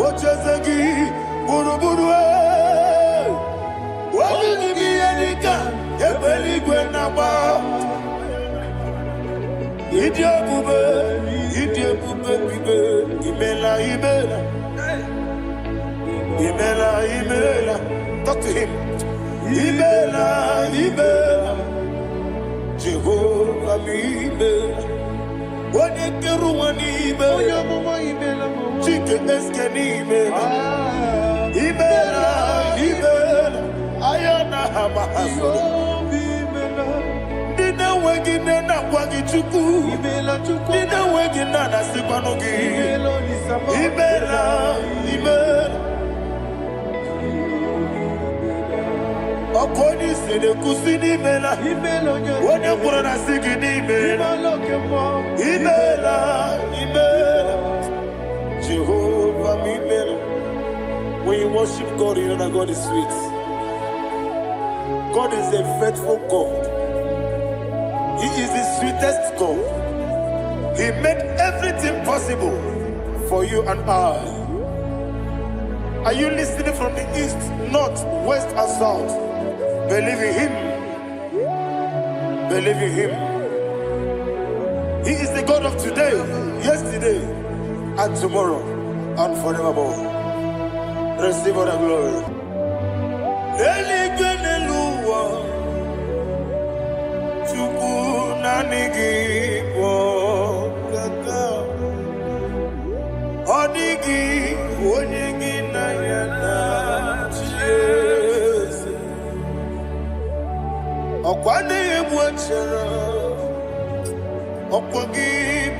Ochezegi, Buruburu, Wadi Bianika, Ebeli Gwenaba, Idia Bube, Imela, talk to him. Imela, Jehovah, Imela. Wani Imela, Chicken Escanimela, Imela, Ayana Hamahaso, Dina Wagina Wagichuku, Dina Wagina Sipanogi, Imela. Akoni sede kusini mela, wone kurana sigidi mela, Imela, Jehovah Imela. When you worship God, you know that God is sweet. God is a faithful God. He is the sweetest God. He made everything possible for you and I. Are you listening from the east, north, west, and south? Believe in him. Believe in him. He is the God of today, yesterday, and tomorrow, and forevermore. Receive all the glory. Okwane mwachara, okwagi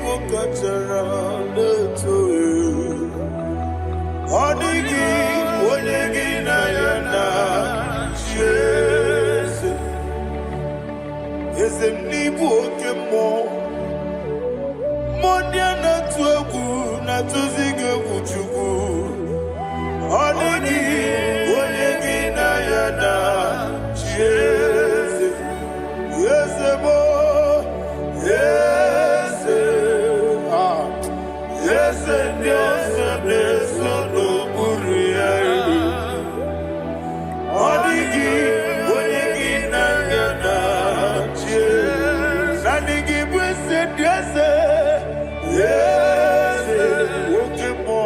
pokachara letoe. Odigi onyegi na yana Jesu. Eze mnibu okemo, monia na tuegu na tuzige kuchugu. Odigi onyegi na yana Jesu. Yes, boy. Yes, yes, yes, no buria. Odigi, odigi na yana Jesus. Odigi blessed, yes, yes, okemo,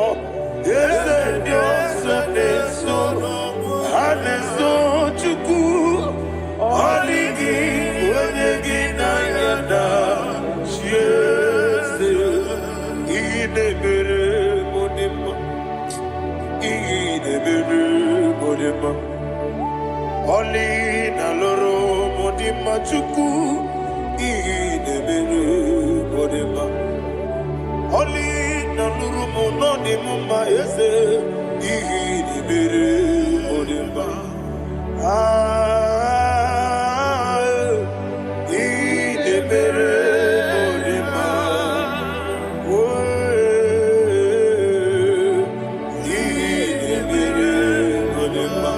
yes, yes, no, and so chuku, odigi. Oli na loro modima chuku idebere modima. Oli na loro mononi mumma ese idebere modima. Idebere modima. Idebere modima.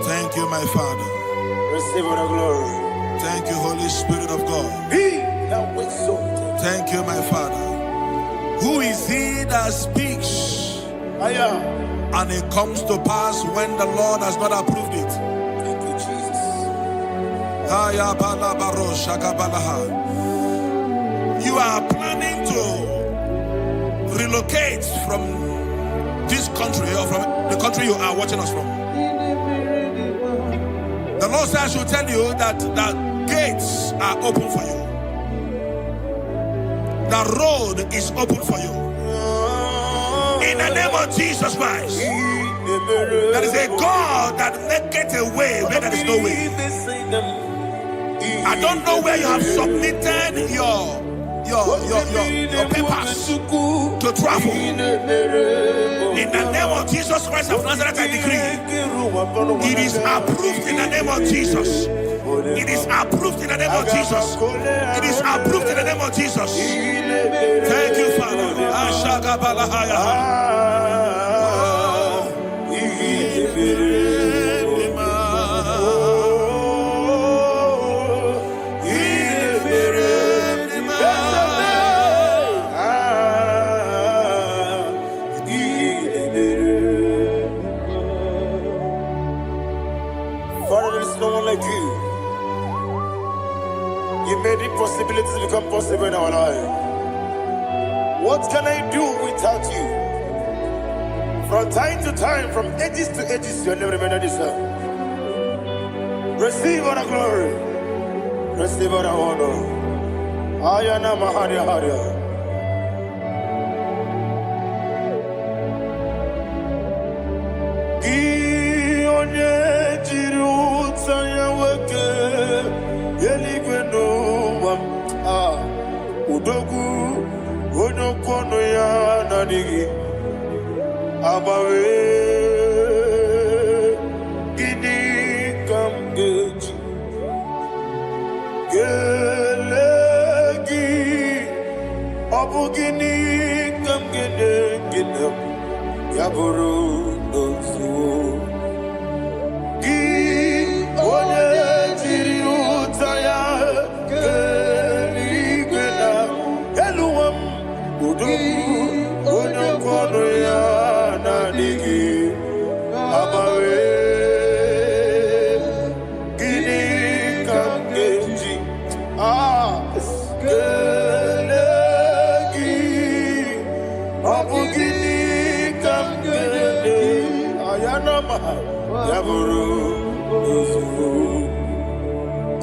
Thank you, my Father. Receive all the glory. Thank you, Holy Spirit of God. Thank you, my Father. Who is he that speaks and it comes to pass when the Lord has not approved it? Thank you, Jesus. You are planning to relocate from this country or from the country you are watching us from. The Lord says I should tell you that the gates are open for you. The road is open for you. In the name of Jesus Christ. There is a God that maketh a way where there is no way. I don't know where you have submitted your papers visas to travel. In the name of Jesus Christ of Nazareth, I decree it is approved in the name of Jesus. It is approved in the name of Jesus. It is approved in the name of Jesus. Thank you, Father. Father, there is no one like you. You made impossibilities become possible in our life. What can I do without you? From time to time, from ages to ages, you never remain the same. Receive all the glory. Receive all the honor. Ayana Maharia Haria. Udogu onokono ya nadigi abawe gini kamgeji gelegi abu gini kamgene ginem yaburu dosu gi one jiri utaya onokono ya nadigi abawe gini kamgeji gelegi abu gini kamgene ayanama yaburu uzufu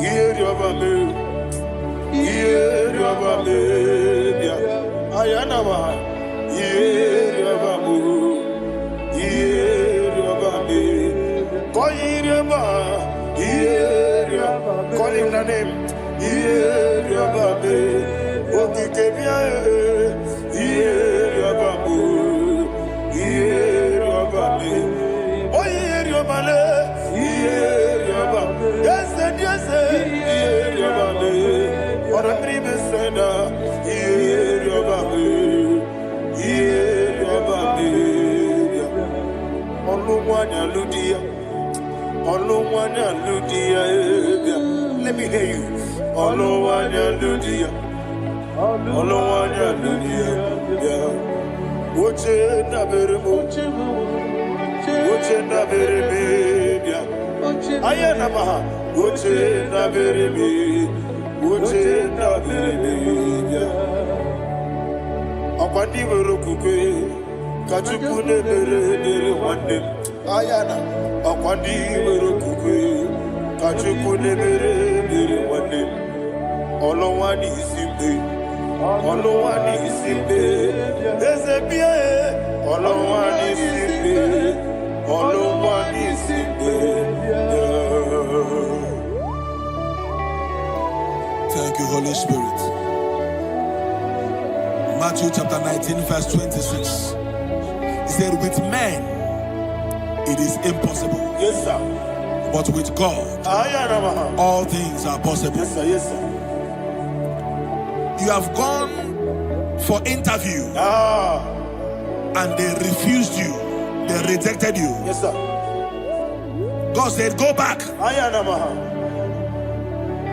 yeri obame ayanama yeriabamu yeriabame koyiriaba yeriaba call him the name yeriabame okikebia yeriabamu yeriabame oyeriabale yeriaba yes yeriabame ora pribe senda yeriabame let me hear you. Akwandi werokukwe kachuku nebere wande ayana akwandi werokukwe kachuku nebere wande olowani isimbe ezebia olowani isimbe. Thank you, Holy Spirit. Matthew chapter 19 verse 26. He said, with men it is impossible. Yes, sir. But with God all things are possible. Yes, sir. Yes, sir. You have gone for interview and they refused you. They rejected you. Yes, sir. God said, go back.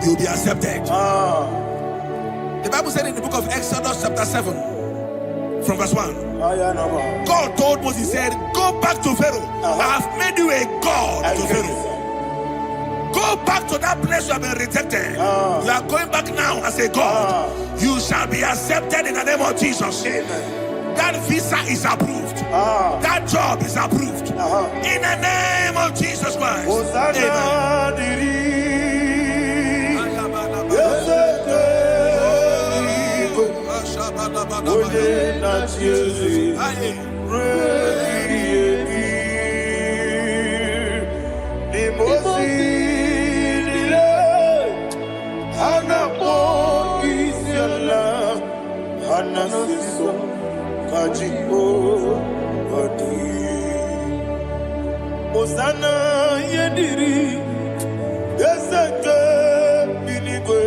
You'll be accepted. The Bible said in the book of Exodus chapter 7 from verse 1, God told Moses, he said, go back to Pharaoh. I have made you a God to Pharaoh. Go back to that place you have been rejected. You are going back now as a God. You shall be accepted in the name of Jesus. That visa is approved. That job is approved. In the name of Jesus Christ. Amen. Anasiso Kajipo Adi Osana Yediri Deseke Binigwe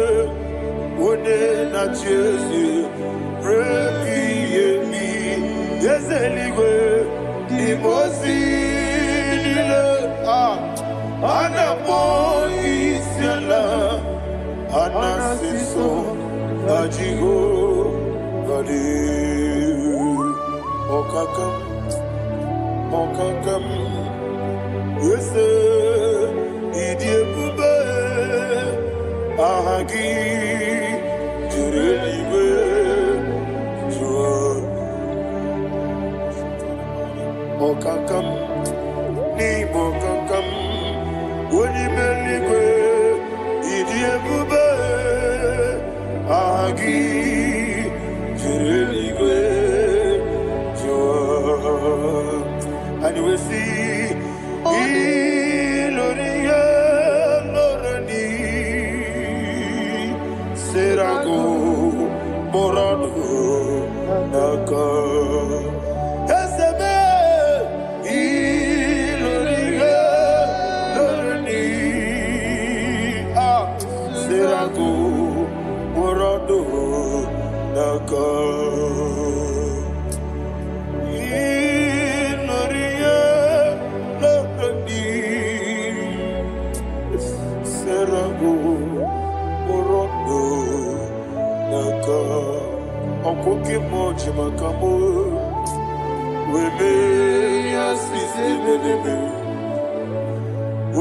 One na Chesi Repi Yemi Yezeligwe Imosi Nile Anapo Isiala Anasiso Ajigo Adi Okakam Yese Idiebube Ahagi Jurelibe Jua Okakam Ni Bokakam Wonimeligwe Idiebube Ahagi Jurelibe Jua And we see Iloria Lorani Serago Morado Naka Esebe Iloria Lorani Serago Morado Naka Okoke moji makamo Weme yasisi meneme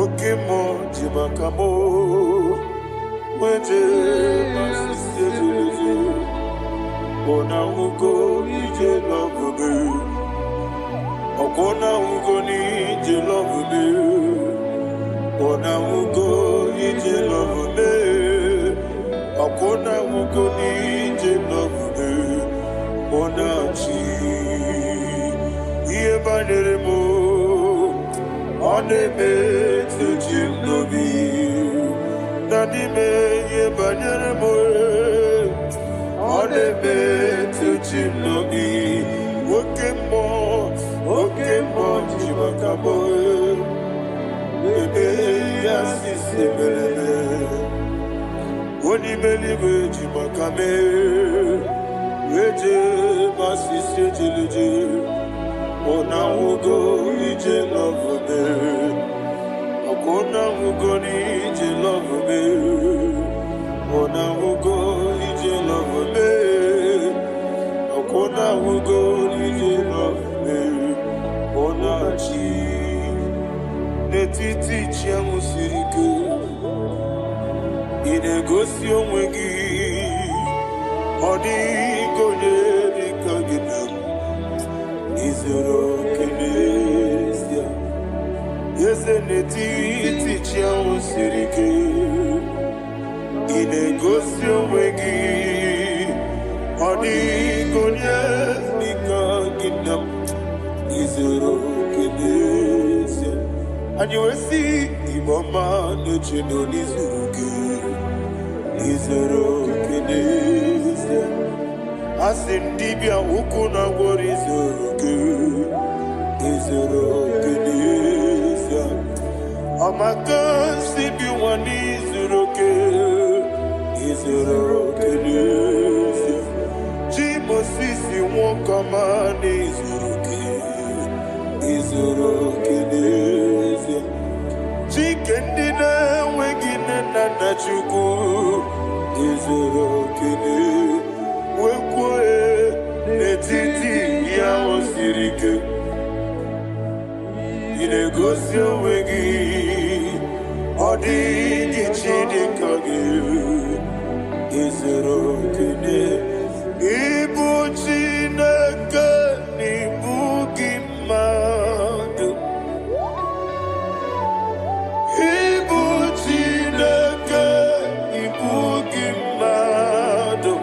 Oke moji makamo Weje masisi ejeleze Ona ugo ije love me Okona ugo ni ije love me Ona ugo ije love me Okona ugo ni ije love me Onachi Iye banere mo Oneme Tejim nobi Nanime Iye banere mo Oneme Tejim nobi Okemo Jimakamo Ebe Yasisi Meleme Onimelibe Jimakame Weje masisi ejelije Ona ugo ije love me Okona ugo ni ije love me Ona ugo ije love me Okona ugo ije love me Ona chi Netiti chiamu sirike Inegosi onwegi Odi konye dikaginam Izoro kenesia Yese neti tichia usirike Inegosio wegi Odi konye dikaginam Izoro kenesia And you will see Iboma nechino nizuruke Izoro kenesia Asindibia ukuna wori Izoro kenesia Amaka sibi wani Izoro kenesia Jimo sisi wokama Izoro kenesia Chikendina wegine nana chuku Izoro kenesia Wekwe netiti ya osirike Inegosi wegi Odi gichidi kage Izoro kene Ibu chineke Ibu gimadu Ibu chineke Ibu gimadu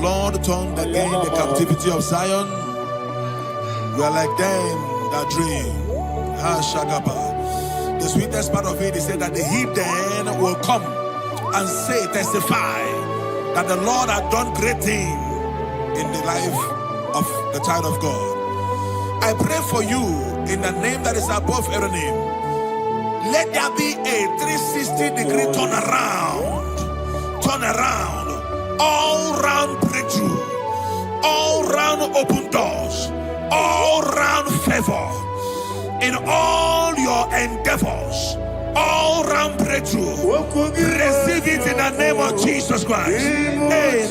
Lord turned again the captivity of Zion. We are like them that dream. The sweetest part of it is said that the heathen will come and say, testify, that the Lord had done great things in the life of the child of God. I pray for you in the name that is above every name. Let there be a 360-degree turn around, all round breakthrough, all round open doors, all round favor in all your endeavors, all round breakthrough. Receive it in the name of Jesus Christ. Amen.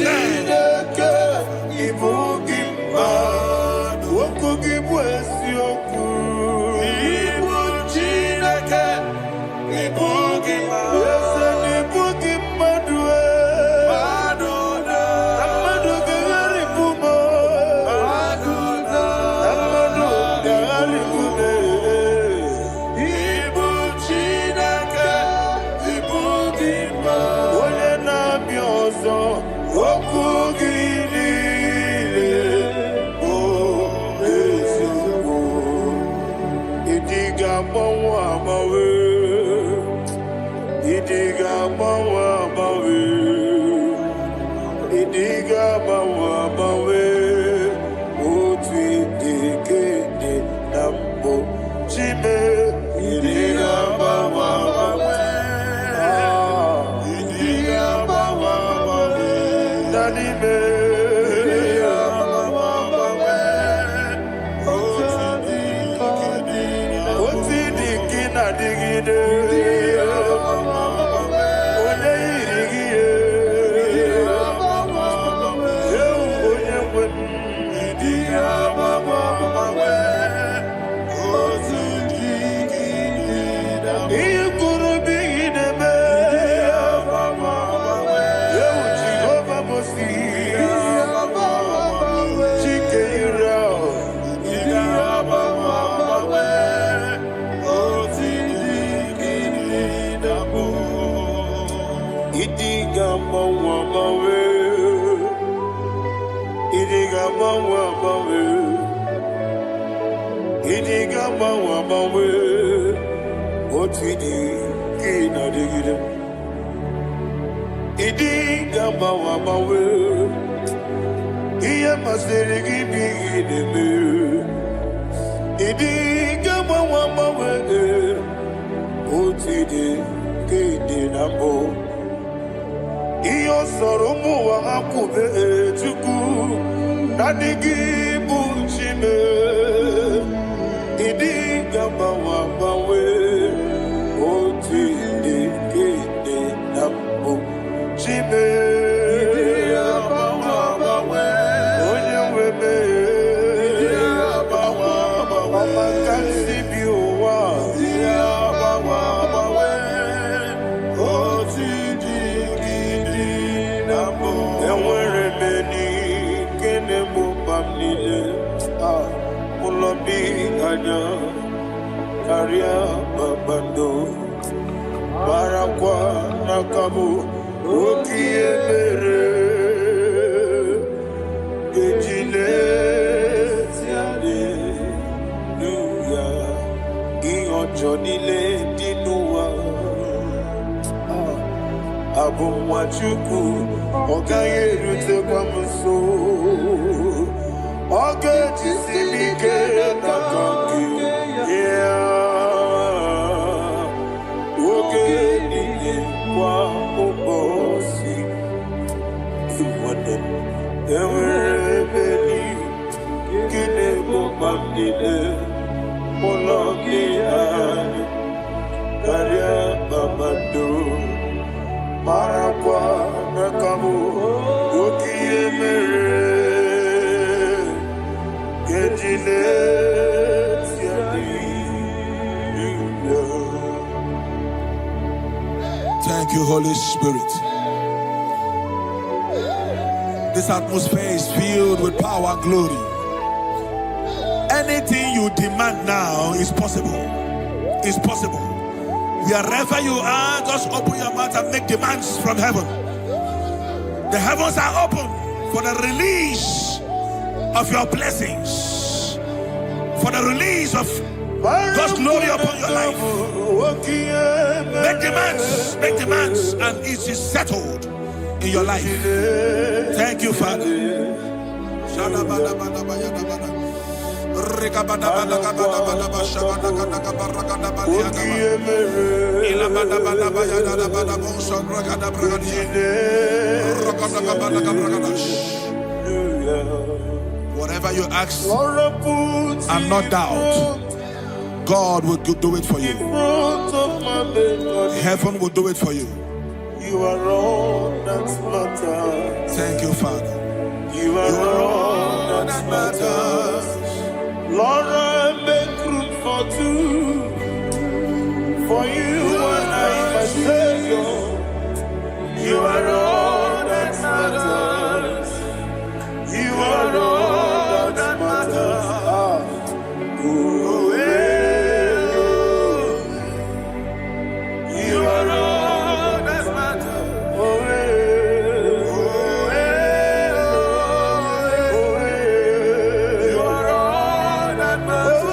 Thank you, Holy Spirit. This atmosphere is filled with power and glory. Anything you demand now is possible. It's possible. Wherever you are, just open your mouth and make demands from heaven. The heavens are open. for the release of your blessings, for the release of God's glory upon your life. Make demands, and it is settled in your life. Thank you, Father. Whatever you ask and not doubt, God will do it for you. Heaven will do it for you. You are all that matters. Thank you, Father. You are all that matters. Lord, I make room for two. For you and I, my Savior. You are all that matters. You are all that matters. You are all that matters. You are all that matters.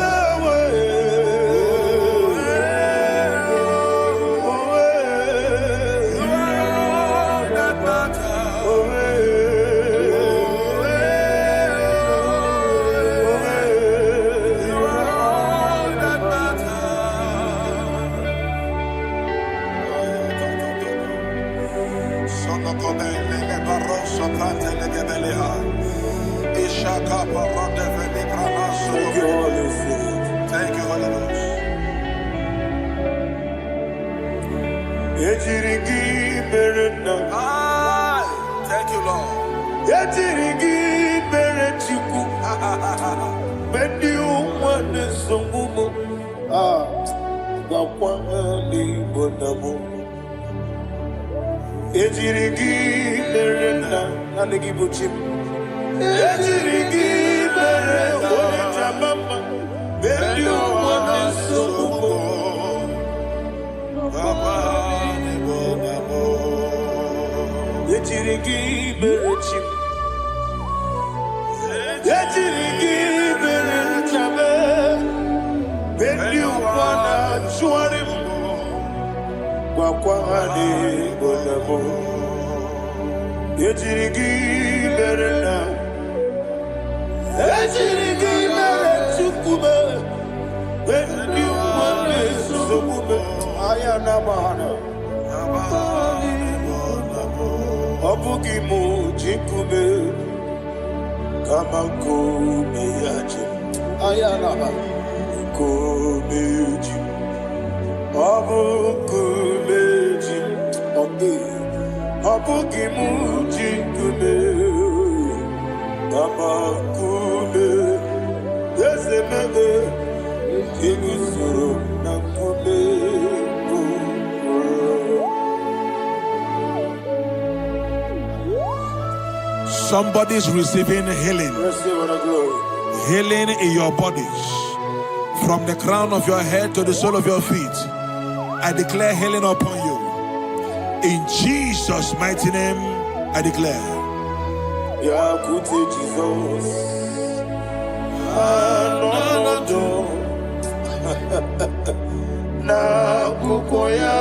Thank you, Holy Ghost. Thank you, Lord. Somebody's receiving healing. Healing in your bodies. From the crown of your head to the sole of your feet. I declare healing upon you. In Jesus' mighty name, I declare. Jesus. Na kukoya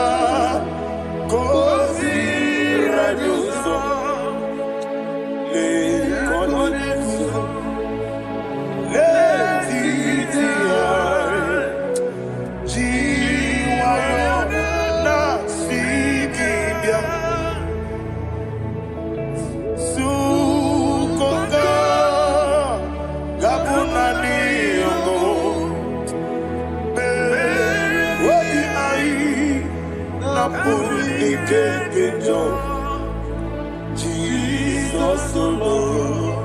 kozi rajuso le konisu le titiare jiwayo na sikibia sukoka gabuna niyongo Jesus alone.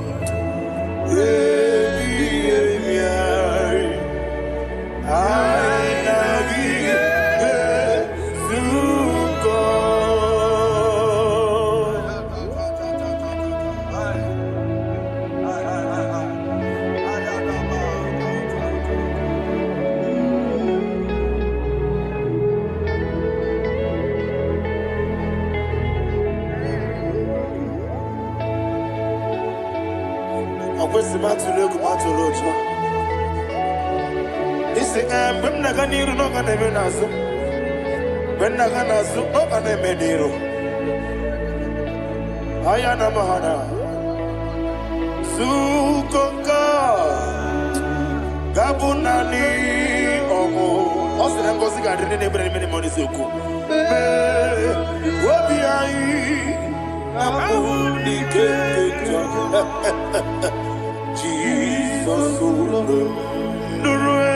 kwesi matulegu matulojo. Isi when naganiru no gana menazo. When naganazo no gana mediro. Ayana mahana. Sukonga. Gabunani omo. Osina ngozi gadrini nebre meni moni suku. Wobi ai. Amuni keketa. Jesus Nurue.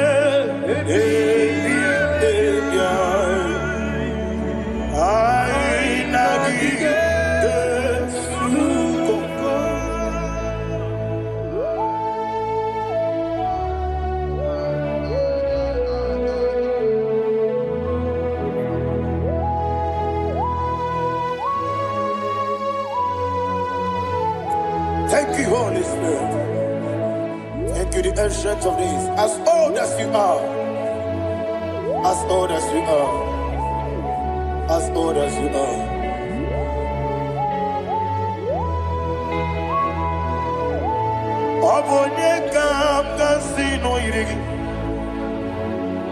Thank you, Holy Spirit. Thank you, the ancient of days. As old as you are, as old as you are, as old as you are. Obonye kam kasino irigi.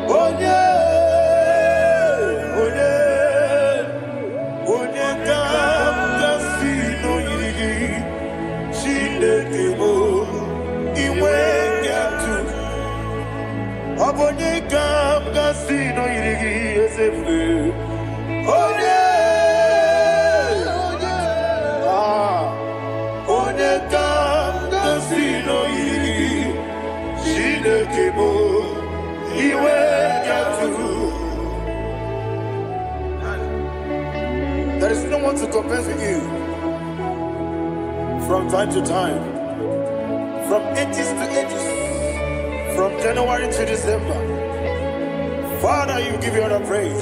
Onye kam kasino irigi. Chinekebo iwe nyatu. Obonye kam kasino irigi esefu. Onye kam kasino irigi. Chinekebo iwe nyatu. There is no one to compare with you. From time to time, from ages to ages, from January to December, Father, you give you all the praise.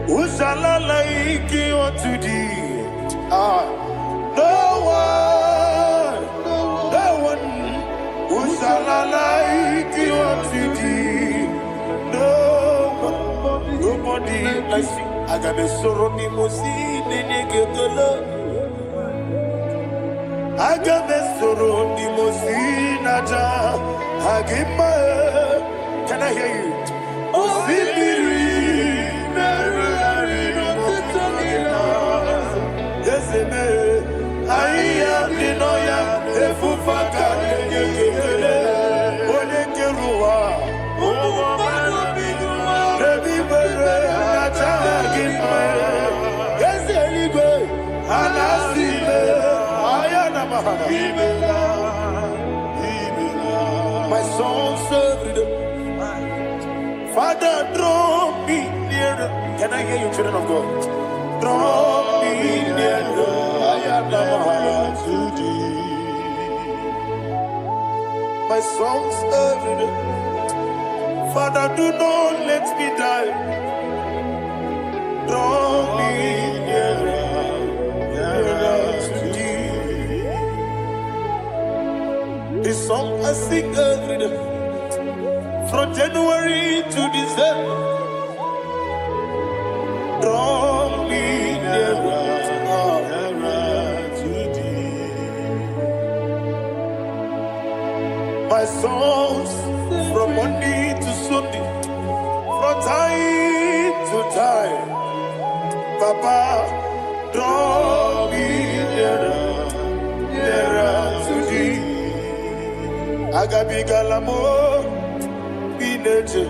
Who shall I like you unto thee? No one. Who shall I like you unto thee? No one, nobody like you. I got a sorrow, Agamesoro di Mosinaja Hagima. Can I hear you? Osibiri Yes, I am the Noya, Efufaka, Olekerua, Yes, anyway, my soul served. Father, draw me nearer. Can I hear you, children of God? Draw me nearer. I am to thee. My soul served. Father, do not let me die. Draw me nearer. This song I sing every day, from January to December. Draw me nearer to thee. My songs from Monday to Sunday, from time to time. Papa, draw me nearer to thee. Agabi galamo, bineje,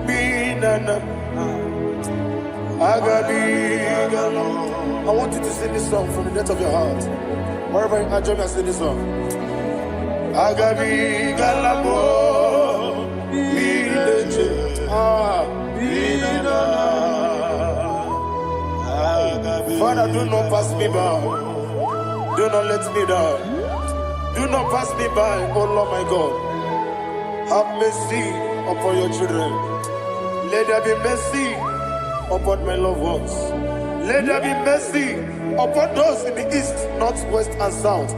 binana. Agabi galamo. I want you to sing this song from the depth of your heart. Wherever you are, join me and sing this song. Agabi galamo, bineje, binana. Father, do not pass me by. Do not let me die. Do not pass me by, oh Lord my God. Have mercy upon your children. Let there be mercy upon my loved ones. Let there be mercy upon those in the east, north, west, and south.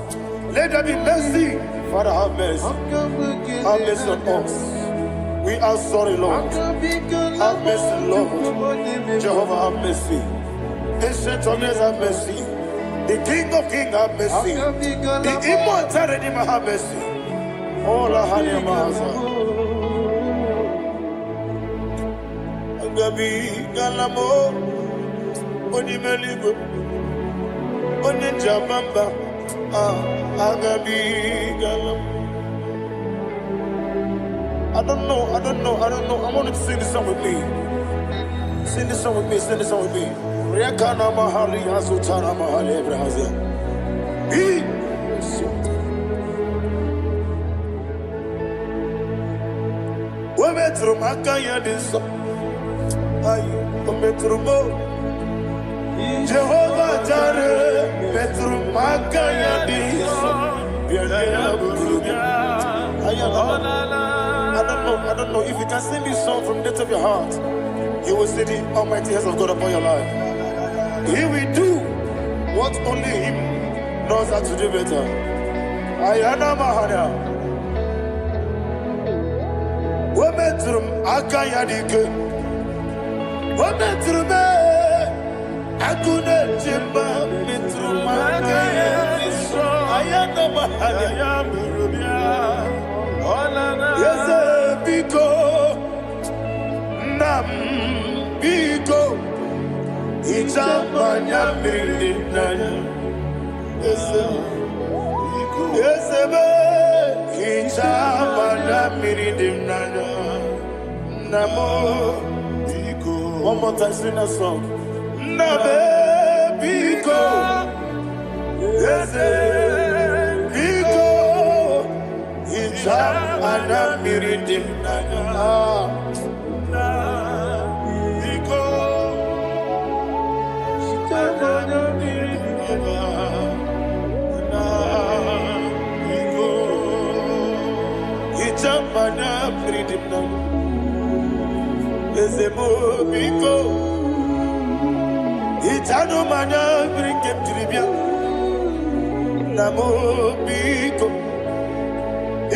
Let there be mercy. Father, have mercy. Have mercy on us. We are sorry, Lord. Have mercy, Lord. Jehovah, have mercy. Ancient of days, have mercy. The King of Kings have mercy. The immortal Redeemer have mercy. All I had in my Agabi Galamo Onimeligo Onijabamba Agabi Galamo. I don't know. I want you to sing this song with me. Sing this song with me. Riakana Mahali Azutana Mahali Brazil. We metro Makaya this. Jehovah Jireh, Petru Makaya this. I don't know if you can sing this song from the depth of your heart. You will see the almighty hands of God upon your life. He will do what only Him knows how to do better. Ayana Mahana. Wometrum Akayadike. Wometrum Akune Jimba Metrum Akayadike. Ayana Mahana. Yes, Biko. Nam Biko. Itamanya Mirinaya. Yes, Biko. Itamanya Mirinaya. Namo Biko. One more time, sing that song. Nabe Biko. Yes, Biko. Itamanya Mirinaya. Mana freedom now. Ezemo biko. Itano mana bring him tribia. Namo biko.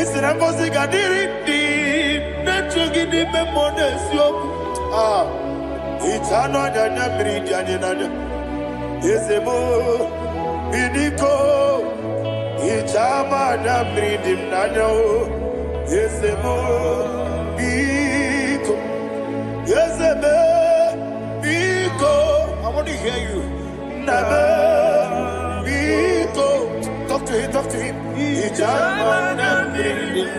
Isina kosi kadiri di. Nechogi di memone siyoku. Itano danya bring danya danya. Ezemo biko. Itama na bring him danya o. Yesemo Biko. Yeseme Biko. I want to hear you. Nabe Biko. Talk to him. Ijamana Biko.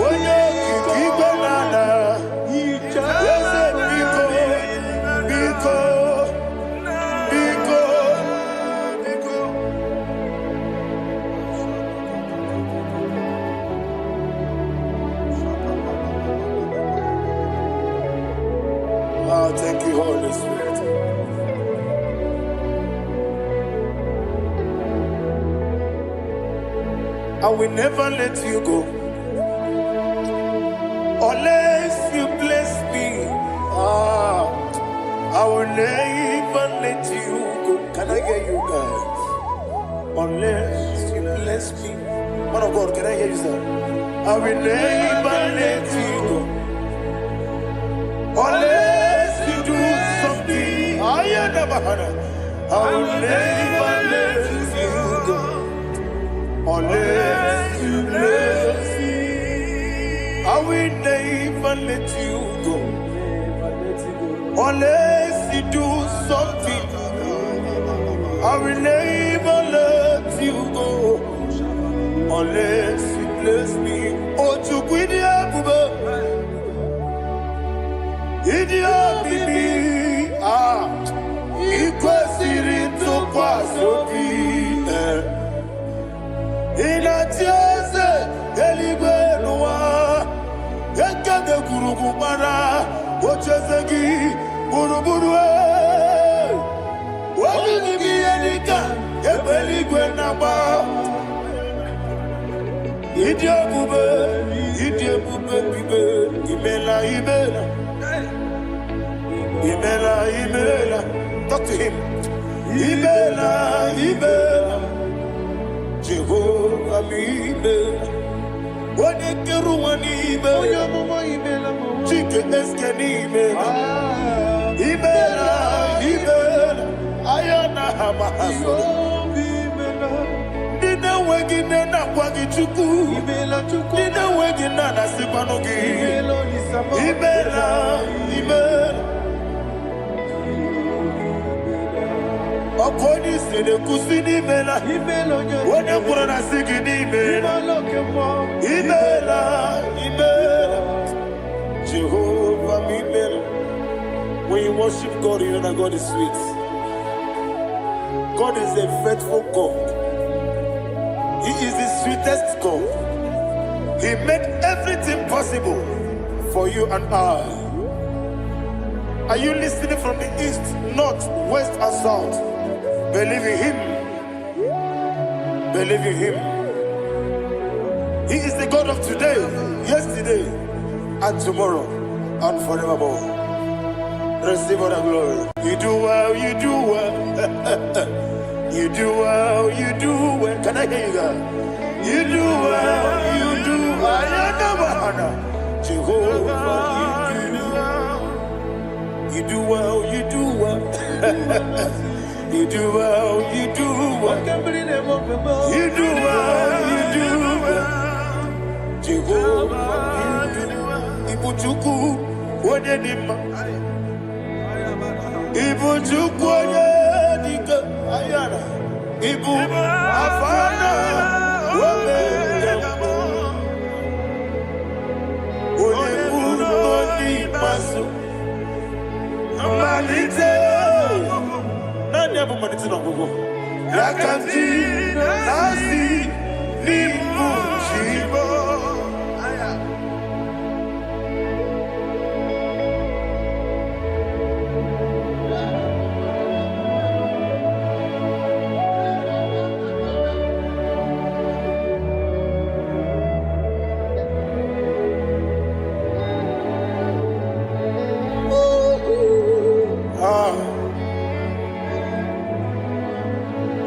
Oye Kiko Nana. Yese Biko. Biko. Thank you, Holy Spirit. I will never let you go unless you bless me. I will never let you go. Can I hear you guys? Unless you bless me. Man of God, can I hear you, sir? I will never let you go unless you do something. I will never let you go unless you bless me. I will never let you go unless you do something. I will never let you go unless you bless me. Oh, to quit the Idia bibi ikwesiri tukwasobi inatieze eligwe nuwa ekade kurugumara ochezegi buruburu wabini bienika ebeligwe naba Idia bube bibe imela Imela, talk to him. Imela, Jehovah Imela. Wanekeru wani Imela, Chike eskeni Imela. Imela, Imela, Ayana Hamahaso. Dina wegina na kwagi chuku. Dina wegina na sipanogi. Imela, Imela. Okoni sede kusini Imela. Wone kurana sigini Imela. Imela, Imela. Jehovah Imela. When you worship God, you know that God is sweet. God is a faithful God. He is the sweetest God. He made everything possible for you and I. Are you listening from the east, north, west, and south? Believe in Him. Believe in Him. He is the God of today, yesterday, and tomorrow, and forevermore. Receive all the glory. You do well, you do well. You do well, you do well. Can I hear you guys? You do well, you do well. Jehovah, you do well, you do well. You do well, you do well. You do well, you do well. Jehovah, you do well. Ibuchuku, what did Ibu chukwoye dika ayana Ibu afana wame yamo One ni masu Manite Nani abu manite na gugu Yakanti nasi Nibu chibo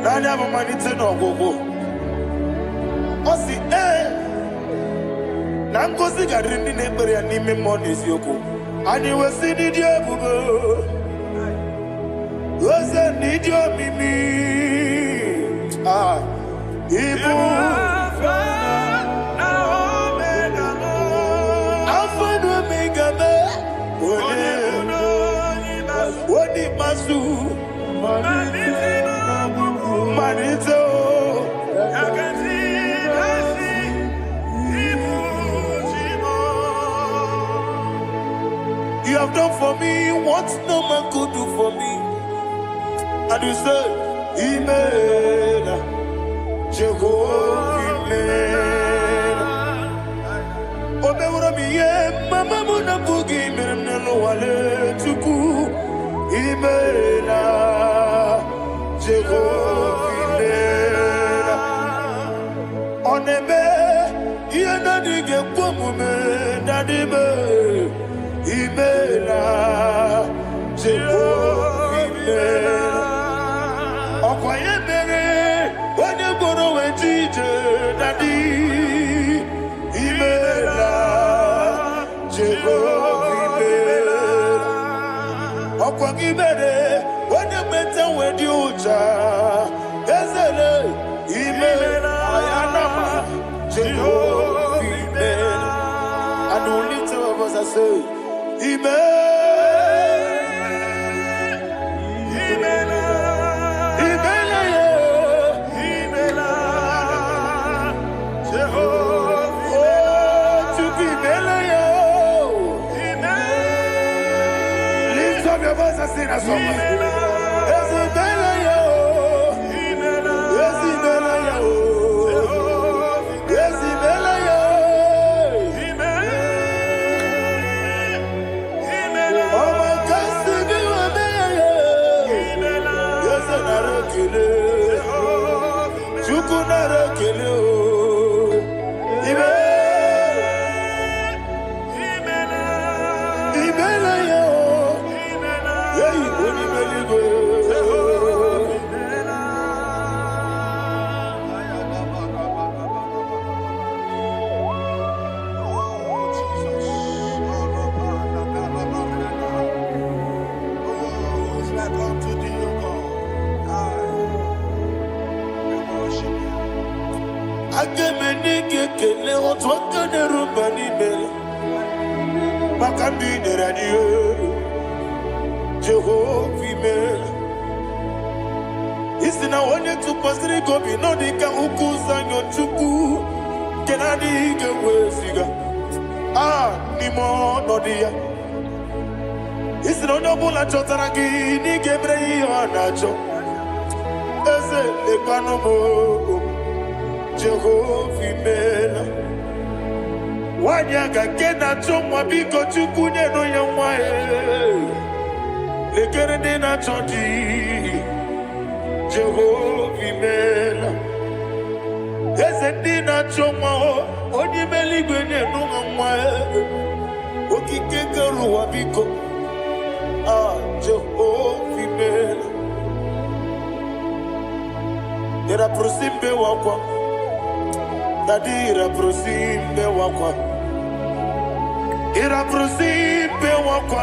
Nani abu manite na gugu Osi na ngozi garindi n'ekpere ya n'ime mmụọ n'eziokwu anyị wesi n'ịdị ebube oze n'ịdị omimi ibu Alpha na Omega me onye masu manito You have done for me what no man could do for me. And you say, Imela, Jehovah, Imela. Obeura miye, mama muna bugi, meremnelo wale tuku. Imela, Jehovah, Imela. Onebe, yena dige pomume, nadibe. Imela, Jehovah, Imela. Okoye mere, onye gboro wejije dadi. Imela, Jehovah, Imela. Okoye mere, onye mete wedi ucha. Ezele, Imela, ayanama, Jehovah, Imela. And we lift our voice and say, Imela, Imela, Imela, Imela, Jehovah, oh, to be Imela, Imela. Lift up your voice and sing a song. Imela, Imela, Imela, Imela, kekele otu aka na-erumba n'ime maka ndị nyere anyị Jehova imela. Isi na onye tụkwasịrị gị obi nọ dị ka ụkwụ ụzọ Chukwu nke na-adịghị ga-eweziga n'ime ọnọdụ ya. Isi na onye ọbụla chọtara gị na ị ga-emere ya ihe ọ na-achọ. Eze lekwanụ m Jehova imela. Nwanyị aga nke na-achọ nwa biko Chukwu nyenụ ya nwa ya. Lekere ndị na-achọ di Jehova imela. Eze ndị na-achọ nwa onye ime eluigwe nyenụ ha nwa ya. Okike kere ụwa biko Jehova imela. Ira prosimbe wakwa Dadi ira prosimbe wakwa Ira prosimbe wakwa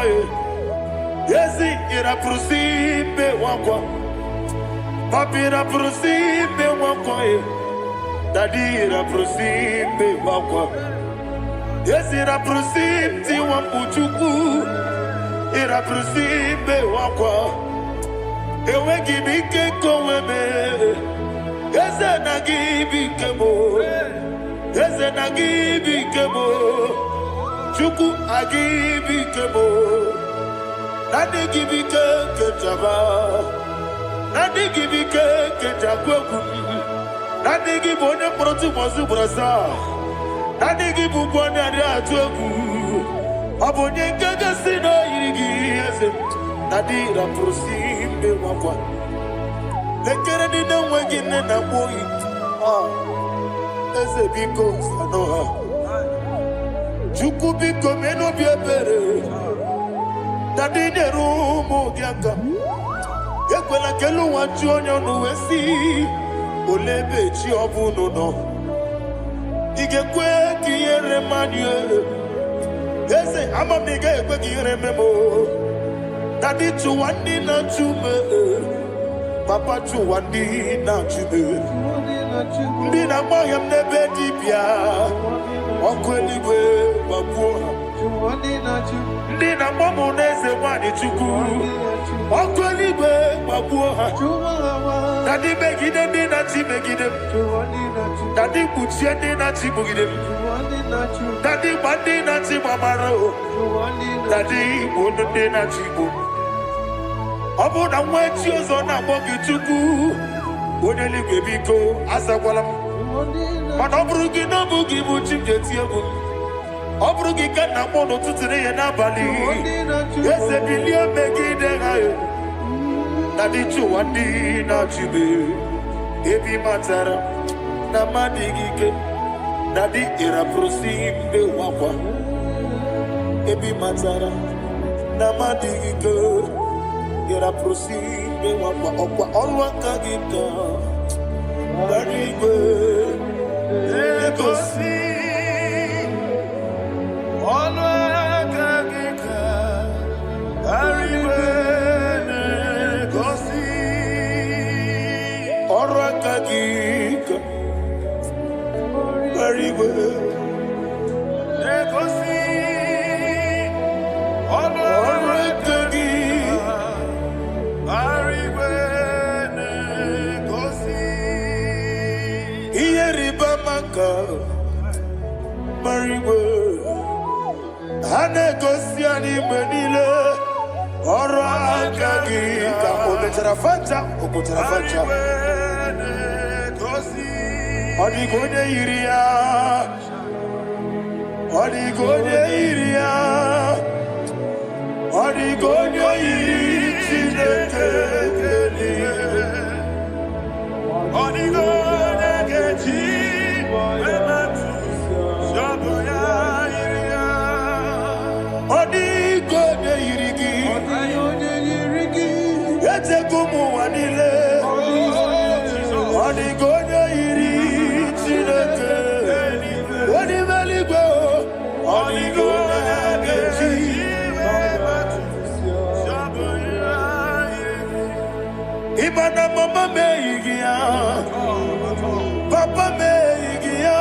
Yesi ira prosimbe wakwa Papi ira prosimbe wakwa Dadi ira prosimbe wakwa Yesi ira prosimti wambuchuku Ira prosimbe wakwa Ewe gibike koweme Eze na gibike mo Eze na gibike mo Chukwu agibike mo Nadi gibike kejaba Nadi gibike kejakwegu Nadi gibu onye mkpọrọtụ mọzụ brasa Nadi gibu kwanye adị atụ egwu Ọ bụ onye nke gasị na oyiri gị eze Nadi raprosi mbe wakwa Lekere dị na-enweghị nne na mgboyi Eze biko sanọ ha Chukwu biko menobi ebere Dadi nyere ụmụ gị aka Ekwela kele ụwa chi onye ọnụ wee si Ole ebe chi ọ bụ nọ Ị ga-ekwe ka ihere mmadụ Eze ama m na ị ga-ekwe ka ihere memo Dadi chụwa ndị na-achụ me Papa chụwa ndị na-achụ me Ndị na-agba ọhịa m n'ebe dibịa Ọkụ eluigwe gbagbuo ha Ndị na-agba mụ n'eze nwanyị Chukwu Ọkụ eluigwe gbagbuo ha Dadi megide ndị na-achị megide m Dadi kpuchie ndị na-achị kpugide m Dadi gba ndị na-achị gbamara o Dadi igbo ndị na-achị igbo Ọ bụ na nwa echi ọzọ na-akpọ gị Chukwu onye eluigwe biko azakwala m Mana ọ bụrụ gị na ọ bụ gị bụ chi m ga-eti egwu Ọ bụrụ gị ka nna mụ n'ụtụtụ n'ihe n'abalị Eze bilie megide ha Dadi chụwa ndị na-achị me Ebi matara na mmadụ gị ike Dadi ịrapụrụsi mbe wakwa Ebi matara na mmadụ gị ike Ịrapụrụsi mbe wakwa ọkwa ọrụ aka gị ka Dadi igwe egosi ọrụ aka gị ka Dadi igwe egosi ọrụ aka gị ka Dadi igwe egosi ọrụ aka gị ihe rịba maka marigwe ha na-egosi anyị mgbe niile ọrụ aka gị ka o mechara fanta o pụtara fanta ọ dịghị onye yiri ya ọ dịghị onye yiri ya ọ dịghị onye yiri Chineke ọ dịghị onye ga-eji emetụ shọbụ ya yiri ya ọ dịghị onye yiri gị echego ụmụ ụwa niile ọ dịghị onye yiri Chineke onye ime eluigwe ọ dịghị onye ga-eji Imana mama meyigia Papa meyigia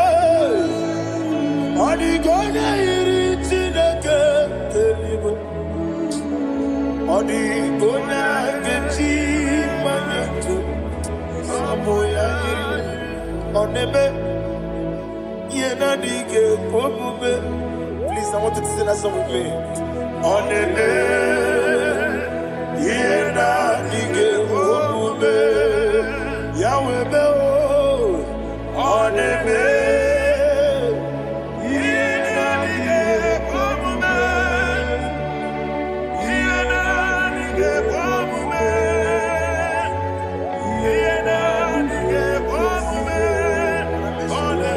Please, I want you to sing that song with me. Oneme, yena dige omume, Yahweh me o. Oneme, yena dige omume, yena dige omume, yena dige omume. Oneme,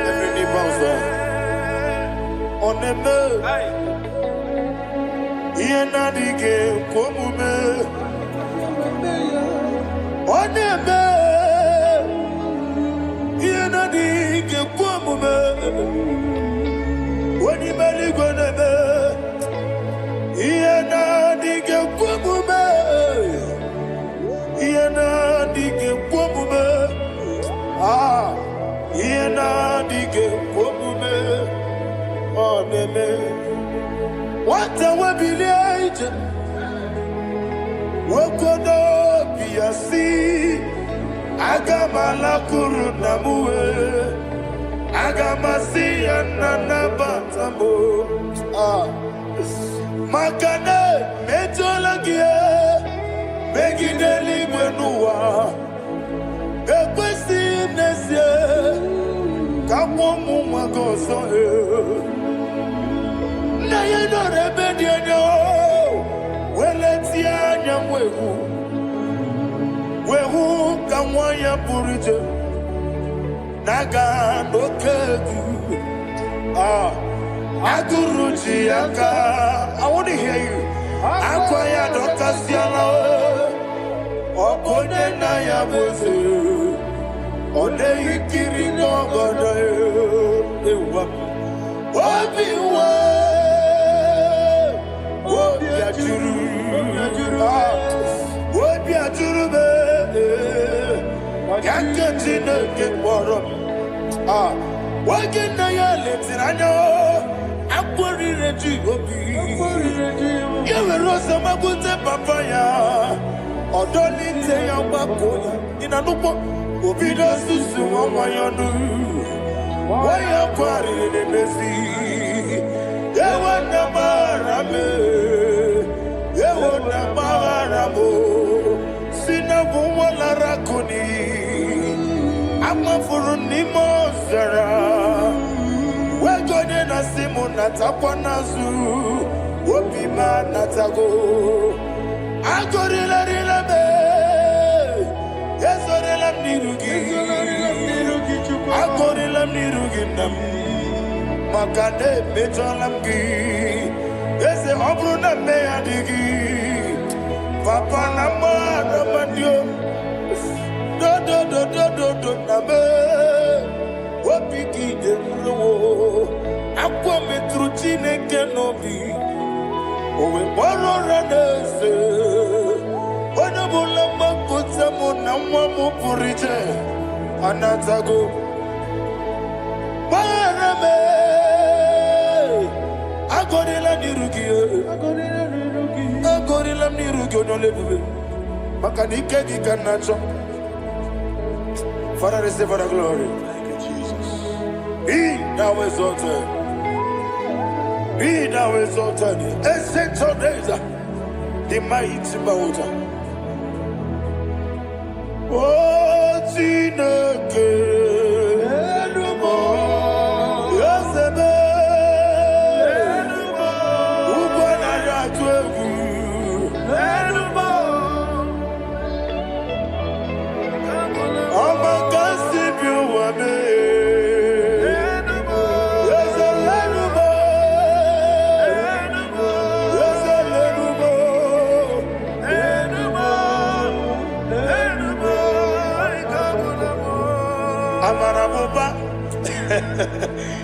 every knee bows down. Oneme, yena dige omume, oneme, yena dige omume, onimeli goneme, yena dige omume, yena dige omume, yena dige omume. Oneme, what a webillage, Wokodo Biasi, Agamala Kurunamue, Agamasi Ananabatamo, Makane, Metolagia, Megideli Benua, Equesti Nesia, Kamomu Magoso. Na ye no rebellion no, weletia nyamwehu, wehu kamwaya purije, naga no kegu, aguruji aka. I want to hear you. Akwaya dokasiana, okone na ya boze, ode ikiri no godo ewa, obiwa. What be a jurube? Can't get more. What can I let it? I know. I'm worried to be. You will rose of my good papaya. Or don't need say I'm back in a look. Obidos to someone why you do. Why you're quarrying in the sea? They want the barame. Yewona maharabo sinabu wala rakuni amafuru ni mozara wegone na simu natakwa nazu wopima natago agorila rila me yesorela nirugi agorila nirugi nam makane bejolamgi. Ese obru na me adigi, papa na ma na mandio, do na me, wapiki demlo, akwa metruchine kenobi, owe moro ranese, wana bula makota mo na mwamu purije, anatago, marame. Agorila nirugi, agorila nirugi onolebube. Makanike di kanacho. Father, receive the glory. Thank you, Jesus. Be thou exalted. Be thou exalted. Ancestral days, the mighty mountain. Oh, Chineke.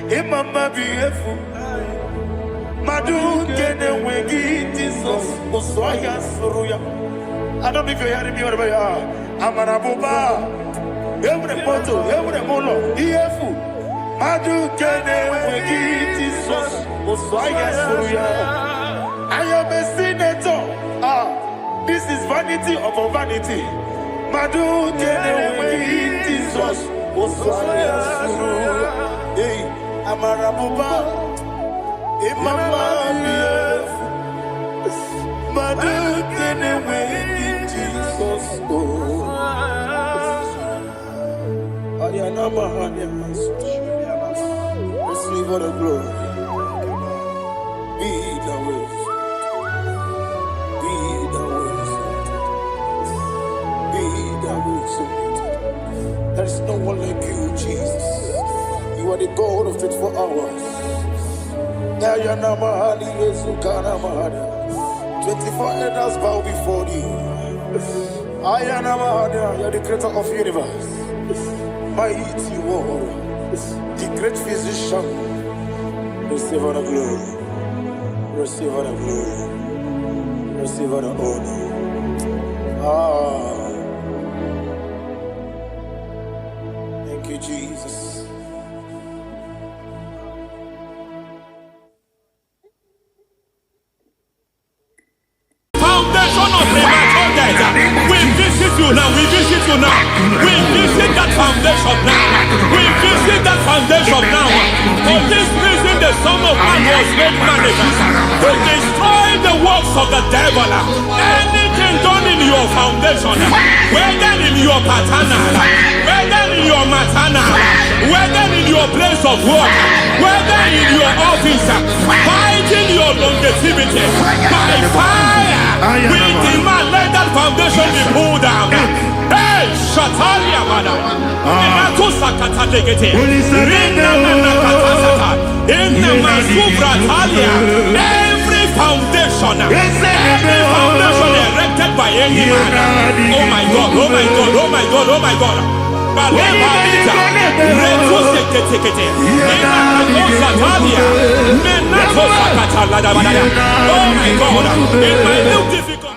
Imama beautiful. Madu kene wegi Jesus Oswaya Suruya. I don't know if you're hearing me wherever you are. Amarabuba. Every photo, every molo. Beautiful. Madu kene wegi Jesus Oswaya Suruya. I am a senator. This is vanity of vanity. Madu kene wegi Jesus Amarabuba, Imama, Madu, Jesus. Receive all the glory. Be the wisdom. Be the wisdom. Be the wisdom. There is no one like you, Jesus. You are the God of 24 hours. 24 elders bow before you. You are the creator of the universe. Mighty warrior, the great physician. Receive all the glory. Receive all the glory. Receive all the honor. Thank you, Jesus. Foundation of premature death. We visit you now. We visit you now. We visit that foundation now. We visit that foundation now. For this reason, the Son of Man was made manifest to destroy the works of the devil. Anything done in your foundation, whether in your paternal, whether in your maternal, whether in your place of work, whether in your office, fighting your longevity by fire. We demand let that foundation be pulled down. Hey, Shatalia Mada. Inato Sakata Legete. Rina Nakatasata. In the Masubra Talia. Every foundation erected by any man. Oh my God, oh my God, oh my God, oh my God. Kalema Lita. Reto Sekete. Inato Satalia. Menato Sakata Ladabada. Oh my God. In my new difficult.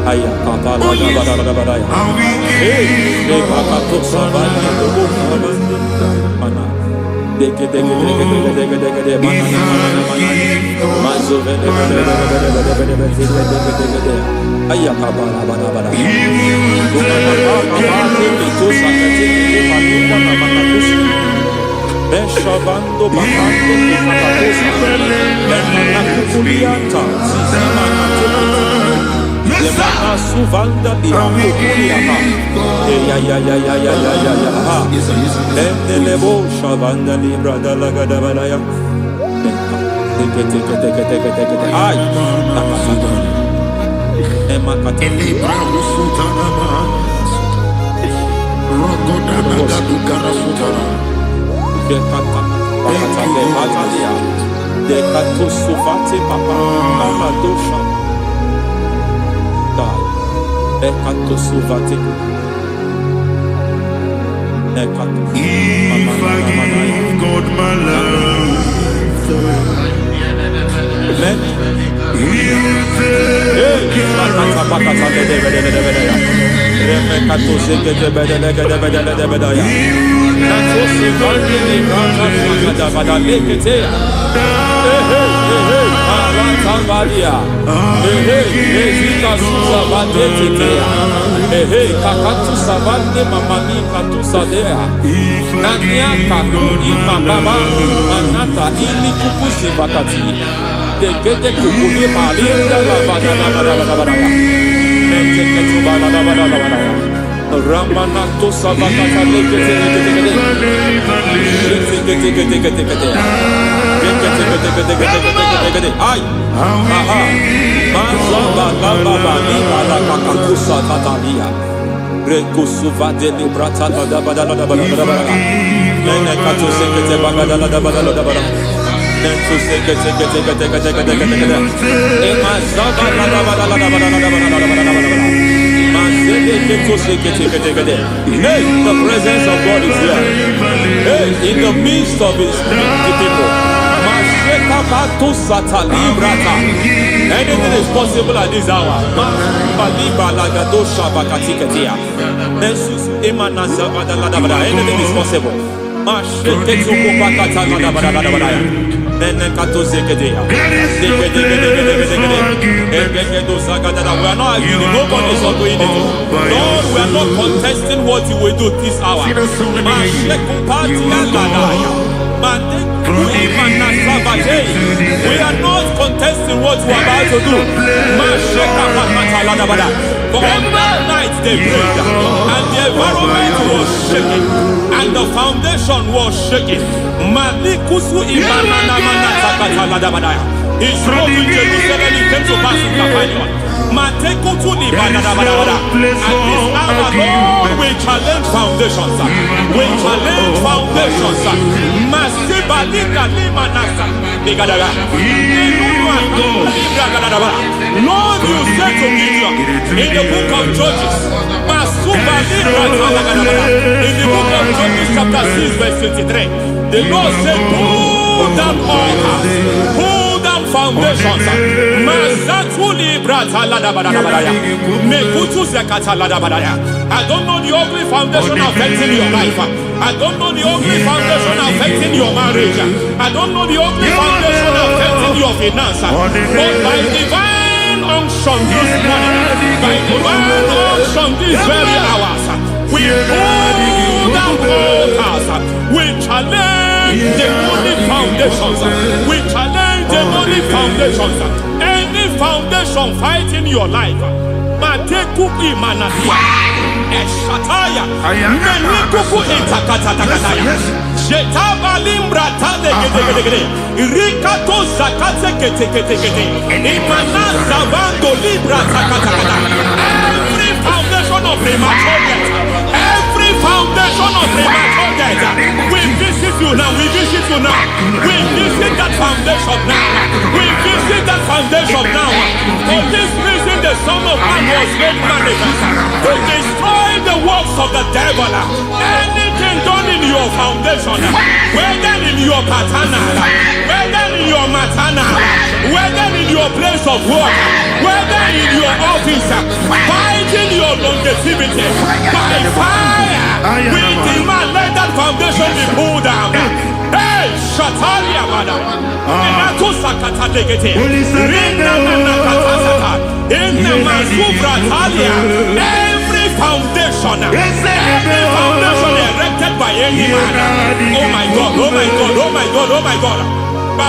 Aya kapala da ba da ya. Hey, de pakato sabani do mana. Deke mana. Mazo vele. Aya kapala ba da. Beshavando bahando kukulianta. Lemana suvanda biakukuliata. Ya. Endelebo shavanda libra dalagada balaya. Teke. Ay. Emakata. Elibra usutana ma. Rogoda nagadu karasutana. Dekato suvate papa amadosha. Ekato suvate. Ekato. If I give God my love, Amen. Ramanato Savakata Ay, aha, Mazaba Baba Nibala Kakakusa Tatalia, Rekusuva de Librata Badabada, Nenekato Sekete Bagadala Badala, Nentu Sekete, Emazaba Hey, the presence of God is here. Hey, in the midst of his people. Anything is possible at this hour. Anything is possible. We are not arguing, nobody is arguing it. Lord, we are not contesting what you will do this hour. We are not contesting what you are about to do. For on that night they prayed, and the environment was shaking, and the foundation was shaking. He drove in Jerusalem, he came to pass in Capernaum. At this hour, Lord, we challenge foundations. We challenge foundations. Lord, you said to Gideon in the book of Judges, in the book of Judges chapter 6 verse 23, the Lord said, pull down altars, pull down foundations. I don't know the ugly foundation affecting your life. I don't know the ugly foundation affecting your marriage. I don't know the ugly foundation affecting your finance. But by divine unction this morning, by divine unction these very hours, we pull down altars. We challenge demonic foundations. We challenge demonic foundations. Any foundation fighting your life, Matekuki Manatia, Eshataya, Menikuku Itakatatakataya, Shetavalimbra Tadegede, Rikato Zakate Ketekete, Imanasa Vando Libra Takatakata. Every foundation of premature death, every foundation of premature death, we visit you now, we visit you now, we visit that foundation now, we visit that foundation now. For this reason, the Son of Man was made manifest to destroy the works of the devil. Anything done in your foundation, whether in your paternal, whether in your maternal, whether in your place of work, whether in your office, fighting your longevity by fire, we demand let that foundation be pulled down. Hey, Shatalia Bada, Enato Sakata Legete, Rina Nakatasata, Inna Masufra Talia, every foundation erected by any man. Oh my God, oh my God, oh my God, oh my God. Oh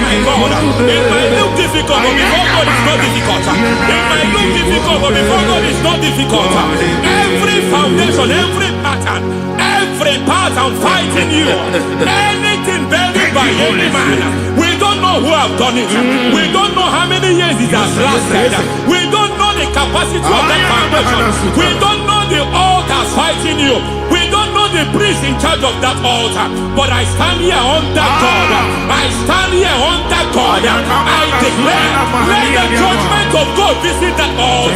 my God, it might look difficult, but before God it's not difficult. It might look difficult, but before God it's not difficult. Every foundation, every pattern fighting you, anything buried by any man, we don't know who have done it. We don't know how many years it has lasted. We don't know the capacity of that foundation. We don't know the altars fighting you. We don't know the priest in charge of that altar. But I stand here under God. I stand here under God. I declare, let the judgment of God visit that altar.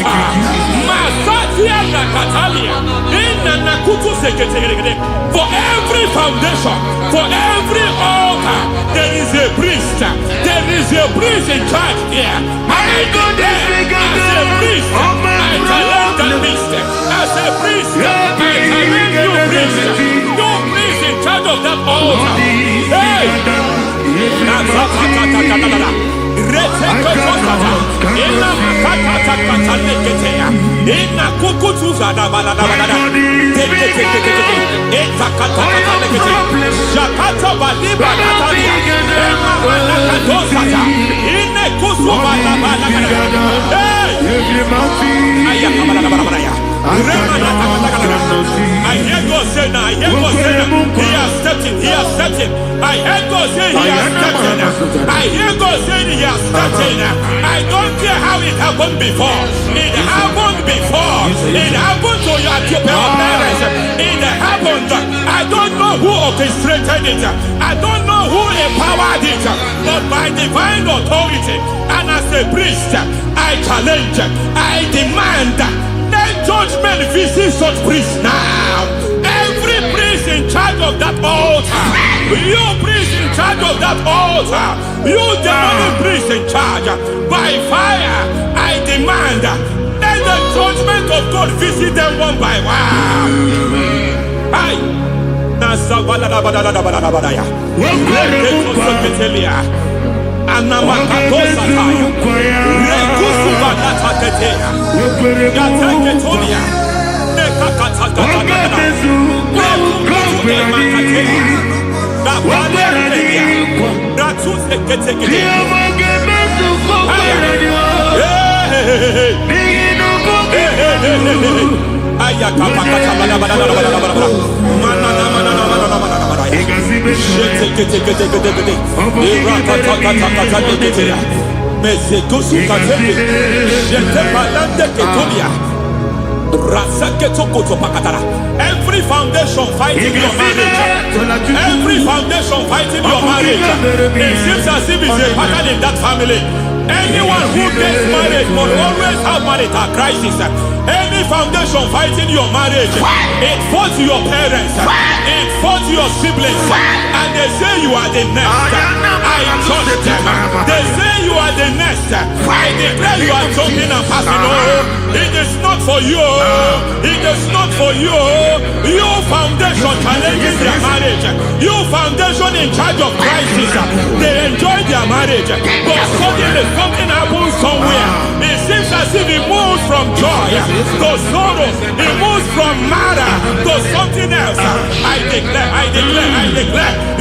For every foundation, for every altar, there is a priest. There is a priest in charge here. I declare, as a priest, I challenge that priest. As a priest, I challenge you priest. You priest in charge of that altar. Hey! I hear God say now, I hear God say now, he has stepped in, he has stepped in. I hear God say he has stepped in. I hear God say he has stepped in. I don't care how it happened before. It happened before. It happened to your parents. It happened. I don't know who orchestrated it. I don't know who empowered it. But by divine authority and as a priest, I challenge, I demand that judgment visit such priests now. Every priest in charge of that altar, you priest in charge of that altar, you demonic priest in charge, by fire, I demand, let the judgment of God visit them one by one. Aye. Every foundation fighting your marriage, every foundation fighting your marriage, it seems as if it's a pattern in that family. Anyone who gets married will always have marital crisis. Any foundation fighting your marriage, it fought your parents, it fought your siblings, and they say you are the next. I judge them. They say you are the next. I declare you are jumping and passing. Oh, it is not for you. It is not for you. You foundation challenging their marriage. You foundation in charge of crisis. They enjoy their marriage, but suddenly something happens somewhere. It seems as if it moves from joy to sorrow. It moves from matter to something else. I declare,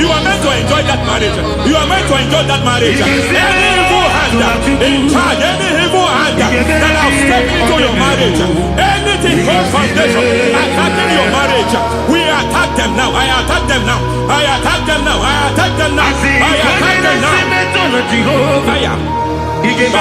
you are meant to enjoy that marriage. You are meant to enjoy that marriage. Any evil hand in charge, any evil hand that have stepped into your marriage, anything called foundation attacking your marriage, we attack them now. I attack them now. I attack them now. I attack them now. I attack them now. It is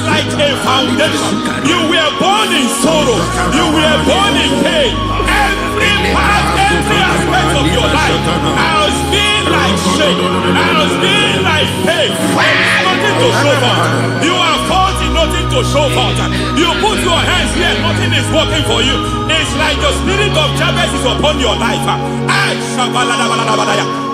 like a foundation. You were born in sorrow. You were born in pain. Every part, every aspect of your life has been like shame. Has been like pain. There is nothing to show for. You are faulty, nothing to show for. You put your hands here, nothing is working for you. It's like the spirit of Jabez is upon your life.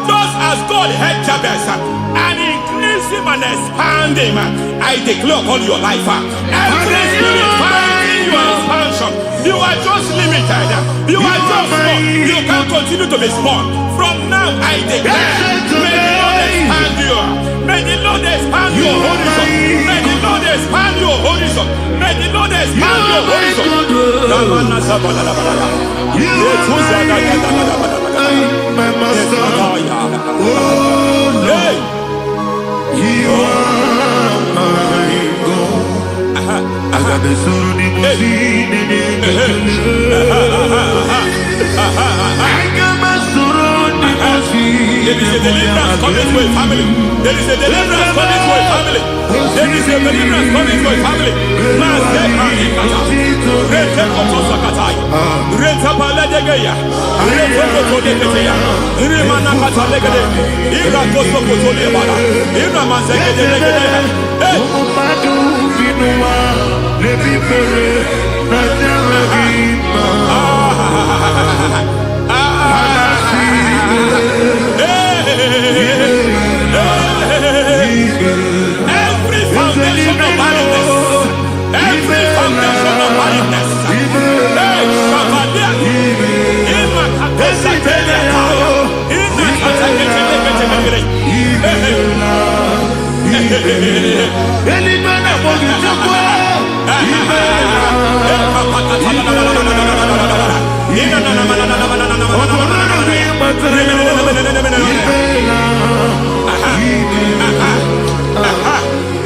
Just as God had Jabez and increased him and expanded him, I declare upon your life. Every spirit finding your expansion, you are just limited. You are just small. You can't continue to be small. From now, I declare, may the Lord expand you. May the Lord expand your horizon. May the Lord expand your horizon. May the Lord expand your horizon. My master, oh Lord, you are my God. I got the soul in my feet. I got my soul in my feet. There is a deliverance coming to a family. There is a deliverance coming to a family. There is a deliverance coming to a family.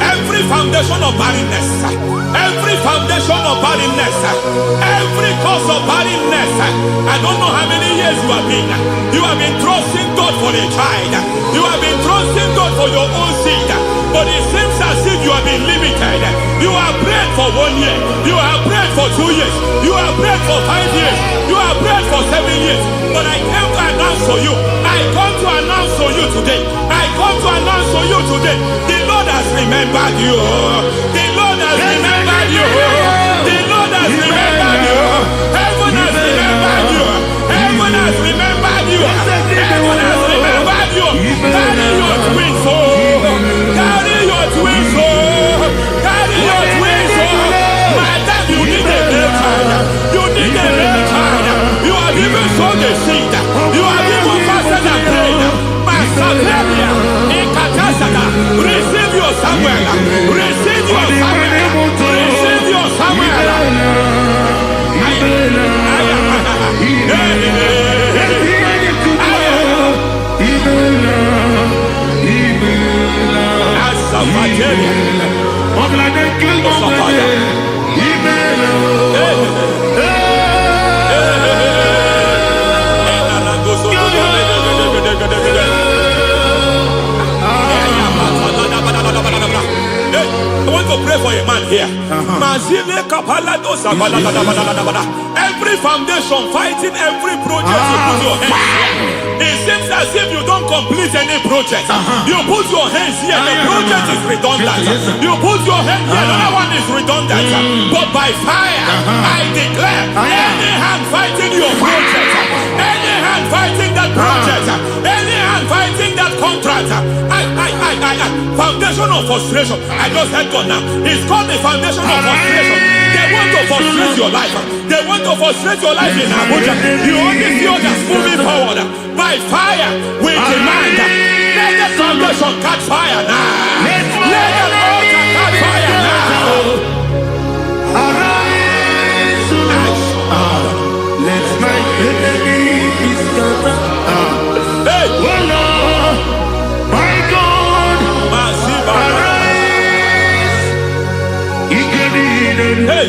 Every foundation of barrenness, every foundation of barrenness, every foundation of barrenness, every foundation of barrenness, every cause of barrenness. I don't know how many years you have been trusting God for a child. You have been trusting God for your own seed, but it seems as if you have been limited. You have prayed for 1 year, you have prayed for 2 years, you have prayed for 5 years, you have prayed for 7 years. But I came to announce for you, I come to announce announce to you today. I come to announce to you today. The Lord has remembered you. The Lord has remembered you. The Lord has remembered you. Heaven has remembered you. Heaven has remembered you. Heaven has remembered you. Carry your twins, oh. Carry your twins, oh. Carry your twins, oh. Madam, you need a real child. You need a real child. You have even sown the seed. You have even fasted and prayed. Masabelia, Ekatasaka, receive your Samuel. Receive your Samuel. Receive your Samuel. I want to pray for a man here. Every foundation fighting every project you put your hands here. It seems as if you don't complete any project. You put your hands here, the project is redundant. You put your hand here, another one is redundant. But by fire, I declare, any hand fighting your project, any hand fighting that project, any hand fighting that contract, foundation of frustration. I just heard God now. It's called the foundation of frustration. They want to frustrate your life. They want to frustrate your life in Abuja. You only see others moving forward. By fire, we demand. Let the foundation catch fire now. Let the altar catch fire now. Arise, let my enemy be scattered. Hey, Oh Lord, my God, arise. hey,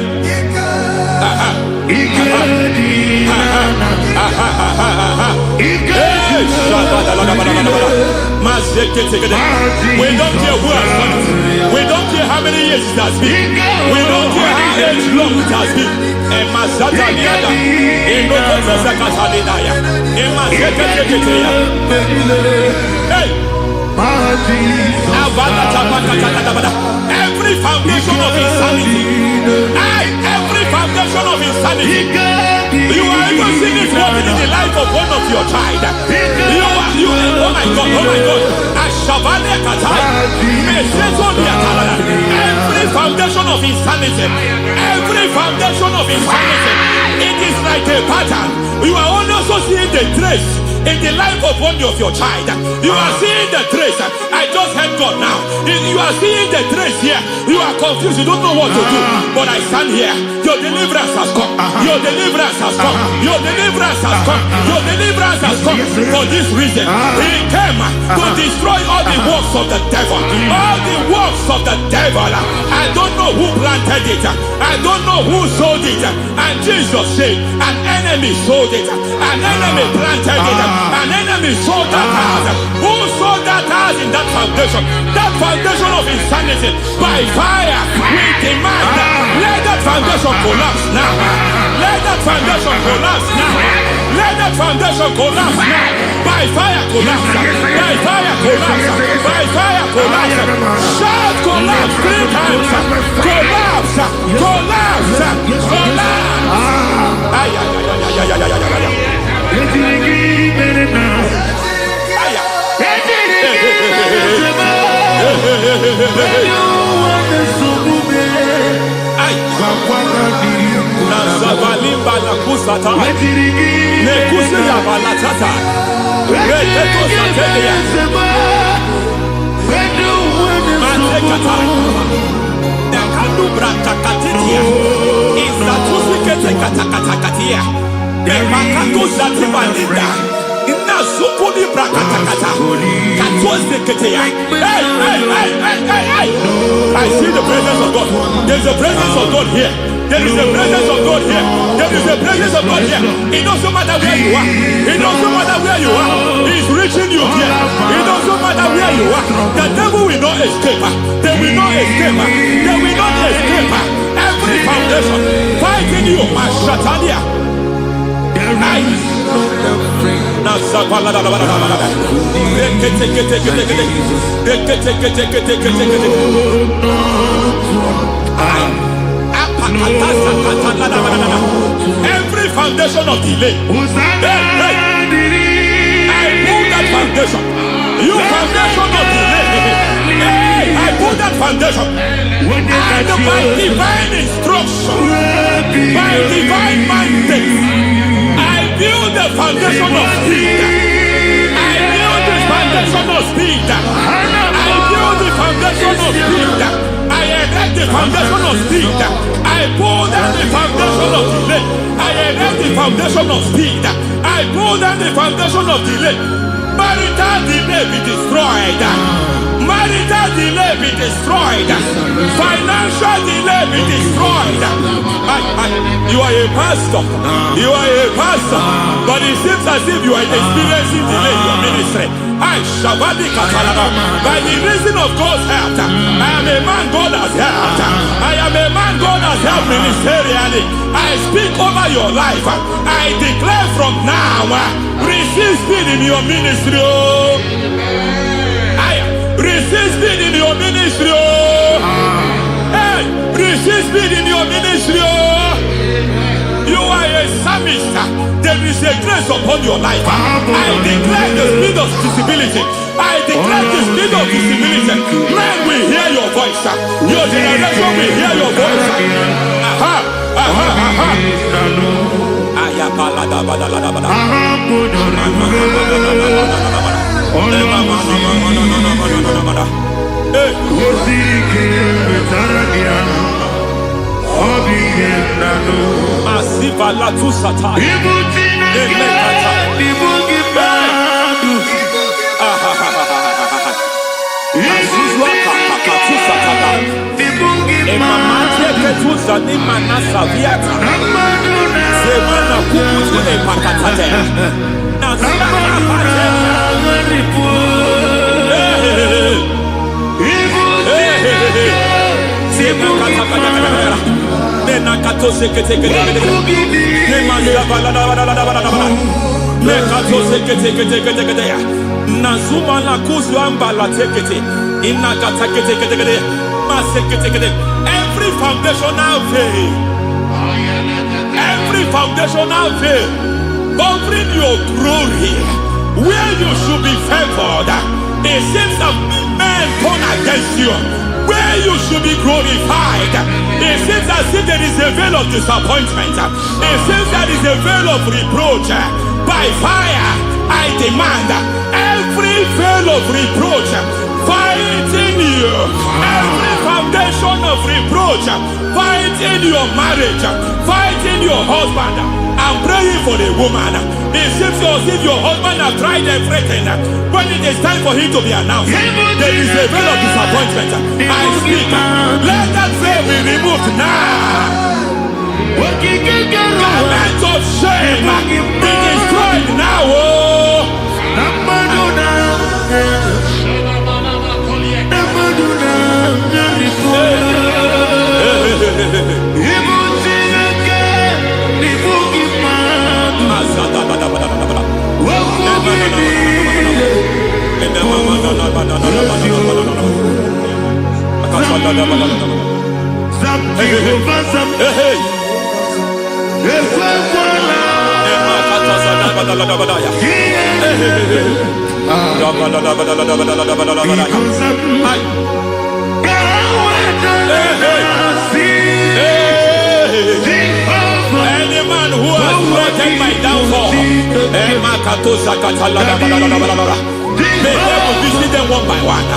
we don't care who has done it. We don't care how many years it has been. We don't care how long it has been. Hey, every foundation of insanity, every foundation of insanity, you are even seeing it working in the life of one of your child. Oh my God, oh my God. Every foundation of insanity, every foundation of insanity, it is like a pattern. You are also seeing the trace in the life of one of your child. You are seeing the trace. I just heard God now. You are seeing the trace here. You are confused. You don't know what to do. But I stand here. Your deliverance has come. Your deliverance has come. Your deliverance has come. Your deliverance has come. For this reason, He came to destroy all the works of the devil. All the works of the devil. I don't know who planted it. I don't know who sold it. And Jesus said, an enemy sold it. An enemy planted it. An enemy sold that house. Who sold that house in that foundation? That foundation of insanity. By fire, we demand, let that foundation collapse now. Let that foundation collapse now. Let that foundation collapse now. By fire collapse. By fire collapse. By fire collapse. Shout collapse 3 times. Collapse. Collapse. Collapse. I see the presence of God. There's a presence of God here. There is a presence of God here. There is a presence of God here. It doesn't matter where you are. It doesn't matter where you are. He's reaching you here. It doesn't matter where you are. The devil will not escape. They will not escape. They will not escape. Every foundation fighting you, Shatters. Every foundation of delay, I pull that foundation. You foundation of delay, I pull that foundation. And by divine instruction, by divine mandate, I build the foundation of speed. I build the foundation of speed. I build the foundation of speed. I erect the foundation of speed. I pull down the foundation of delay. I erect the foundation of speed. I pull down the foundation of delay. Marital delay be destroyed. Marital delay be destroyed. Financial delay be destroyed. You are a pastor. You are a pastor. But it seems as if you are experiencing delay in your ministry. By the reason of God's help, I am a man God has helped. I am a man God has helped ministerially. I speak over your life. I declare from now, receive speed in your ministry. Receive speed in your ministry. Hey, receive speed in your ministry. You are a psalmist. There is a grace upon your life. I declare the speed of visibility. I declare the speed of visibility. Men will hear your voice. Your generation will hear your voice. Masiva la tu sata. Nazuma la kuzwamba la tekete inakata kete every foundational veil, every foundational veil covering your glory where you should be favored. It seems that men turn against you where you should be glorified. It seems as if there is a veil of disappointment. It seems there is a veil of reproach. By fire I demand every veil of reproach fighting you, every foundation of reproach fighting your marriage, fighting your husband. I'm praying for the woman. It seems as if your husband has tried everything. When it is time for him to be announced, there is a veil of disappointment. I speak, let that veil be removed now. Garment of shame be destroyed now. Any man who has threatened my downfall, may devil visit them one by one.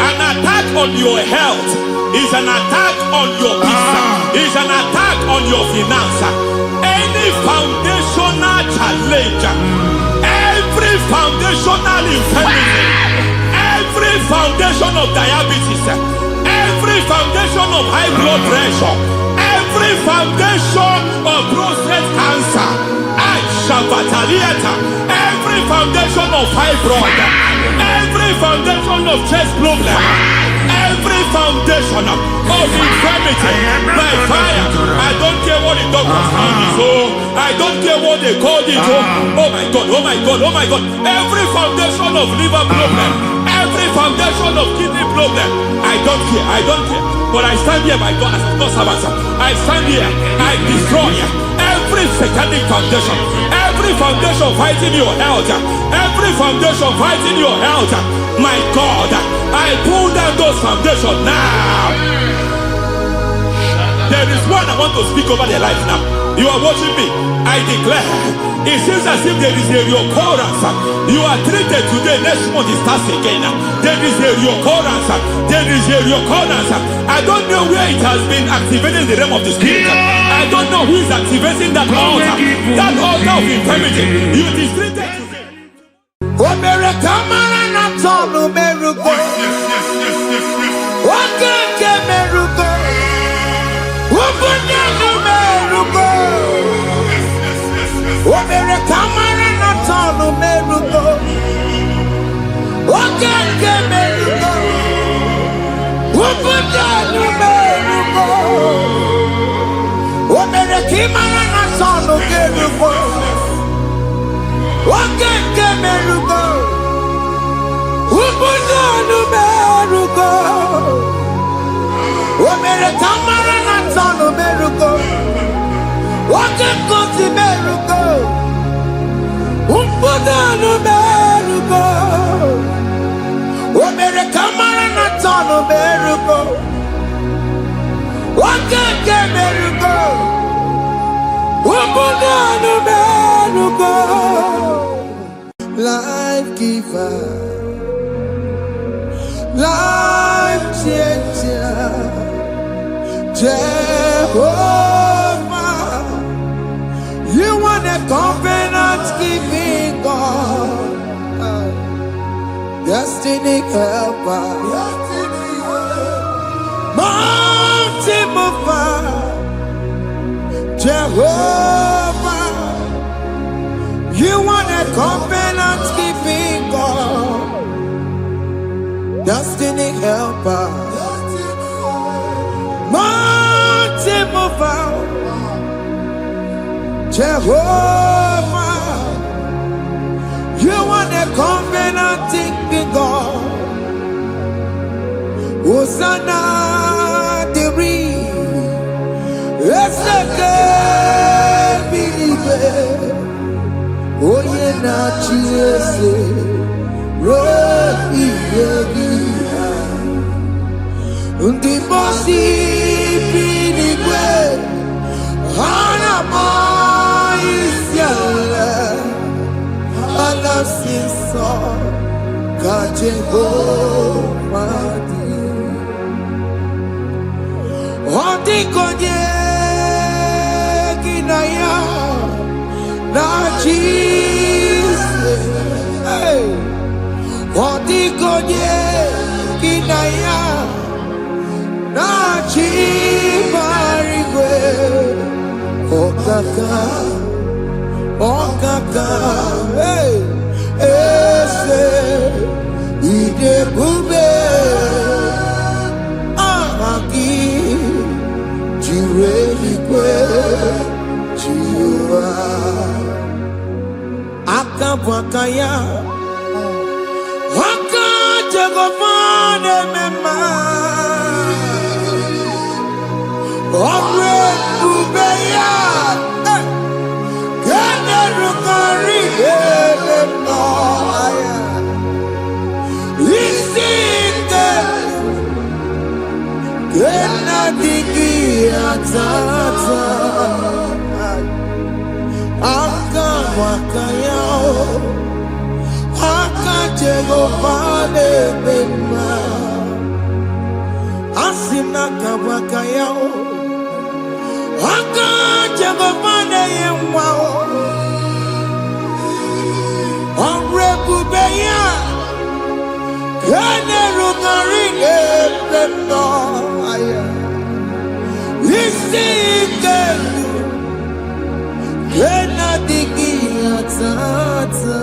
An attack on your health is an attack on your peace, is an attack on your finance. Any foundational challenge, every foundational infirmity, every foundation of diabetes, every foundation of high blood pressure, every foundation of prostate cancer, every foundation of fibroid, every foundation of chest problem, every foundation of infirmity by fire. I don't care what the doctors call it. So I don't care what they called it. Oh my God, oh my God, oh my God. Every foundation of liver problem, every foundation of kidney problem, I don't care, I don't care. But I stand here by God as God's servant. I stand here, I destroy every satanic foundation, every foundation fighting your health, every foundation fighting your health. My God, I pull down those foundations now. There is one I want to speak over their life now. You are watching me. I declare, it seems as if there is a reoccurrence. You are treated today, next month it starts again. There is a reoccurrence. There is a reoccurrence. I don't know where it has been activated in the realm of the spirit. I don't know who is activating that altar of infirmity. You is treated today. Life giver, life changer, Jehovah, you are the covenant keeping God, destiny helper, mountain mover, Jehovah, you are the covenant keeping God, destiny helper, mountain mover, Jehovah, you are the covenant keeping God. Hosanna, Diri, Oye na chiese, Rohi Yegia, Undi Bosi Pinigwe, Hanama Isyala, Alasiso, Kajeho Madi, Odi Konye Kinaya, na Jesus, hey, Odikonye kinaya, na chibarigwe, okaka, hey, ese, idebube, ahaki, jirelikwe, jiwa. Akabwakaya Waka Jagomane Mema Omre Ubeya Gane Rukari Emaya Isike Gena Digi Atata Akabwakaya Akajegofane Bema Asina kabwakaya Akajegofane Yemwa Omrebubeya Kene Rukarine Bema Isike Kena Digi Atata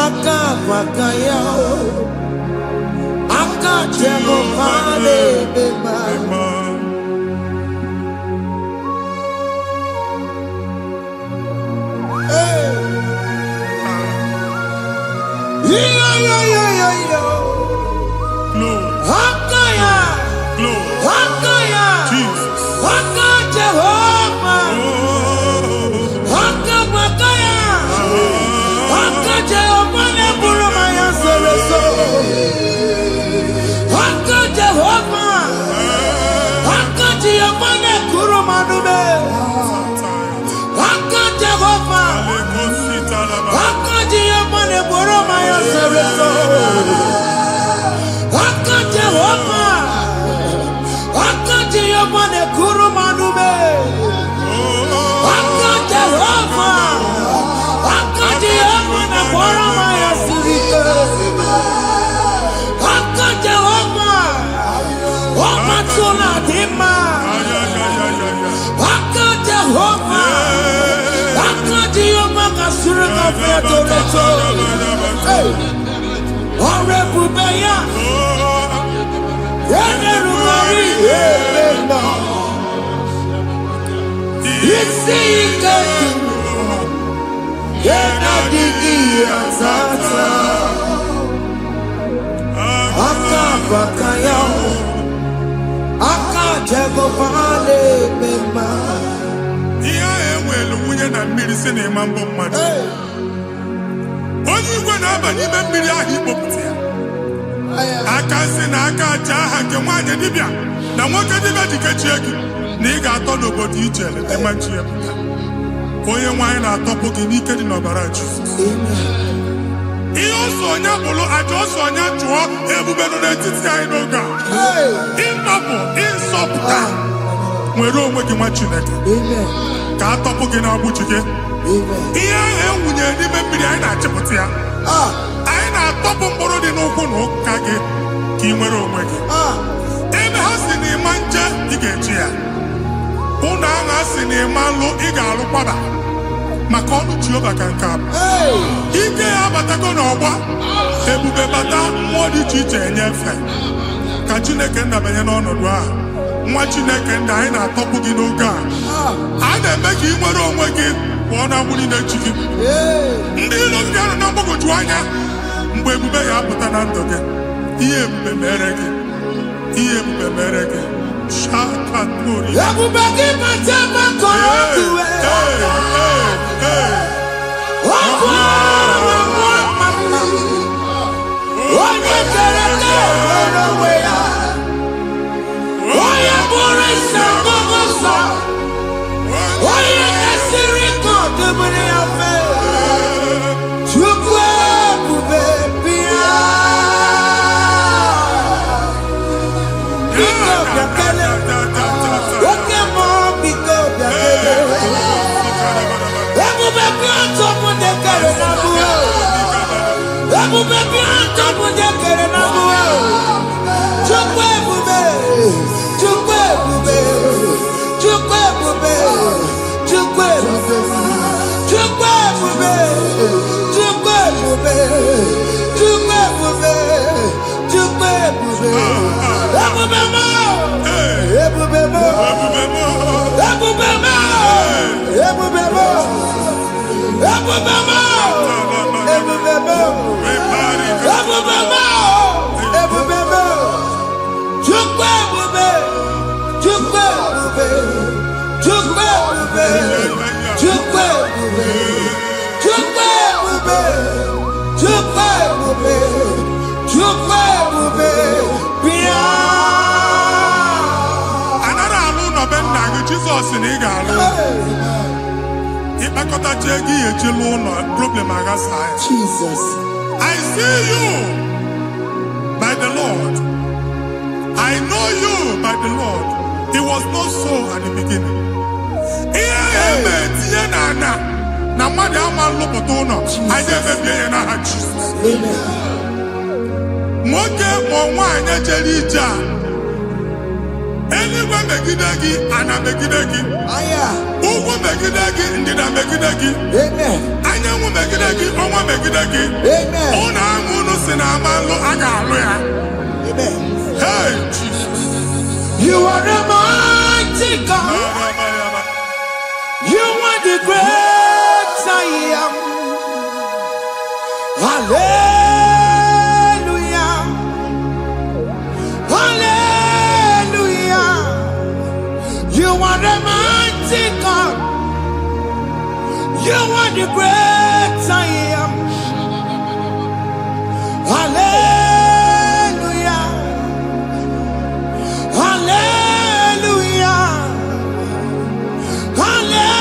Akabwakaya Jesus. I see you by the Lord. I know you by the Lord. It was not so at the beginning. Anywhere megidagi, ana megidagi. Ugu megidagi, ndina megidagi. Anyanwu megidagi, onwa megidagi. Ona amunu sinamalo aga alu ya. the great I am. Hallelujah. Hallelujah. You are the mighty God. You are the great I am. Hallelujah. Hallelujah. Hallelujah.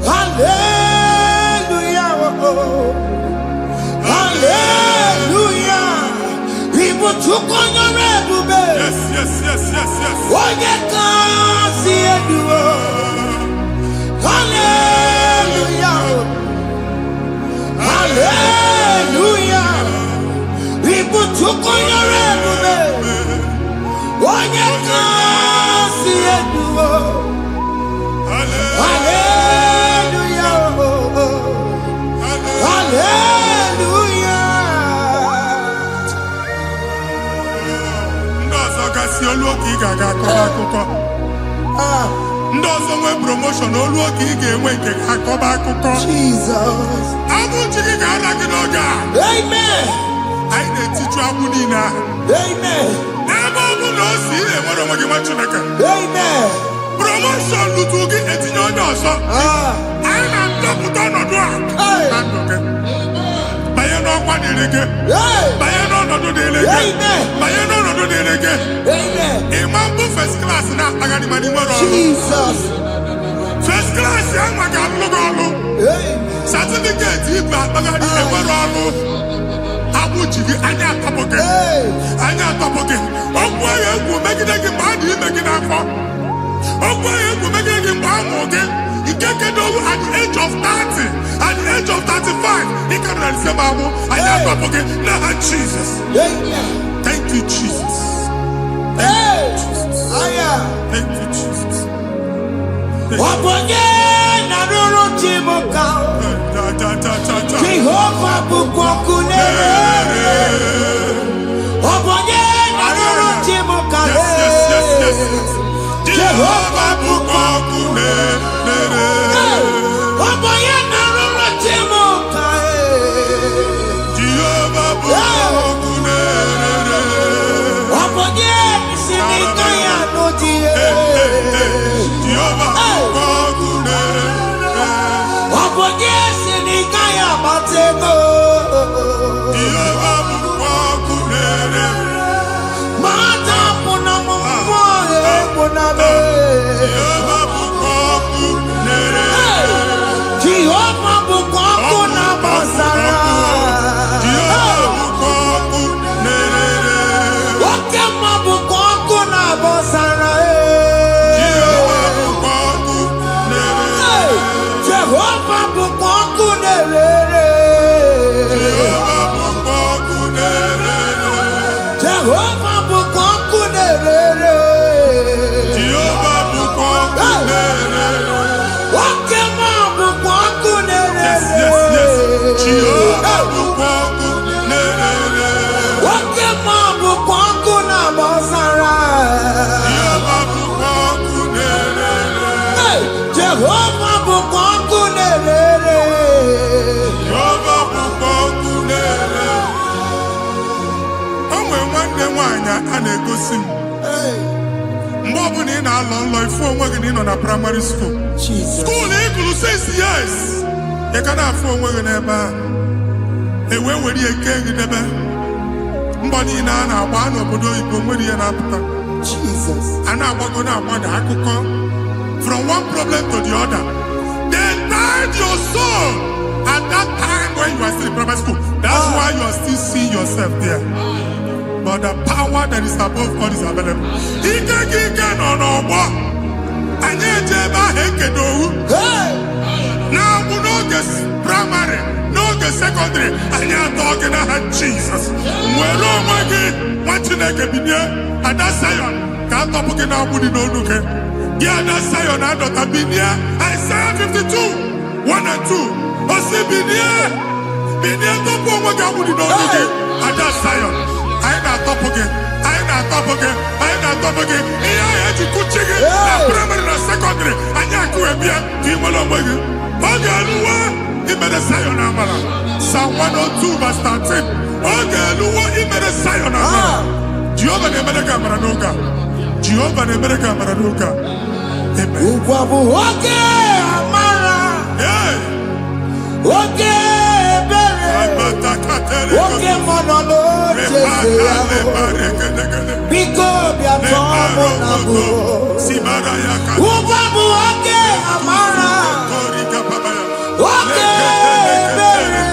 Hallelujah. Hallelujah. People took on your rebel. Yes, yes, yes, yes, yes. Oh, you can't see it. Hallelujah. Hallelujah. People took on your rebel. Oh, you can't see it. Hallelujah. Hallelujah. Ndozo gasi oluoki gaga akọba. Ndozo nwe promotion oluoki ga-enwe nke akọba akụkọ. Jesus. Abụchi gị ga-ala gị n'oge a. Amen. Anyị na-etiju agbụ niile ahụ. Amen. N'ebe ọ bụ na o si enwere onwe gị nwa Chineke. Amen. Promotion lutu gị etinye onye ọzọ. Anyị na-ndọpụta ọnọdụ a. Na ndụ gị. Banye n'ọkwa dịrị gị. Banye n'ọnọdụ dịrị gị. Banye n'ọnọdụ dịrị gị. Ịma mbụ first class na-akpagharị ma n'ime ọrụ. Jesus. First class ya nwa ga-alụ gị ọrụ. Certificate ibu akpagharị enwere ọrụ. Agbụ ji gị anya atọpụ gị. Anya atọpụ gị. Okwu ahụ egwu megide gị mgbe a dị ime gị n'afọ. Okwu ahụ egwu megide gị mgbe a mụrụ gị. Nke kedu at the age of 30, at the age of 35, he can receive amu. I am not forget. Now, Jesus. Thank you, Jesus. Thank you, Jesus. Thank you, Jesus. Jehovah bukokune. Jehovah bukokune. Mgbe ọ bụla ị na-alọ nlọ ifu onwe gị na ị nọ na primary school. School ịgụrụ 6 years. Ị ka na-afụ onwe gị n'ebe a. Ewe were eke gị debe. Mbọ niile a na-agba n'obodo oyibo nwere ihe na-apụta. A na-agbago na-agbada akụkọ. From one problem to the other. They tied your soul at that time when you are still in primary school. That's why you are still seeing yourself there. But the power that is above all is available. Ike no no. And yet now we know this primary, no the secondary, and you're talking about Jesus. Well, oh my God, watching like a video, and that's Zion. Can't talk about Budi no look. Yeah, that's Zion, and not a video. Isaiah 52, 1 and 2. But see, video, don't go with Budi no look. And that's Zion. I ain't not top again. I ain't not top again. I ain't top again. I to coaching it. Primary and secondary. I can't go and be a team along with you. Okay, he made a sign on Amala. Psalm 102 verse 13. Okay, he made a sign on Amala. Jehovah the America Maranuka. Jehovah the America Maranuka. Amen. Okay, Amara. Yeah. Okay. Oke monolo Jese Biko biato monabu Ubabu oke Amara Oke bere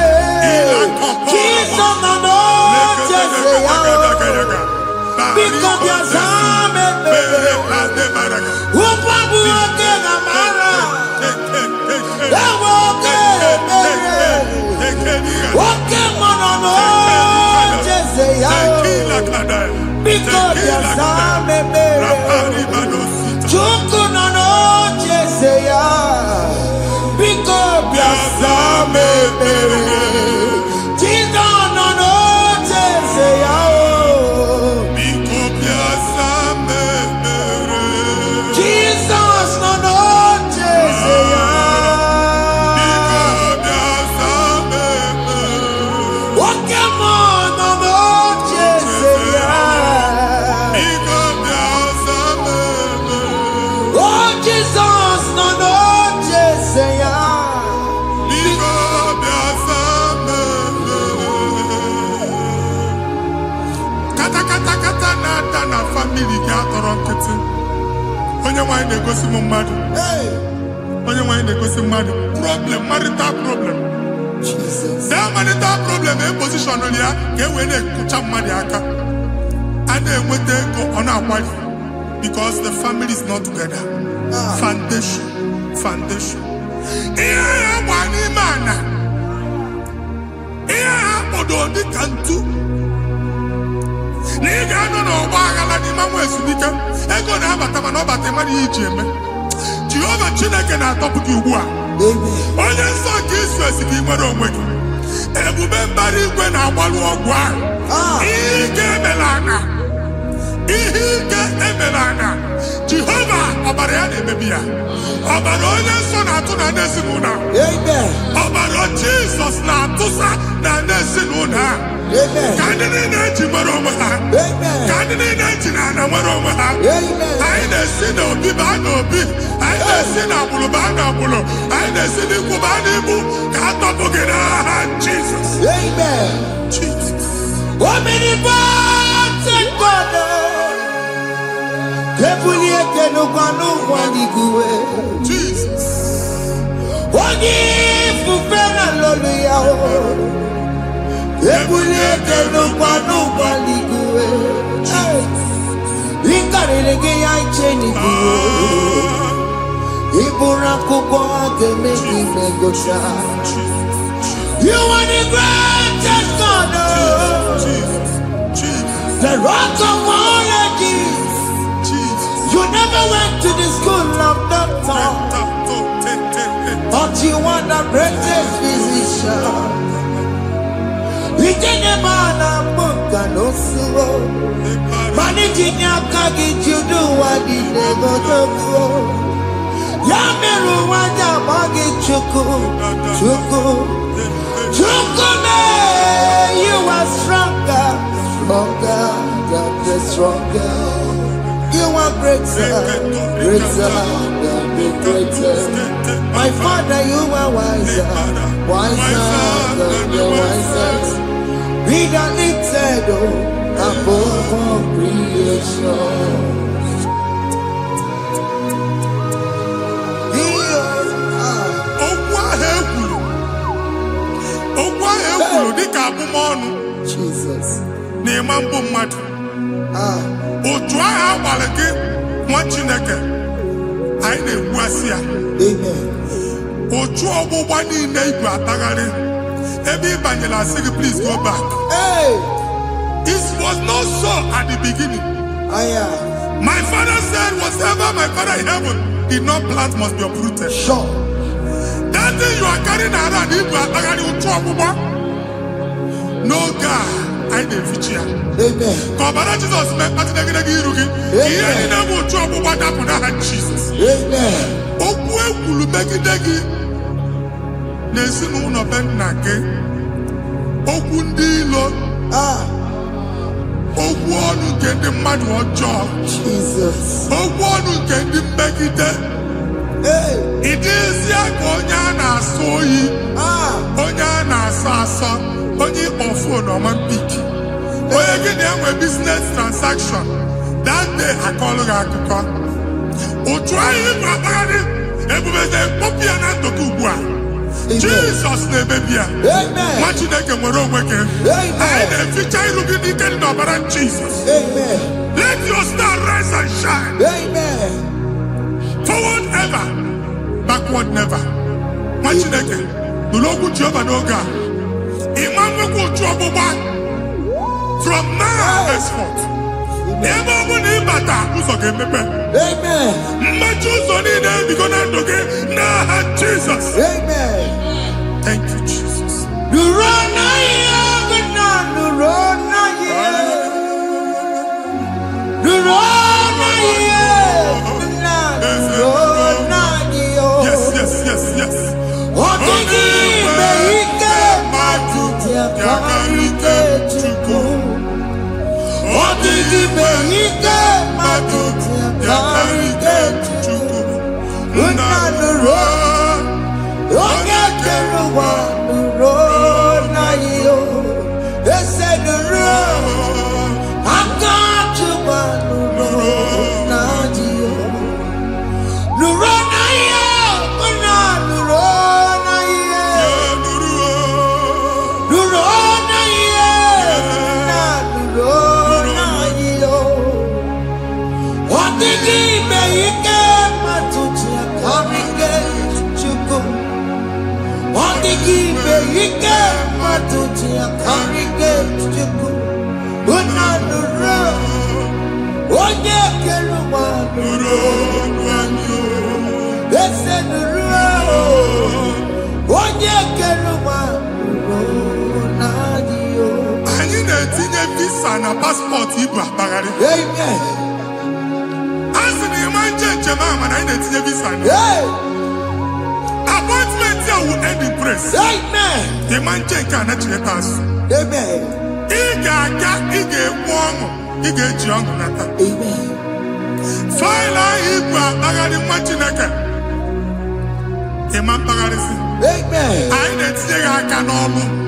Kiso nano Jese Biko biazame bere Ubabu oke Amara Ewo oke bere Oke monono Jese Biko biazame bere Chuku nono Jese Biko biazame bere Chizo nono Jese Biko biazame bere Jesus nono Jese Oke monono Jese Oh Jesus nono Jese Kata na family ga atọrọ nkịtị. Onye nwanyị na-egosi m mmadụ. Onye nwanyị na-egosi mmadụ. Problem, marital problem. Jesus That marital problem position on ya ka e wee na-ekucha mmadụ aka. A na-enweta ego ọ na-akwali because the family is not together. Foundation. Ihe ya gba n'ime ana. Ihe ya kpọdo dị ka ntu. Na ị ga-anọ n'ọgba aghara n'ime nwa ezumike ego na-abata mana ọ bata mmadụ ihe iji eme. Jehova Chineke na-atọpụ gị ugbu a. Onye nsọ nke Israel gị nwere onwe gị. Ebube mbara igwe na-agbalụ ọgwụ ahụ. Ihe ike emela anya. Jehova ọbara ya na-emebi ya. Ọbara onye nsọ na-atụ na ndị ezinụlọ. Ọbara Jizọs na-atụsa na ndị ezinụlọ. Ka ndị niile eji nwere onwe ha. Ka ndị niile eji na ana nwere onwe ha. Anyị na-esi n'obi baa n'obi. Anyị na-esi n'agbụrụ baa n'agbụrụ. Anyị na-esi n'ikwu baa n'ikwu. Ka a tọpụ gị n'aha Jizọs. Omnipotent God Kebulie kenukanu waniguwe Jesus. Onye fufena lolu ya o Kebulie kenukanu waniguwe Inkarele ge ya icheni guwe Ibura kuko ageme imegosha You are the greatest God The rock of all ages You never went to the school of doctor But you are the greatest physician Ijene mana muka no suwo Maniji nyaka gijudu wadi nego dogo Ya meru waja magi chuku me You are stronger stronger You are greater than the greatest. My Father, you are wiser than the wisest. Be the lifted above all creation. Jesus. Otu agha agbara gị nwa Chineke anyị na-egbu asị ya. Otu ọgbụgba niile igwe atagharị ebe ị banyere asị gị please go back. It was not so at the beginning. My father said whatever my father in heaven did not plant must be uprooted. Sure. That thing you are carrying around igwe atagharị otu ọgbụgba. No God, I I didn't feature. Amen. Kabara Jesus me patinegene girugi. Iye ni na mu tu obu wada puna Jesus. Amen. Oku ekulu megidegi. Nesi no no ben nake. Oku ndilo. Oku onu kendi madu ojo. Jesus. Oku onu kendi megide. It is ya konya na soyi. Onya na sasa. Onye ofo no man pick. Oye get them a business transaction. That day I call Rakuka. O try him babani. Ebubeze popi ananto kubwa. Jesus name baby. Amen. Watching that can work again. I the future looking in the baran Jesus. Amen. Let your star rise and shine. Amen. Forward ever, backward never. Watching that can. The local job and oga. Imam go trouble back. From now henceforth. Never will bata who's okay, Amen. Matthews on in there because I'm okay. Nah, Jesus. Amen. Thank you, Jesus. Yes. Passport Igbo Bagari. Amen. As in the man Jemam and I didn't visa. Appointment here will end in praise. Amen. The man can actually pass. Amen. Ige John Nata. Amen. File Igbo Bagari Machinaka. The man Bagari. Amen. I didn't say I can all.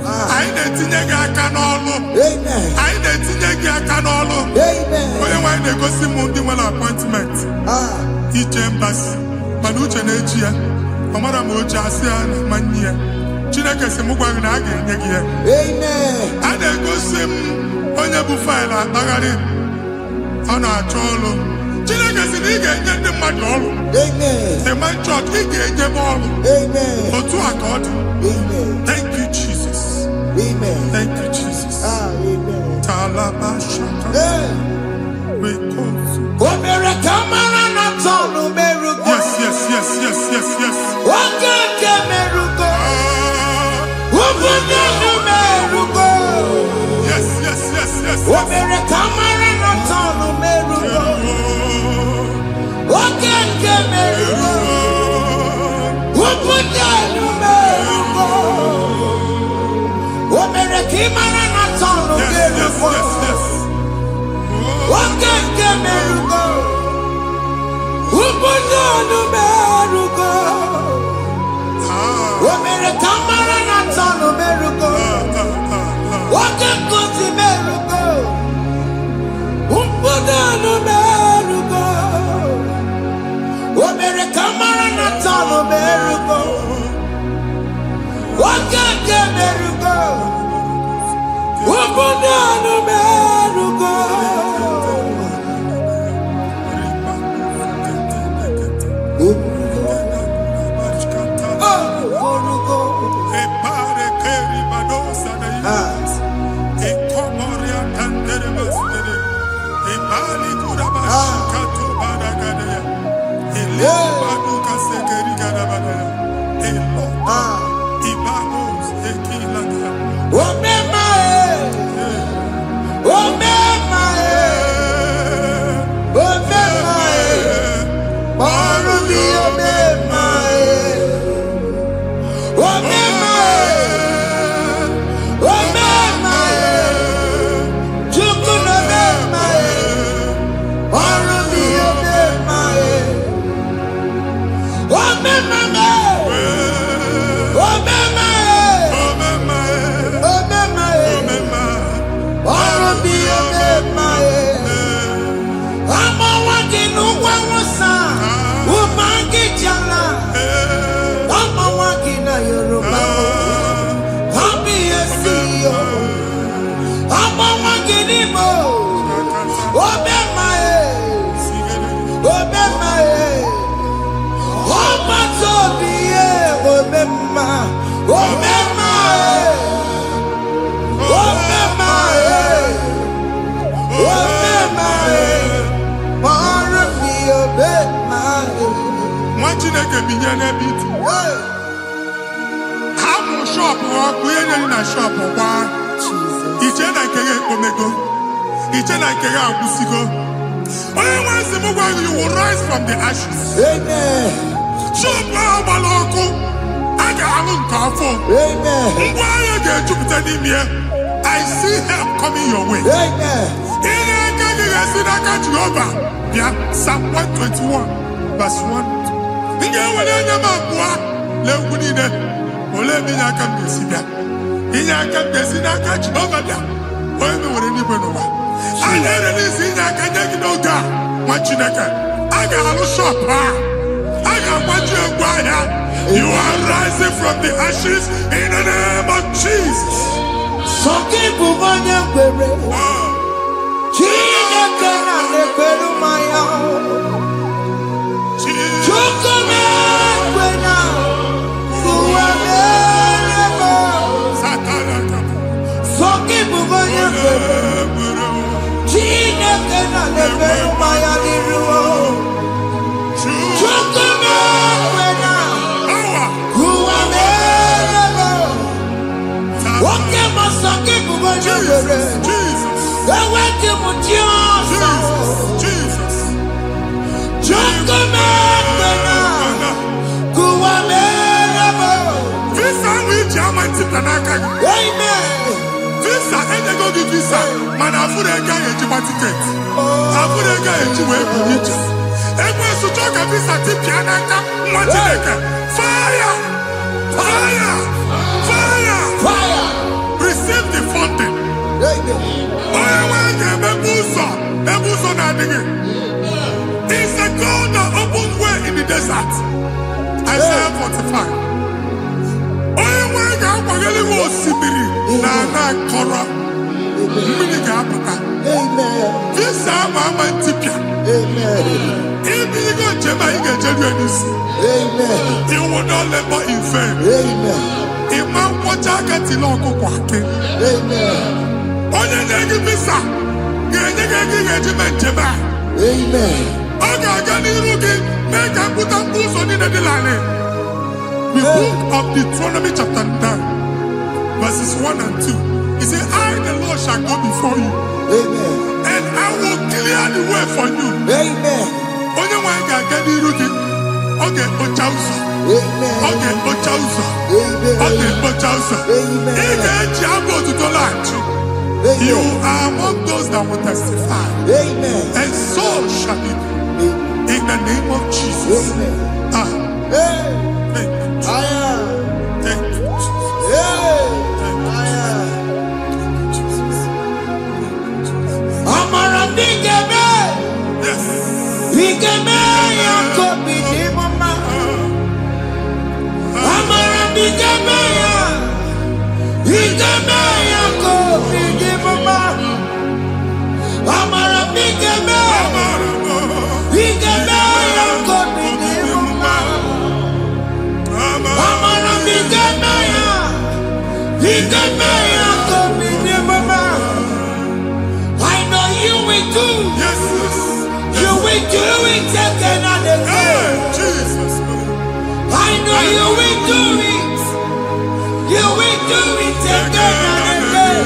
I didn't think I can all. Amen. I didn't think I can all. Amen. When they go see Mundi one appointment. Each embassy. Manucha Nejia. Amara Moja Sian Mania. Chinaka Semugwa again. Amen. I then go see Onyabu File Bagari. On our trollo. Chinaka Siniga get the madol. Amen. The man church he get the ball. Amen. Or to accord. Amen. Thank you, Jesus. Amen. Thank you, Jesus. Amen. Talabashaka. We call you. Yes. Chineke binye n'ebe iti. Hapụ shop ọkụ enye na shop kwa. Iche na nke ya ekpomego. Iche na nke ya agwụsigo. Onye nwe nsị m gwa you will rise from the ashes. Amen. Shop agbala ọkụ. A ga-alụ nke afọ. Amen. Ngwa ahịa ga-ejupụta n'ime ya. I see help coming your way. Amen. Ihe aka gị ga-esi n'aka Jehova. Bịa Psalm 121 verse 1. Ị ga-ewere anya m abụọ n'egwu niile. Olee ebe inye aka m ga-esi bịa? Inye aka m ga-esi n'aka Jehova bịa. Onye m nwere n'igwe n'ụwa. A na-ere n'isi inye aka nye gị n'oge a nwa Chineke. A ga-alụ shop a. A ga-agbaji egwu ahịa. You are rising from the ashes in the name of Jesus. Sọkịbụ onye kwere. Chineke na na-ekwere mmanya. Chukwu na-ekwe na ụwa na-erebe. Sọkịbụ onye kwere. Chineke na na-ekwere mmanya n'iru. Chukwu na-ekwe na ụwa na-erebe. Nwoke ma sọkịbụ onye kwere. Eweke m Jesus. Chukwu na-ekwe na ụwa na-erebe. Visa which I'm anti-planaka. Amen. Visa enyego gị visa mana afụrụ ego a ga-ejikwa tiketi. Afụrụ ego a ga-eji wee bụ ije. Ekwensu chọọ ka visa tipịa n'aka nwa Chineke. Fire! Fire! Fire! Fire. Receive the funding. Amen. Onye nwe ga-emepe ụzọ ebe ụzọ na-adịghị. It's a God that opens way in the desert. Isaiah 45. Onye nwe ga-akwaghere gị osimiri na ana nkọrọ. Mmiri ga-apụta. Amen. Visa ama ntipịa. Amen. Ibigo njem anyị ga-ejeru ya n'isi. Amen. You will not labor in vain. Amen. Ịma nkwọcha aka tili ọkụkọ akị. Amen. Onye na-egi visa ga-enye gị ego ị ga-eji mee njem a. Amen. Ọ ga-aga n'iru gị mee ka mpụta mkpụ ụzọ niile dị larịị. The book of Deuteronomy chapter 9 verses 1 and 2. He said, I the Lord shall go before you. Amen. And I will clear the way for you. Amen. Onye nwe ga-aga n'iru gị. Ọ ga-ekpocha ụzọ. Amen. Ọ ga-ekpocha ụzọ. Amen. Ọ ga-ekpocha ụzọ. Amen. Ị ga-eji abụ otuto laghachi. You are among those that will testify. Amen. And so shall it be. In the name of Jesus. Amen. Ah, Hey. thank you, Jesus. I am. Thank you, Jesus. Hey. Thank you, I am. Jesus. Amara bigeme. Yes. Bigeme ya kobi ni mama. Amara bigeme ya. Bigeme ya kobi ni mama. Amara bigeme. Bigeme ya kobi ni mama. Amara bigeme ya. Bigeme ya kobi ni mama. I know you will do. Yes, yes. You will do it again and Hey, again. Jesus. I know you will do it. You will do it again and again.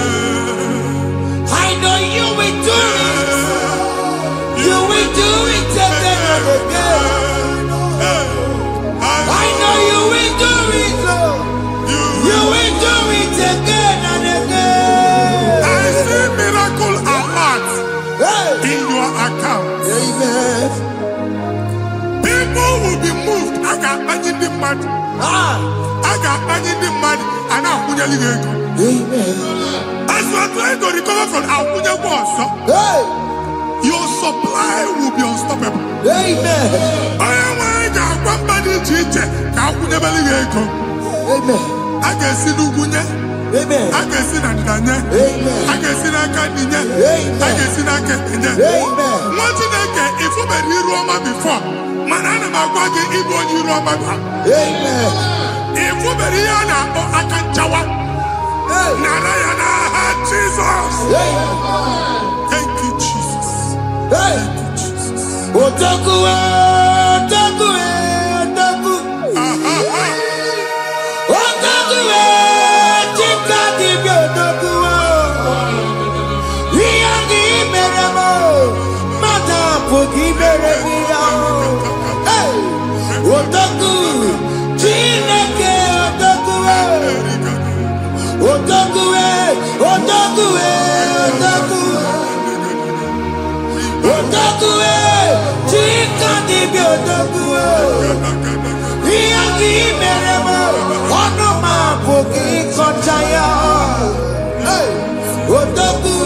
I know you will do it. You will do it again and again. I know you will do it. You will do it again and again. I see miracle alert Hey. in your account. Amen. People will be moved. I got money in the mud. Ah. I got money in the mud. And I'm going to go. Amen. As you are trying to recover from Abuja Boss, Hey. your supply will be unstoppable. Amen. I am going to go. Amen. I can see Lugunya. Amen. I can see Nandanya. Amen. I can see Nakaninya. Amen. I can see Nakaninya. Amen. What did I get if you were in Roma before? Manana Magwagi, Ibo, you Roma. Amen. If you were here, I can Jawa. Narayana, Jesus. Thank you, Jesus. Hey. Thank you, Jesus. Otaku, otaku, otaku. dibia odogu iya ki meremo ono ma boki kochaya odogu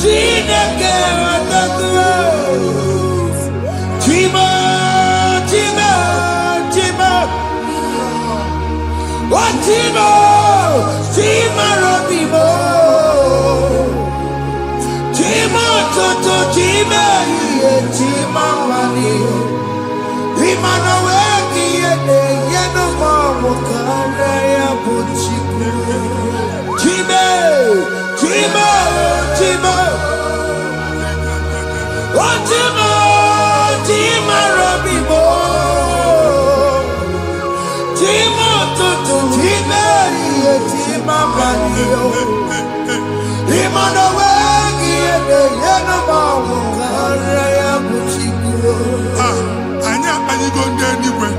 Chineke odogu Chimo Chimo Chimo Chimo Chimo Robimo Chimo Toto Chimo Chimo Mani Imano Weki Yeno Mamo Kaya Buchiku Chimo Chimo Chimo Chimo Chimo Robimo Chimo Toto Chimo Chimo Mani Imano Weki Yeno Mamo Kaya Buchiku Anya Panigonde anyway.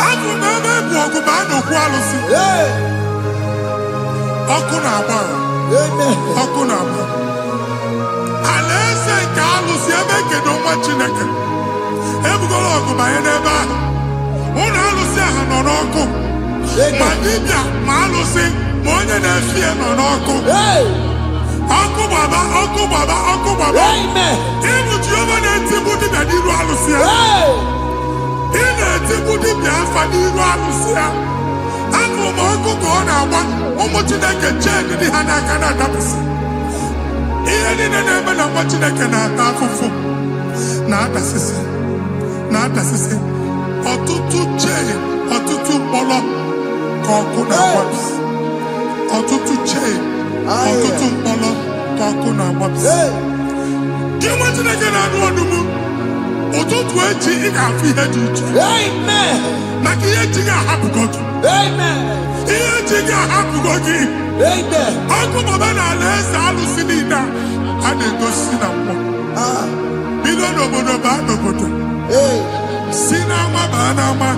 Aku na ebe bụ ọgụ ba n'okwu alụsị. Ọkụ na-agba. Ọkụ na-agba. Alaeze nke alụsị ebe kedu nwa Chineke. Ebugoro ọgụ banye n'ebe ahụ. Ụlọ alụsị ahụ nọ n'ọkụ. Ma dibịa ma alụsị ma onye na-efi ya nọ n'ọkụ. Ọkụ gbaba, ọkụ gbaba, ọkụ gbaba. Ịbụ Jehova na-etigbu dibịa n'iru alụsị ya. Ị na-etigbu dibịa afa n'iru alụsị ya. Afọ ma ọkụ ka ọ na-agba ụmụ Chineke chee dị ha n'aka na-adapụsị. Ihe niile na-eme na nwa Chineke na-ata afụfụ na-adasịsị ọtụtụ chee ọtụtụ mkpọrọ ka ọkụ na-agbapụsị. Ọtụtụ chee ọtụtụ mkpọrọ ka ọkụ na-agbapụsị. Gị nwa Chineke na-anụ ọdụm ụtụtụ echi ị ga-afụ ihe dị iche maka ihe echi ga-ahapụgo gị. Ihe echi ga-ahapụgo gị. Ọkụ baba na alaeze alụsị niile a na-egosi na mmụọ. Bido n'obodo baa n'obodo. Si n'ama baa n'ama.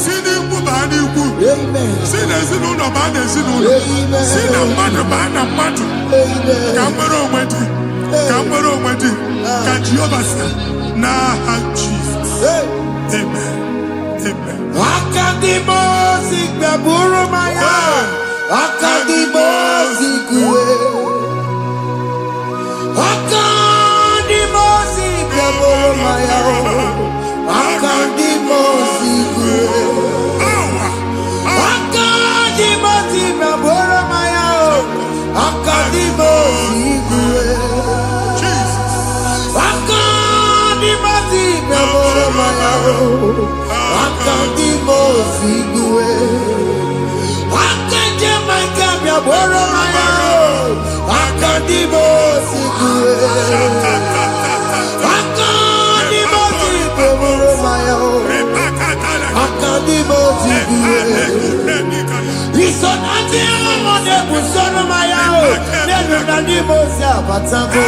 Si n'ikwu baa n'ikwu. Si n'ezinụlọ baa n'ezinụlọ. Si na mmadụ baa na mmadụ. Ka nwere onwe dị. Ka nwere onwe dị. Ka Jehova sị n'aha Jizọs. Amen. Amen. Akadimosi gbaburu maya. Akadimosi kuwe. Akadimosi gbaburu maya. Akadimosi kuwe. Akadimosi gbaburu maya. Akadimosi kuwe. Akadimosi gbaburu maya. Akadimosi kuwe. Akadimosi gbaburu maya. Akadimosi kuwe. Akadimosi gbaburu maya. Akadimosi kuwe. Isonati amone busono maya. Nenu nadimosi abatago.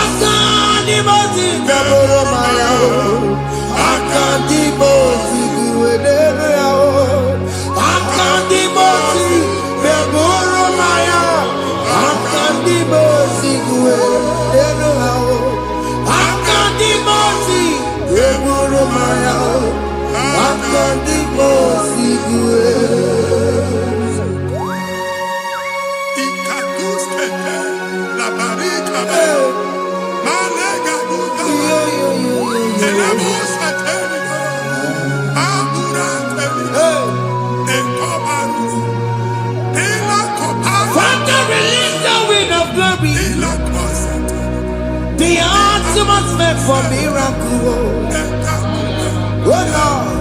Akadimosi gbaburu maya. Akadimosi kuwe nenu yao. Akadimosi gbaburu maya. Akadimosi kuwe nenu yao. Akadimosi gbaburu maya. Akadimosi kuwe. Ikakuskete la barika malega duka elamusa teliga abura teliga ekobaru ela koparu. Father, release the wind of glory. Ela kosete The atmosphere for miracle. Oh Lord,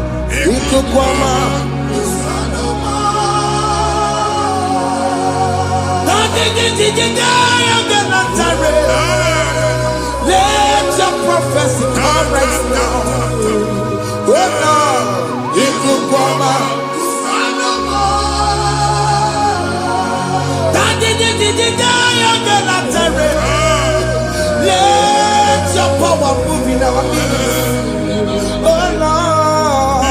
Ikukwama. Let your prophecy come right now. Oh Lord, Ikukwama. Let your power move in our midst. Oh Lord.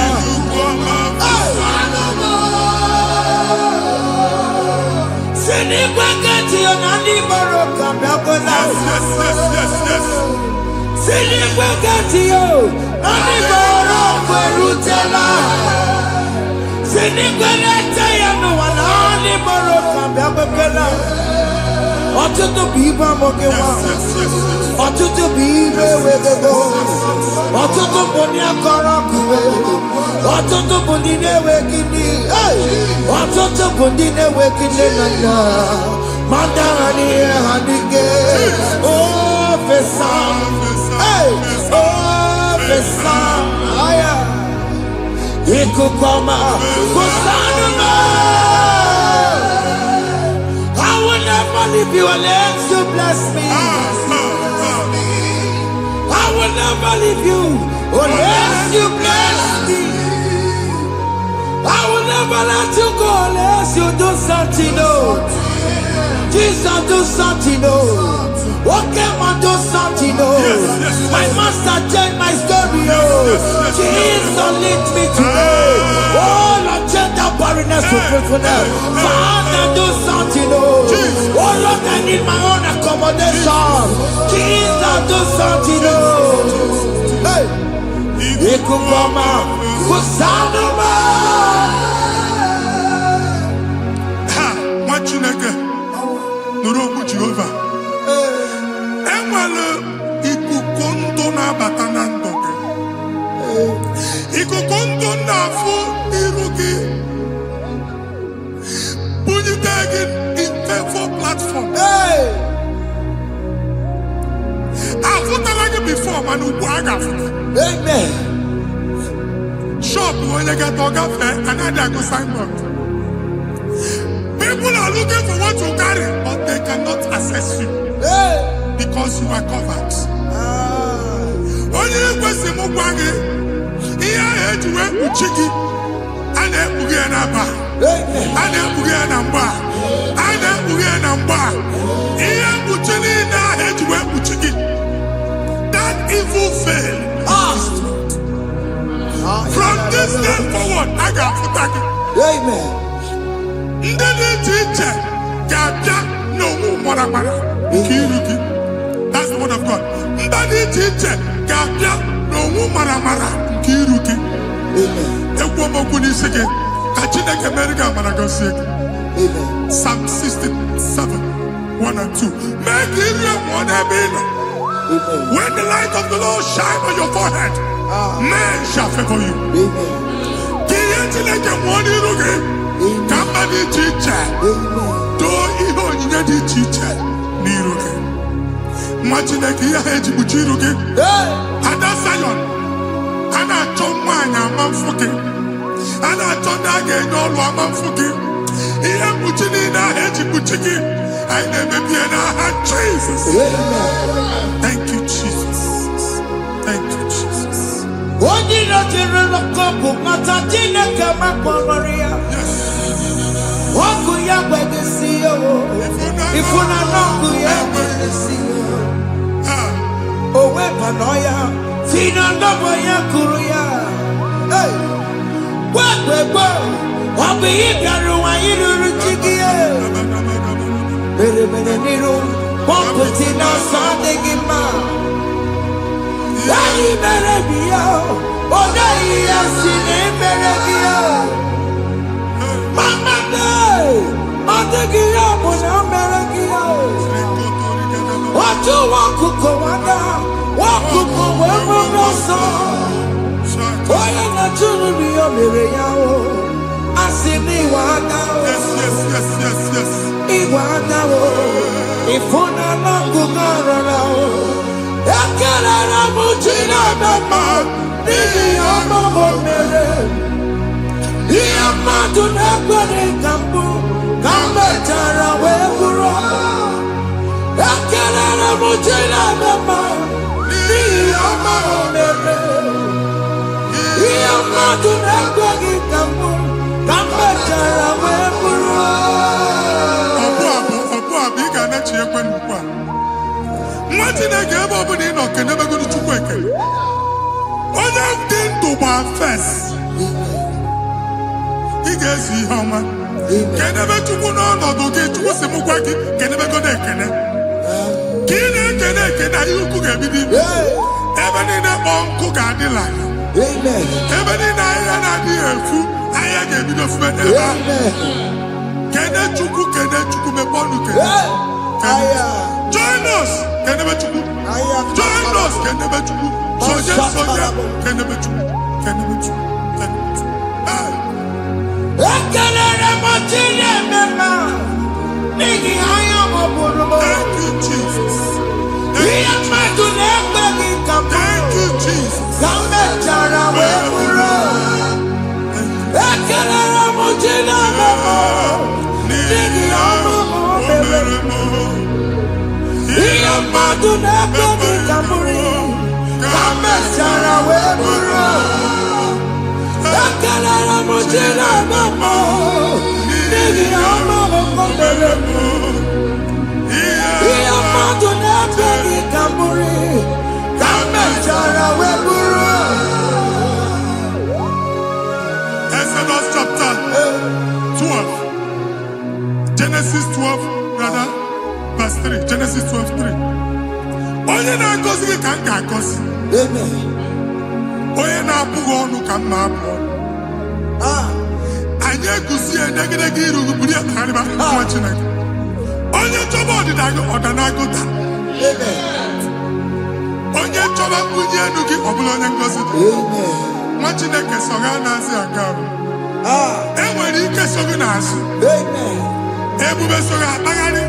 Send it back at you, Nani Baroka. Ọtụtụ bụ ibe amụghị nwa, ọtụtụ bụ ibe ewegego, ọtụtụ bụ ndị akọrọ akụwe, ọtụtụ bụ ndị na-enweghị nne, ọtụtụ bụ ndị na-enweghị nne na nna, ma ndị agha n'ihe ha n'ike. Ofesa, ofesa, aya, ikuku ọma, kwụsanụ m. I will never leave you unless you bless me. I will never leave you unless you bless me. I will never let you go unless you do something new. Jesus, do something new. Okay, man, do something new. My master changed my story. Jesus, lead me today. Oh, Lord, change that barrenness to fruitfulness. Father, do something new. Oh, Lord, I need my own accommodation. Jesus, do something new. Hey, Ikukoma, Kusanuma. Ha, Machineke, Nuroku Jehovah. Enwale ikuku ndụ na-abata na ndụ gị. Ikuku ndụ na-afụ iru gị. Bunyite gị in favor platform. Afụtala gị before mana ugbu a ga-afụta. Amen. Shop onye ga-eto gafee anaghị agụ signboard. People are looking for what you carry, but they cannot access you because you are covered. Onye kwesị m gwa gị ihe ahụ eji wee kpuchi gị a na-ekpughe ya n'aba, a na-ekpughe ya na mgba, a na-ekpughe ya na mgba. Ihe mkpuchi niile ahụ eji wee kpuchi gị, that evil veil. From this day forward, I ga-afụta gị. Amen. Ndị dị iche iche ga-abịa n'onwe maramara nke iru gị. That's the word of God. Ndị dị iche iche ga-abịa n'onwe maramara nke iru gị. Ekwu okwu n'isi gị ka Chineke mere gị amara gọzie gị. Psalm 67, 1 and 2. Mee ka iru ya mụọ n'ebe ị nọ. When the light of the Lord shine on your forehead, men shall favor you. Ka ihe Chineke mụọ n'iru gị. Ka mba dị iche iche doo ihe onyinye dị iche iche n'iru gị. Nwa Chineke ihe ha eji kpuchi iru gị. Ada Zion, a na-achọ nwaanyị ama mfụ gị, a na-achọ ndị a ga-enye ọlụ ama mfụ gị. Ihe mkpuchi niile ahụ eji kpuchi gị, anyị na-emebi ya n'aha Jesus. Thank you, Jesus. Thank you, Jesus. Onye na-ejere n'ọkụ mata Chineke makpọrọ ya. Ọkụ ya gbedesi ya o. Ifuna n'ọkụ ya gbedesi ya. O wepụnọ ya. Si na ndọbọ ya kụrụ ya. Gwagbegbo. Ọ bụ ihe bịara ụwa iruru chi gị ya. Mere n'iru. Pọmpụti n'ọsọ adịghị mma. Anyị mere bi ya. Ọ naghị ya si na emere gị ya. Mama day, adịghị ya bụ na mere gị ya. Otu nwakuku nwada, nwakuku wee bụrụ ọsọ. Onye na-achụrụ m ya mere ya o. Asị m iwe ada o. Iwe ada o. Ịfụna n'ọkụkọ rara o. Ekelere m Chineke ma n'ihi ya ọmụmụ mere. Ihe mmadụ na-ekwere ka mbụ ka m mechara wee bụrụ. Ekelere m Chineke ma n'ihi ya ọmụmụ mere. Ihe mmadụ na-ekweghị ka mbụ ka m mechara wee bụrụ. Ọbụ abụ ị ga-anachi ekwe n'ukwu a. Nwa Chineke ebe ọ bụla ị nọ kenebegoro Chukwu ekele. Onye dị ndụ gba fes. Ị ga-ezi ihe ọma. Kenebe Chukwu n'ọnọdụ gị, Chukwu si m gwa gị kenebegoro ekele. Kine kene yuku gebidi. Ebe ni na onku gadila. Amen. Ebe ni na aya na di efu aya gebido fubede. Amen. Kene chuku me bonu kene. Join us kene be chuku. Join us kene be chuku. Soja kene be chuku. Kene be chuku. Thank you, Jesus. Thank you, Jesus. Exodus chapter 12. Genesis 12, rather, verse 3. Genesis 12, 3. Onye na-agozi gị ka m ga-agozi. Onye na-abụghị ọnụ ka m na-abụ ọnụ. Anyị eguzie negedege iru buru ya karịba nwa Chineke. Onye chọba ọdịda gị ọdanagoda. Onye chọba mbunye elu gị ọ bụla onye ngozi dị. Nwa Chineke so ga na-azị aga arụ. E nwere ike so gị n'azụ. Ebube so ga akpagharị.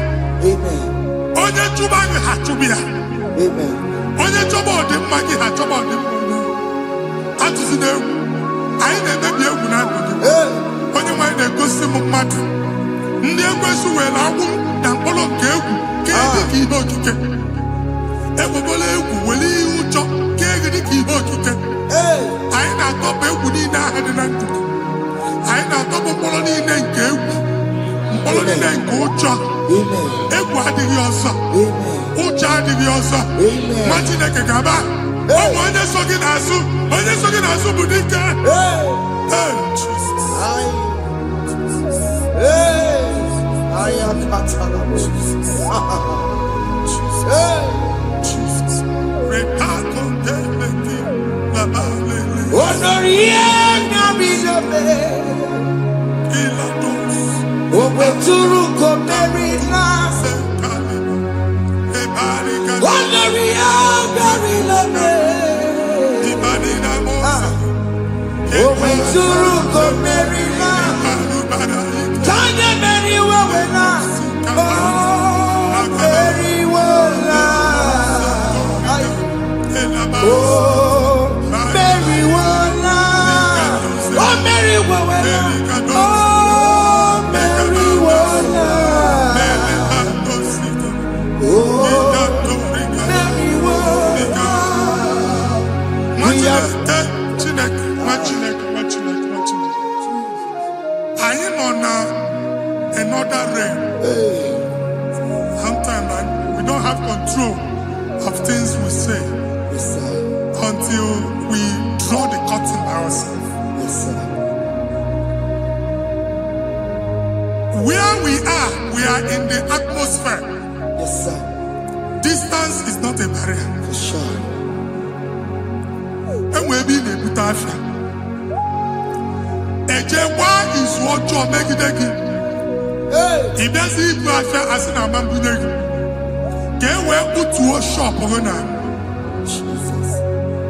Onye chụba gị ha chụbụ ya. Onye chọba ọdịmma gị ha chọba ọdịmma onye. Atụzina egwu. Anyị na-emebi egwu na ndụ gị. Onye nwanyị na-egosi m mmadụ. Ndị ekwensu were agbụ na mkpọrọ nke egwu kee dị ka ihe okike. Egbebola egwu were ihe ụjọ kee dị ka ihe okike. Anyị na-atọpụ egwu niile ahụ dị na ndụ gị. Anyị na-atọpụ mkpọrọ niile nke egwu. Mkpọrọ niile nke ụjọ. Egwu adịghị ọzọ. Ụjọ adịghị ọzọ. Nwa Chineke ga-aba. Ọnwụ onye so gị n'azụ. Onye so gị n'azụ bụ dike. Another realm. Sometimes we don't have control of things we say until we draw the curtain by ourselves. Where we are in the atmosphere. Distance is not a barrier. For sure. And we'll be in a butafia. Ejewa is what you make it. If there's a butafia as an amambuneg, get where put to a shop or not.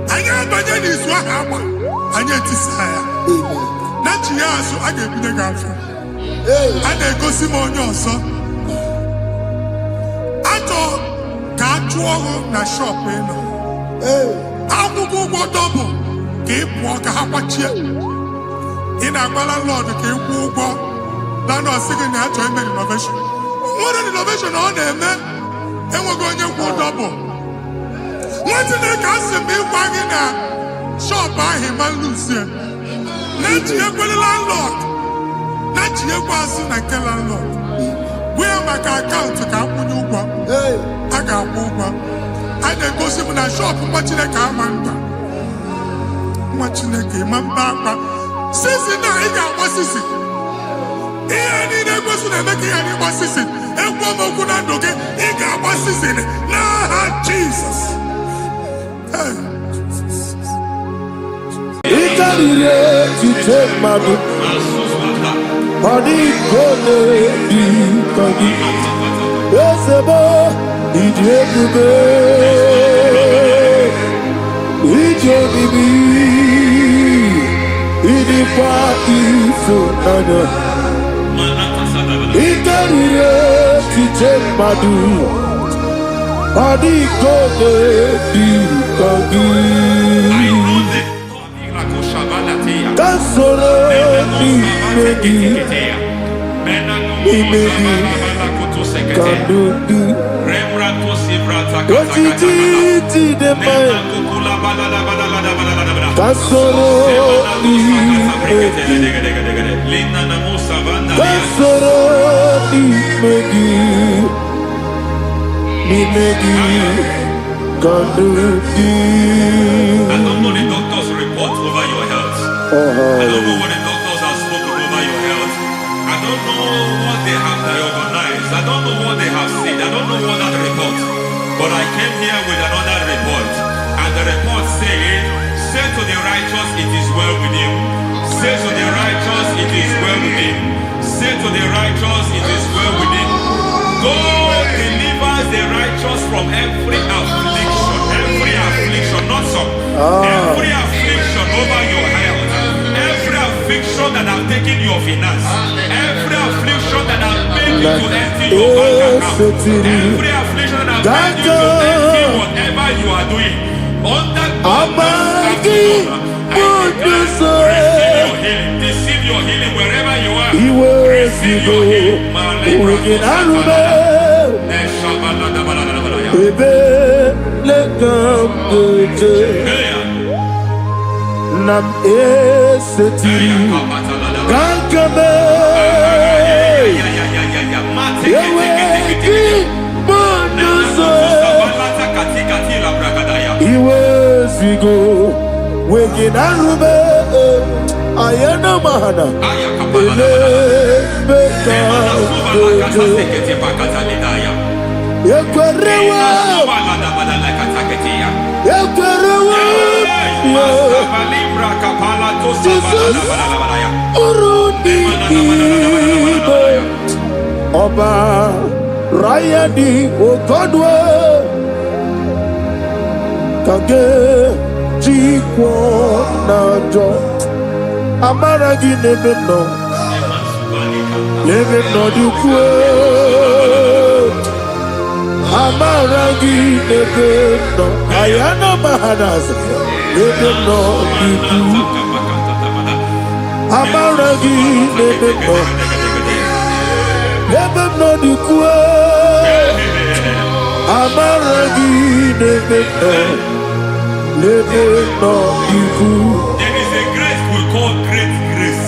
I am by then is what happened. I get desire. Not here, so I get the girlfriend. And I go see more son. I thought, can't you na shop, you know? I will go double. Keep walk a half a chair. In a landlord, keep walk. Landlord singing that to make innovation. What an innovation on there, man. And we're going to go double. What did they cast me wagging at? Shop by him and Lucia. Not yet with the landlord. Not yet was in a landlord. Where my account to come when you go? I got one. I then go see when I shop watching a car man. Watching a game and back. Since now, I got what's this? Jesus. To take my book, body gonna be coming. Yes, a boy, he did the bed. He did the bee. He did party so nana. He carried it to take my book, body gonna be coming. Kasoro imegi kandudu ojiji de mai kasoro imegi kandudu. I don't know the doctor's report over your health. I don't know what the doctors have spoken over your health. I don't know what they have diagnosed. I don't know what they have said. I don't know what that report. But I came here with another report. And the report said, say to the righteous, it is well with him. Say to the righteous, it is well with him. Say to the righteous, it is well with him. God delivers the righteous from every affliction. Every affliction, not some. Every affliction over your health. Every affliction that have taken your finance. Every affliction that have made you to empty your bank account. Every affliction that have made you to empty whatever you are doing. Under God's receive your healing wherever you are. Receive your healing. Nam eseti kankame yeweki monoso iwezigo weginarube ayana mahana ele beka yekwerewa Jesus Urundi Oba Rayadi Ogodwe Kage Jikwo Najo Amaragi Nebeno Nebeno Dukwe Amaragi Nebeno Ayana Mahanas Nebeno Dukwe Amaragi Nebeno Dukwe Amaragi Nebeno Dukwe. There is a grace we call great grace.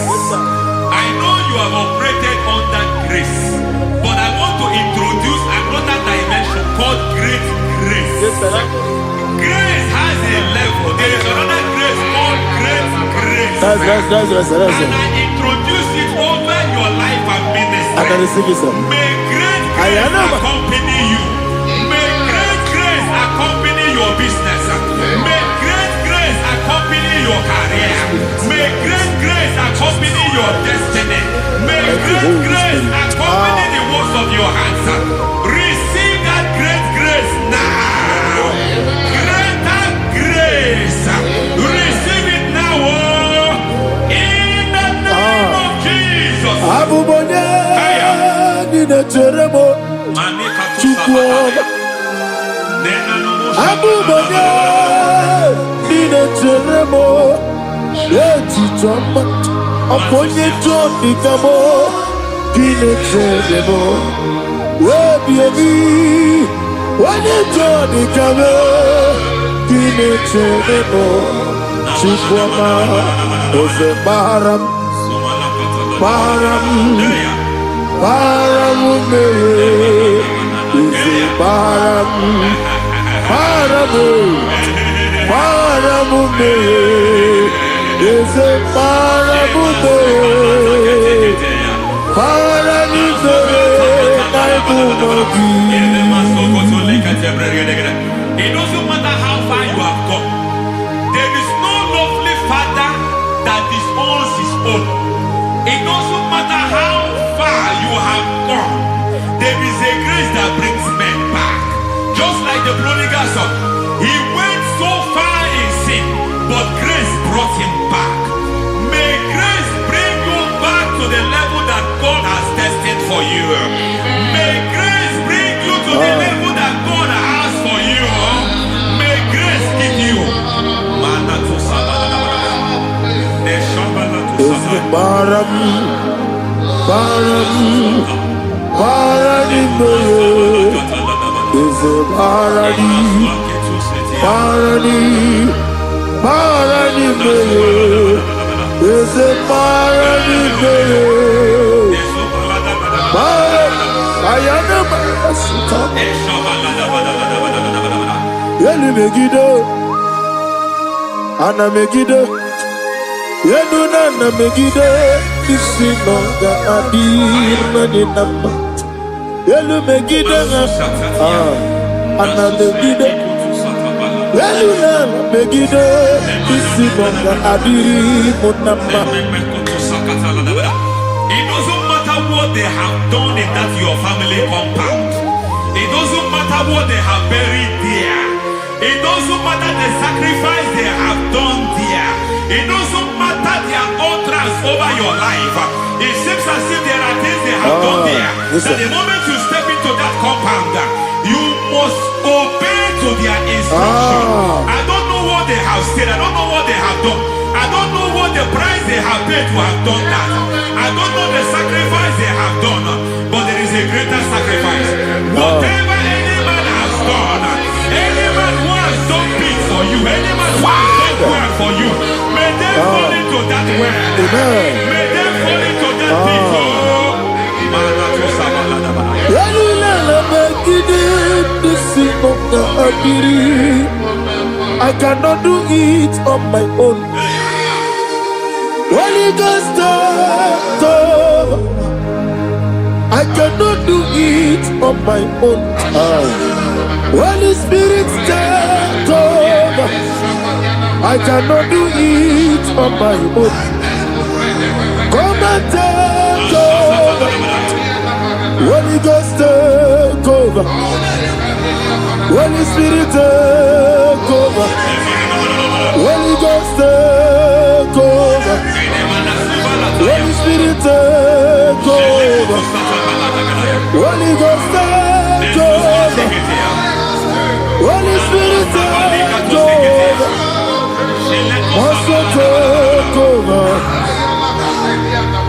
I know you have operated under grace, but I want to introduce another dimension called great grace. Grace has a level. There is another grace called great grace. That's and I introduce it over your life and ministry. May great grace accompany you. May great grace accompany your business. May great grace accompany your career. May great grace accompany your destiny. May great grace accompany the works of your hands. Receive that great grace now. Greater grace. Receive it now. In the name of Jesus. Abubonye Nina Teremo Chukwoba Abubonye Nina Teremo Eti Choma Aponye Choni Kamo Nina Teremo Webi Wanye Choni Kamo Nina Teremo Chukwoba Ose Baharam Baharam Paramume, Isi paramume, paramume, Isi paramume, It doesn't matter how far you have gone. There is no lovely father that disowns his own. It doesn't matter how far you have gone. There is a grace that brings men back. Just like the prodigal son. He went so far in sin, but grace brought him back. May grace bring you back to the level that God has destined for you. May grace bring you to the level that God has for you. May grace give you. Ana Megiddo, Yenuna na Megiddo, Isinonga Adina ni Nama. Yelu Megiddo, Ana Megiddo, Yenuna na Megiddo, Isinonga Adina Nama. It doesn't matter what they have done in that your family compound. It doesn't matter what they have buried there. It doesn't matter the sacrifice they have done there. It doesn't matter their utterance over your life. It seems as if there are things they have done there. That the moment you step into that compound, you must obey to their instruction. I don't know what they have said. I don't know what they have done. I don't know what the price they have paid to have done that. I don't know the sacrifice they have done. But there is a greater sacrifice. Whatever any man has done, any man who has done big for you, any man who has done well for you, may they fall into that well. May they fall into that pit. I cannot do it on my own. Holy Ghost, I cannot do it on my own. Holy Spirit, take over. I cannot do it on my own. Come and take over. Holy Ghost, take over. Holy Spirit, take over. Holy Ghost, take over. Holy Spirit, take over. Holy Ghost, take over. Holy Spirit, take over. Also take over.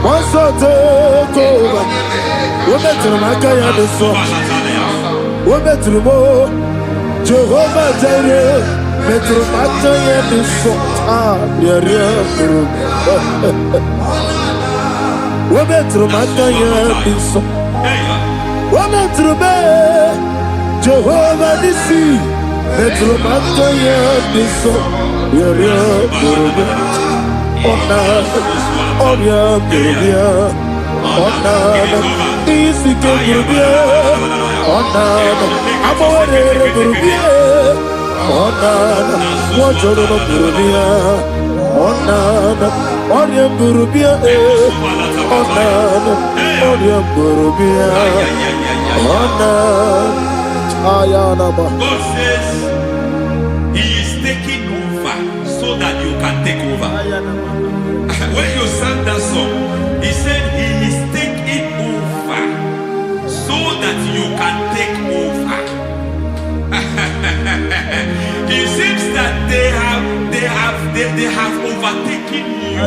Also take over. Women to my guy the song. Women to more. Jehovah Jireh. Metro Mataya the song. Women to my guy the song. Women to me. Jehovah Nissi. Metro Mataya the song. God says He is taking over so that you can take over. When you sang that song, He said He is taking over so that you can take over. It seems that they have overtaken you.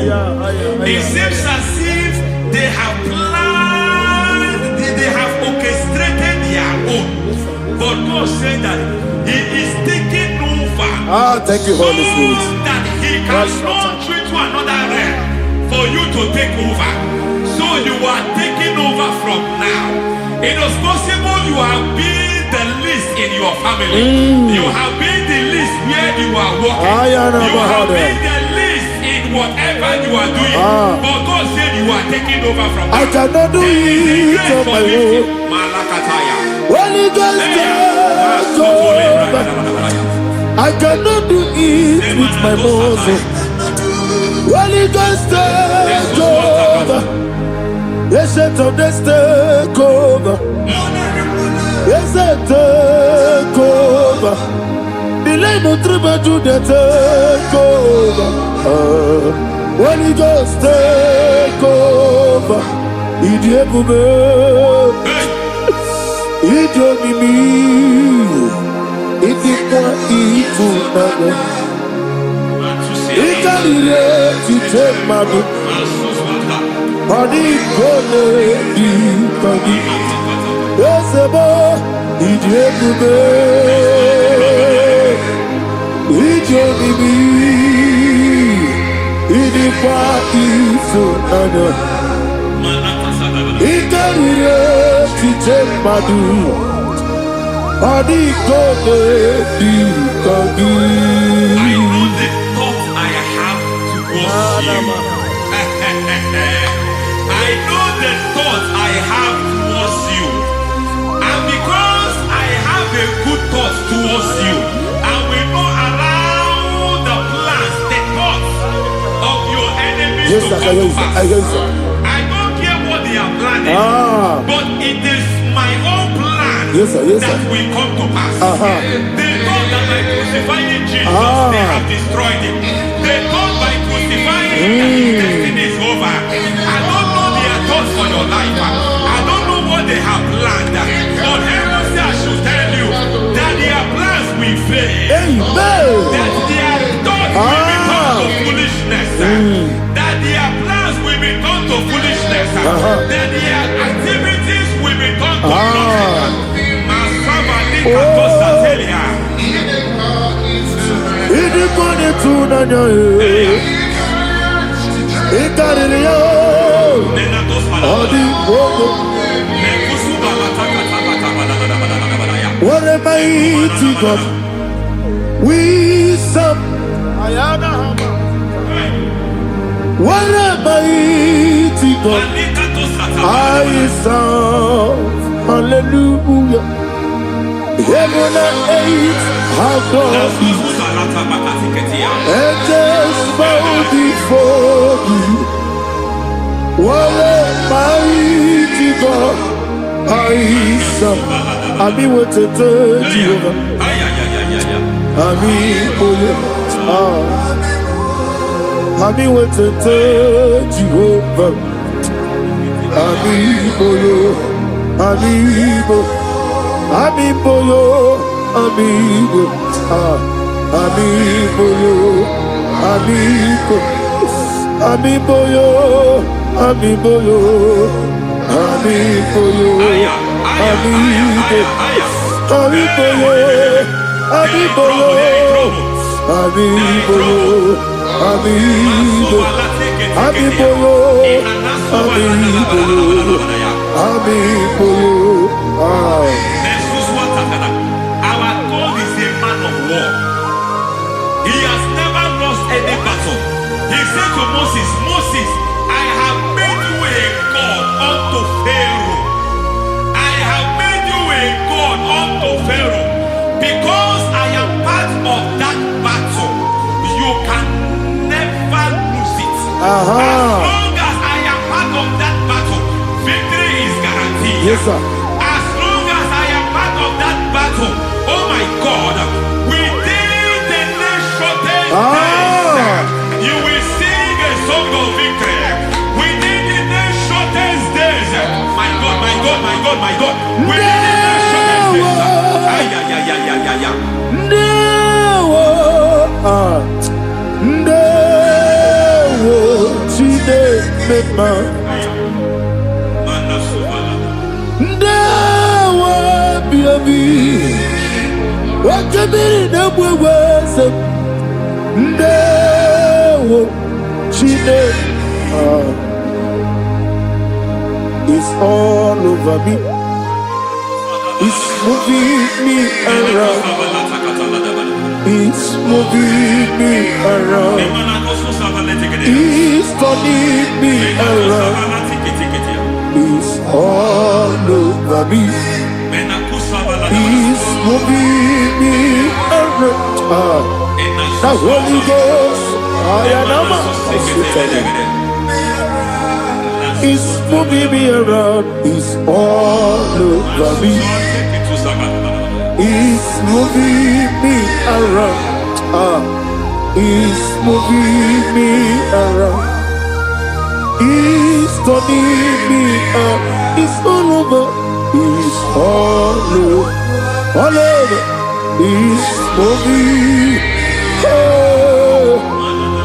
It seems as if they have planned, they have orchestrated their own. But God said that He is taking over. Thank you, Holy Spirit. So that He can launch you to another realm for you to take over. So you are taking over from now. It is possible you have been the least in your family. You have been the least where you are working. You have been the least in whatever you are doing, but God said you are taking over from I cannot do it on my own. Holy Ghost, take over. I cannot do it with my muscle. Holy Ghost, take over. Yes, it's on this take over. Yes, it's take over. Delay no trouble to the take over. Holy Ghost, take over. Idiebube, idiomimi, idikwa ifunade. Ikarire titemadu, adi kone ikadi. Yesebo, idiebube, idiomimi, idikwa ifunade. Ikarire titemadu, adi kone ikadi. I know the thoughts I have towards you. And because I have a good thought towards you, I will not allow the plans, the thoughts of your enemies to come to pass. I don't care what they are planning, but it is my own plan that will come to pass. They thought that by crucifying Jesus, they have destroyed him. They thought by crucifying him that his destiny is over. I don't know their thoughts for your life. I don't know what they have planned. But heaven says I should tell you that their plans will fail. That their thoughts will be turned to foolishness. That their plans will be turned to foolishness. That their activities will be turned to nothing. What a mighty God we serve. What a mighty God I serve. Hallelujah. Heaven and earth have done it. Angels bow before you. What a mighty God I serve. I be what to tell you. I be what to tell you. Amiboyo, amigo, amiboyo, amigo, amiboyo, amiboyo, amiboyo, amigo, amiboyo, amiboyo, amiboyo, amigo, amiboyo, amiboyo, amiboyo. Our God is a man of war. He has never lost any battle. He said to Moses, Moses, I have made you a God unto Pharaoh. I have made you a God unto Pharaoh. Because I am part of that battle, you can never lose it. As long as I am part of that battle, victory is guaranteed. Yes, sir. As long as I am part of that battle, oh my God, within the next shortest days, you will sing a song of victory. Within the next shortest days, my God, my God, my God, my God, within the next shortest days, ay, ay, ay, ay, ay, ay, ay. It's all over me. He's moving me around. He's moving me around. He's turning me around. He's all over me. He's moving me around. The Holy Ghost, He's moving me around. He's all over me. He's moving me around. He's moving me around. He's turning me up. He's all over. He's all over. All over. He's moving. Oh,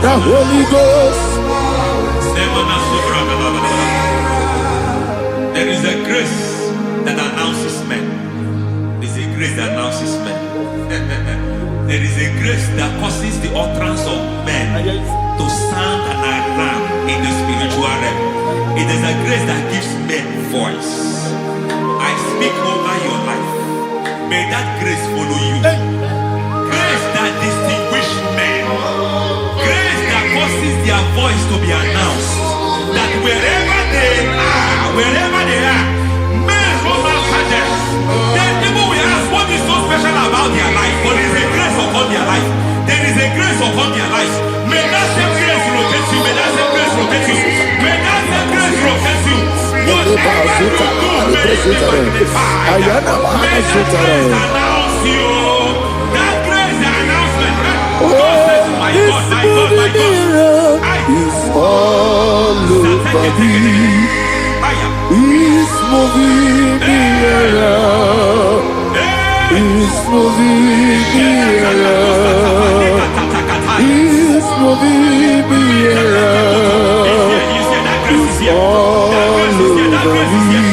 the Holy Ghost. There is a grace that announces men. There is a grace that announces men. There is a grace that causes the utterance of men to sound an alarm in the spiritual realm. It is a grace that gives men voice. I speak over your life. May that grace follow you. Grace that distinguishes men. Grace that causes their voice to be announced. That wherever they are, men from our Shatters, then people will ask what is so special about their life. But there is a grace upon their life. There is a grace upon their life. May that same grace locate you. May that same grace locate you. May that same grace locate you. Whatever you do, may it be magnified. May that grace announce you. That grace, the announcement. God says, my God, my God, my God. He's all over me. He's moving me around. He's moving me around. He's moving me around. He's all over me.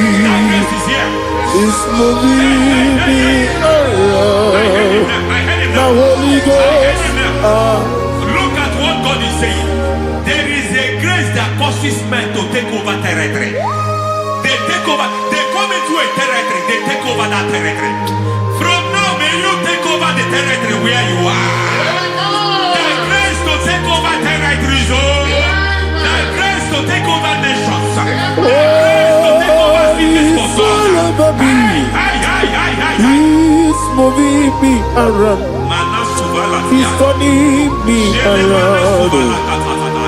He's moving me around. The Holy Ghost. Look at what God is saying. There is a grace that causes men to take over territory. They take over. They come into a territory. They take over that territory. From now, may you take over the territory where you are. The grace to take over territories. The grace to take over nations. The grace to take over cities for God. He's moving me around. He's turning me around.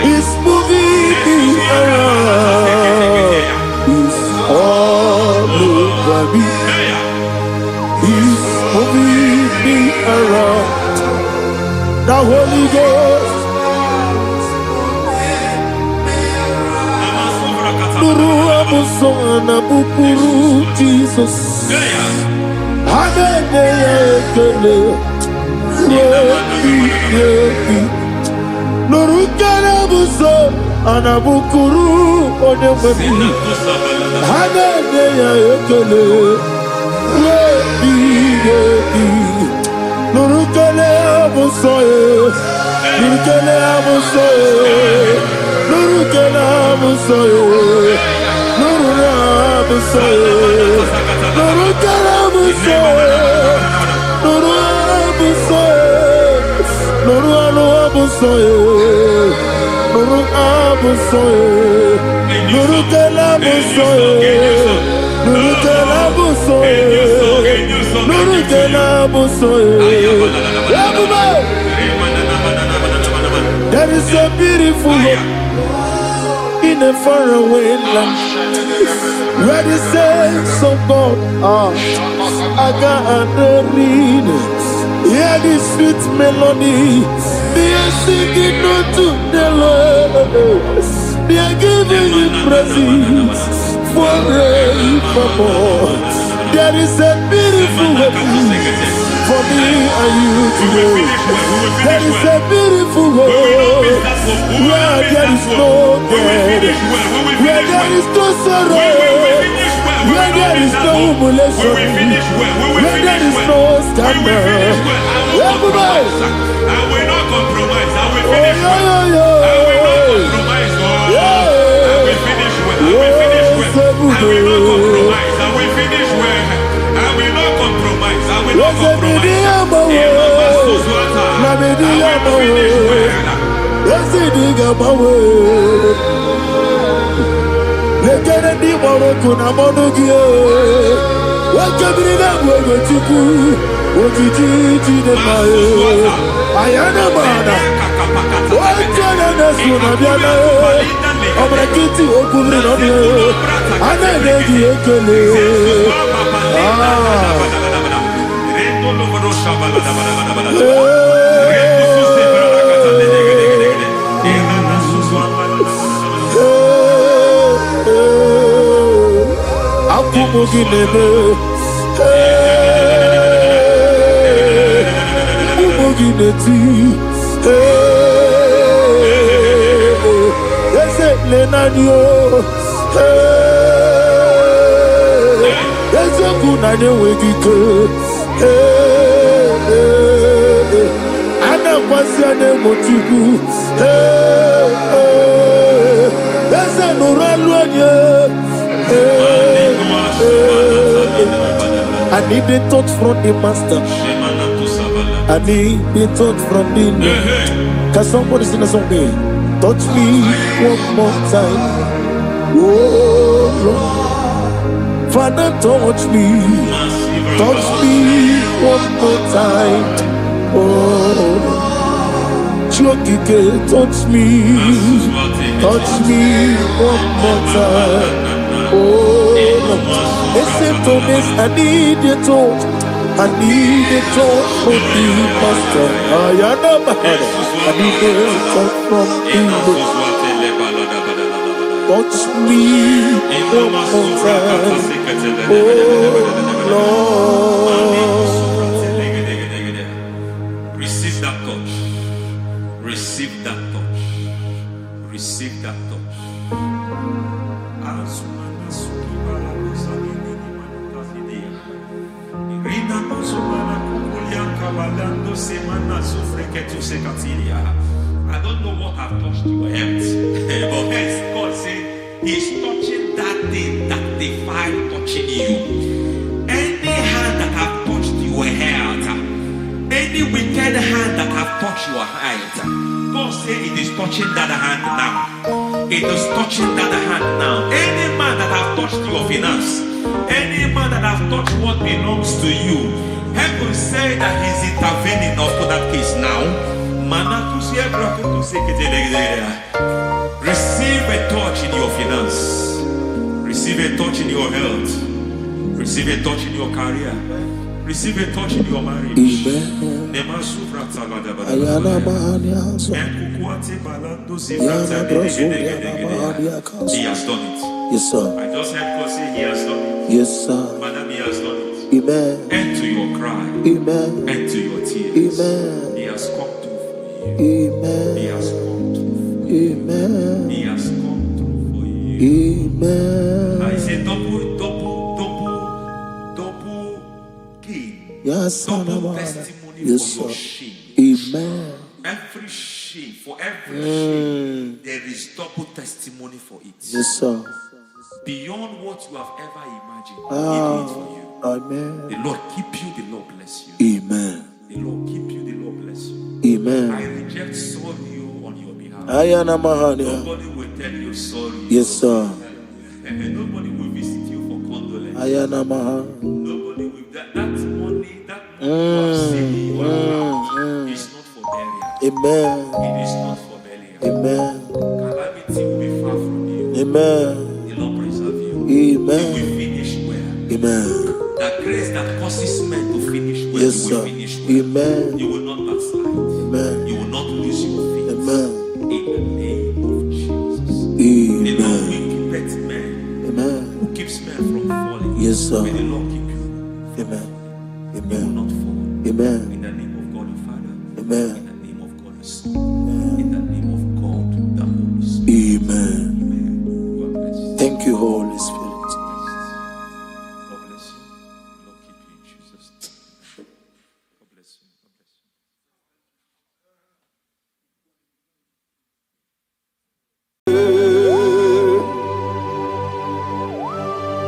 He's moving me around. He's all over me. He's moving me around. The Holy Ghost. Nuru amusona bukuru Jesus. Hanene ekele. Nurukana buso anabukuru onyemeni hanene ya ekele nurukana buso nurukana buso nurukana buso nurukana buso nurukana buso Nuru abusoye, nuru abusoye, nuru kelabusoye, nuru kelabusoye, nuru kelabusoye. There is a beautiful hope in a faraway land where the saints of God are. I got the reading. Hear the sweet melody. They are singing unto the Lord. They are giving you praise forevermore. There is a beautiful hope for me and you today. There is a beautiful hope where there is no death, where there is no sorrow, where there is no humiliation, where there is no scandal. I will not compromise. I will finish well. I will not compromise. I will finish well. I will finish well. I will not compromise. I will finish well. I will not never compromise. I will finish well. Lekere Morocco na monogie. Wakabirina wewe tuku. Ojiji de mae. Ayana mana. Wajana nesuna biana. Obrakiti okubri no die. Ananegi ekele. Akumoginebe, Akumogineti, Ese Lenanio, Ese Kunane Wegike, Ana Kwasiane Motibu, Ese Nuraluanye. I need the touch from the master. I need the touch from the Lord. Can somebody sing a song here? Touch me one more time. Oh Lord, Father, touch me. Touch me one more time. Oh, Chokike, touch me. Touch me one more time. Oh, listen to this. I need your touch. I need your touch from the master. I need your touch from the Lord. Touch me one more time. Oh, Lord. Receive that touch. Receive that touch. Receive that touch. I don't know what I've touched your health, but hence God said He's touching that thing that defied touching you. Any hand that have touched your health, any wicked hand that have touched your health, God said it is touching that hand now. It is touching that hand now. Any man that have touched your finance, any man that have touched what belongs to you, heaven say that He's intervening for that case now. Receive a touch in your finance. Receive a touch in your health. Receive a touch in your career. Receive a touch in your marriage. Amen. He has done it. Yes, sir. I just heard God say He has done it. Yes, sir. Madam, He has done it. Amen. End to your cry. Amen. End to your tears. Amen. He has come through for you. Amen. He has come through for you. Amen. He has come through for you. Amen. I say double gain. Yes, double testimony yes, for your sir. shame. Amen. Every shame, for every shame, there is double testimony for it. Yes, sir. Beyond what you have ever imagined, He did it for you. Amen. The Lord keep you, the Lord bless you. Amen. The Lord keep you, the Lord bless you. Amen. I reject sorry on your behalf. Nobody will tell you sorry. Yes, sir. And nobody will visit you for condolence. Nobody will. That money you have saved in your account is not for burial. Amen. It is not for burial. Amen. Calamity will be far from you. Amen. The Lord preserve you. Amen. You will finish well. Amen. That grace that causes men to finish well, Yes, you will sir. finish well. Amen. You will not backslide. Amen. You will not lose your faith. Amen. In the name of Jesus. Amen. The Lord will keep men. Amen. Who keeps men from falling? Yes, sir. May the Lord keep you. Amen. You will Amen. not fall. Amen. In the name of God the Father. Amen. In the name of God the Son. In the name of God the Holy Spirit. Amen. Amen. God bless you. Thank you, Holy Spirit. God bless you. The Lord keep you in Jesus' name. God bless you. God bless you.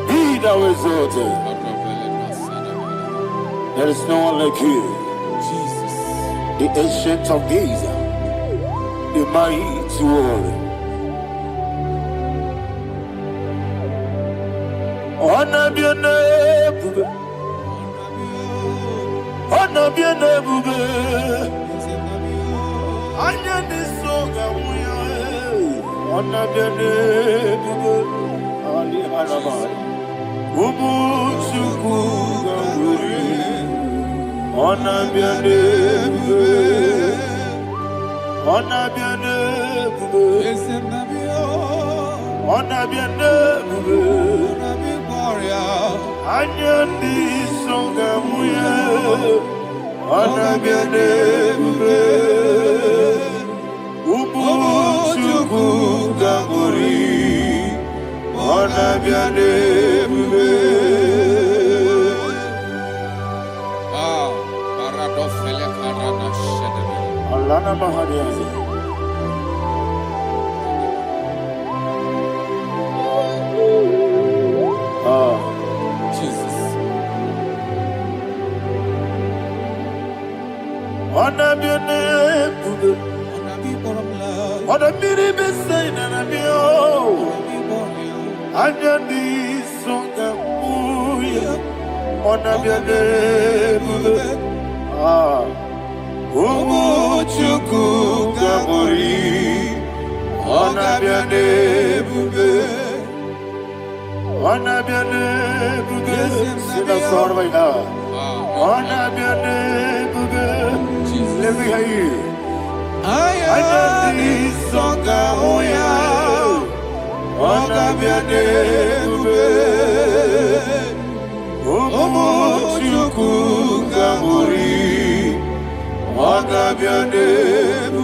Be thou exalted. There is no one like you. Jesus. The ancient of days, the mighty warrior. Honor be your name, honor be your name. Anya ni soga muya, honor be your name. Ali Alabari, Ubu Chuku Gamburi, honor be your name, honor be your name, honor be your name. Anya ni soga muya, honor be your name. Ubu Chuku Gamburi, honor be your name. Paradofele karana shedebe. Alana Mahadiazi. Jesus. Honor be your name. Honor be the same and I be oh. Anya ni songa muya, honor be your name. Umu Chuku Gamburi, honor be your name. Honor be your name. Sing a song right now. Honor be your name. Let me hear you. Anya ni songa muya, honor be your name. Umu Chuku Gamburi, honor be your name.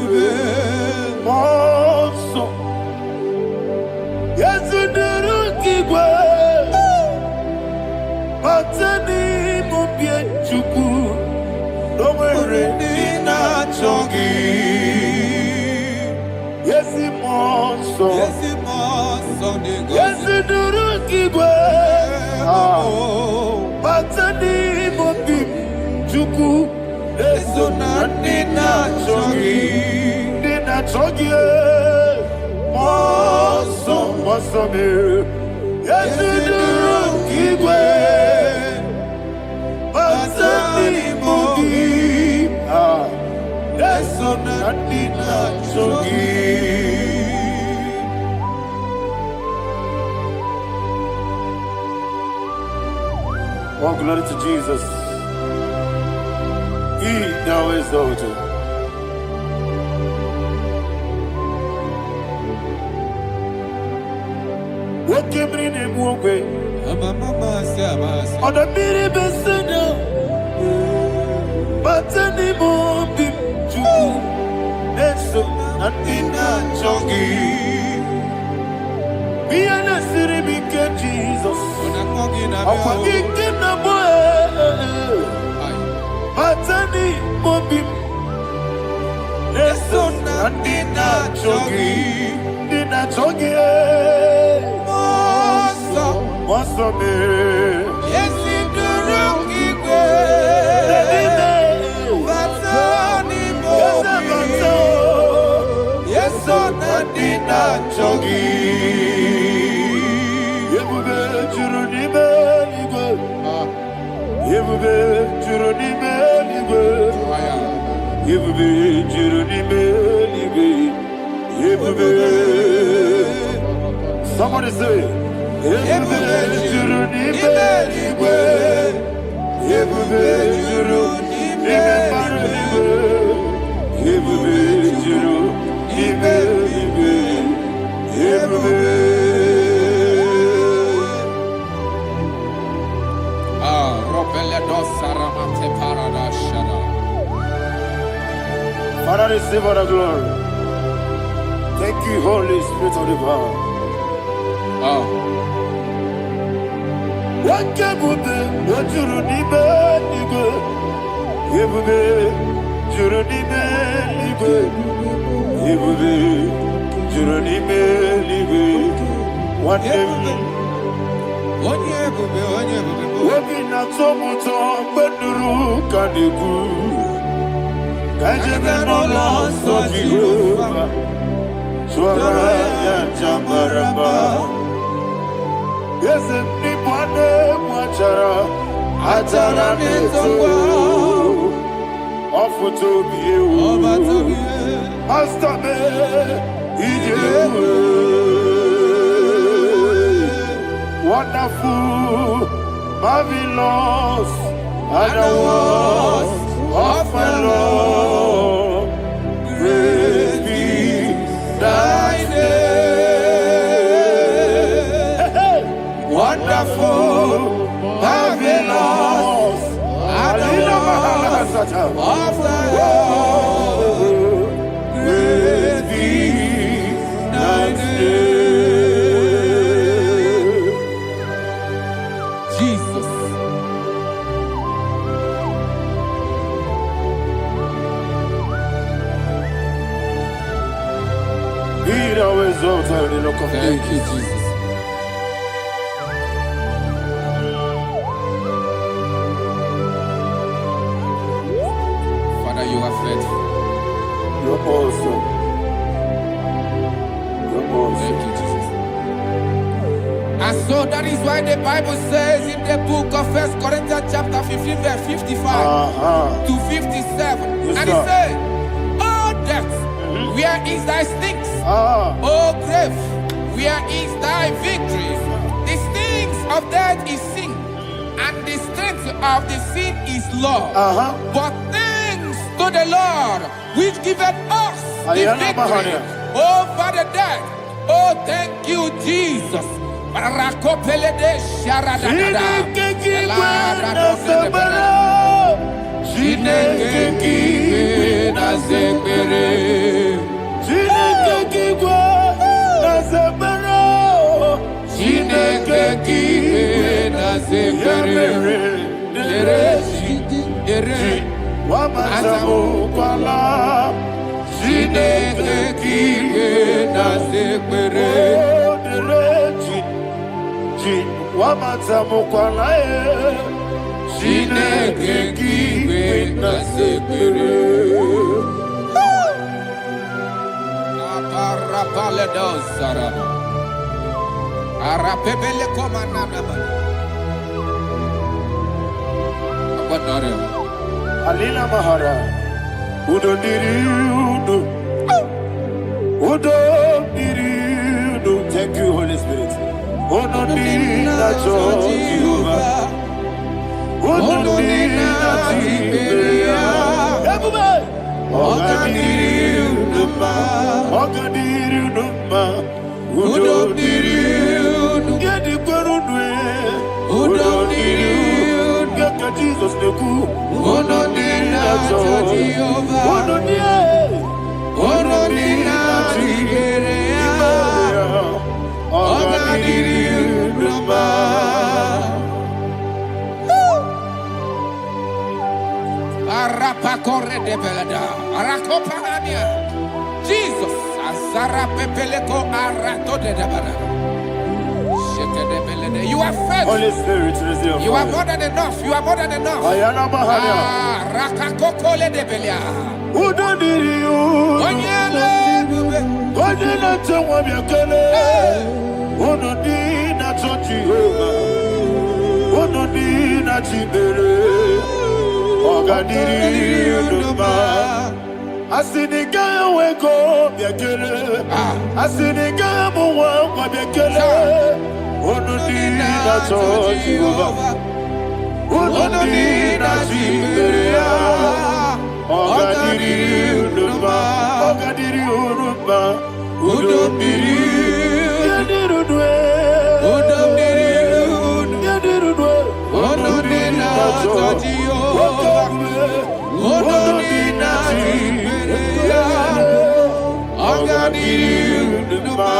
Monso, yes you do kigwe, matani mubye chuku, domere nina chongi. Yes you monso, yes you do kigwe, matani mubye chuku. Eso na nina chogi, moso me. Yesu duru kigwe, masani mogi. Eso na nina chogi. Oh, glory to Jesus. He now is exalted. What came in him one way? On the mini besina, but any more big Jew. That's so not in a chongi. Be an city big Jesus. I'm forgetting the boy. Matani mobi, leso na dina chogi, moso me. Yesi duruki kwe, matani mobi, yeso na dina chogi. Yebube churuni beligwe, yebube churuni beligwe. Yebube churuni beligwe, yebube. Somebody say, yebube churuni beligwe, yebube churuni beligwe, yebube churuni beligwe, yebube. Father, receive all the glory. Thank you, Holy Spirit of the power. What can you do? What you need, Yebube, Juruni Melibe, Yebube, Juruni Melibe. One day, Webi na tomuto beduru kaniku. Kajebe no lost of Jehovah. Swara ya jamaraba. Yese ni bwane mwachara. Atara neto. Ofuto biyewu. Astabe. Ijewu. Wonderful, marvelous, and the words of my Lord. Praise be thy name. Wonderful, marvelous, and the words of thy Lord. Praise be thy name. Thank you, Jesus. Father, you are faithful. You're awesome. You're awesome. Thank you, Jesus. And so that is why the Bible says in the book of 1 Corinthians chapter 15, verse 55 to 57. Yes, and it says, "Oh death, where is thy stings? Oh grave, where is thy victory? The stings of death is sin, and the strength of the sin is law. But thanks to the Lord, which giveth us the victory over the death." Oh, thank you, Jesus. Alina Mahara, Udo Diriudo, Udo Diriudo. Thank you, Holy Spirit. Udo Diriudo, Udo Jesus the cool. Jesus, Azara Pepeleko Arato de Dabara. You are faithful. Holy Spirit, receive. You are more than enough. You are more than enough. Ayana Mahania. Rakakokole de Belia. Udo Diriu. Onyele Tewa Biakele. Udo Dina Jehovah. Udo Dina Chibere. Oga Diriu Numa. Asinika weko Biakele. Asinika Mwa Biakele. Onodina Jehovah, Onodina Jiberia, Ogadiri Uruba, Ogadiri Uruba, Udomiri, Yadirudwe, Udomiri, Yadirudwe, Onodina Jehovah, Onodina Jiberia, Ogadiri Uruba.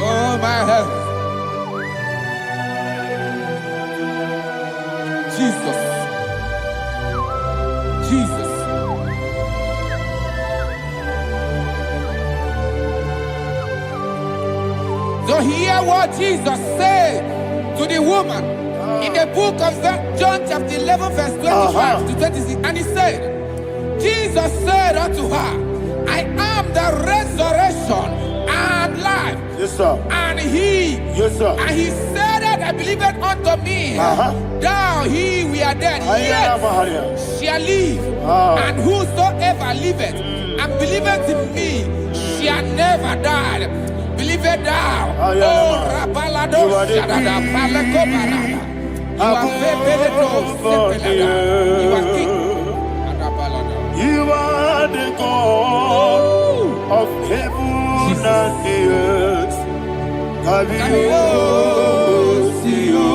Oh, my heaven. Jesus. Jesus. So hear what Jesus said to the woman in the book of John chapter 11 verse 25 to 26. And he said, Jesus said unto her, I am the resurrection and life. Yes, sir. And he, yes, sir. And he said that I believe it unto me. Thou he we are dead, yet shall live. And whosoever liveth and believeth in me shall never die. Believe it thou. Oh, Rabalado Shadada Palakobarada. You are You are king. You are the God of heaven and the earth. Kabio, Sio,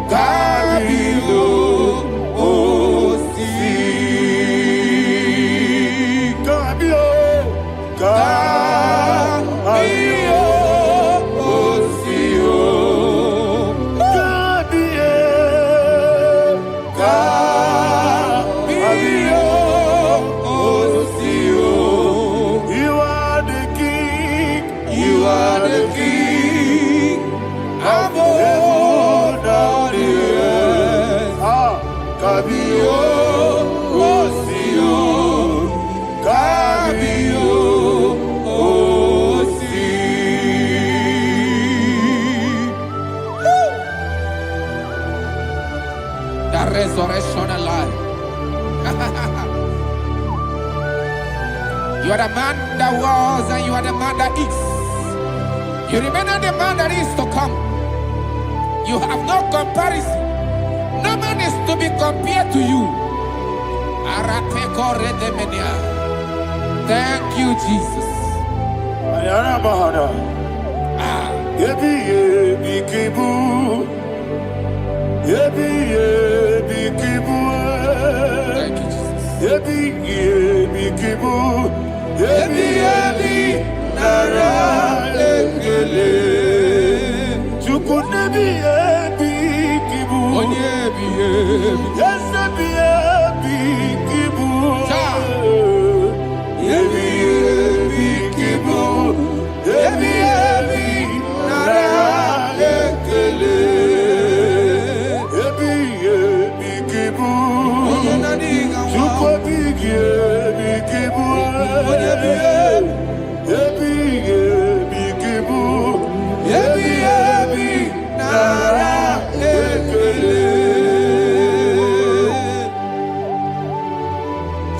Kabio, Osi, Kabio, Kabio, Osio, Kabio, Kabio, Osio. You are the king. You are the king of heaven and the earth. Kabio, Osio, Kabio, Osi. The resurrection and life. You are the man that was and you are the man that is. You remain the man that is to come. You have no comparison. No man is to be compared to you. Thank you, Jesus. Thank you,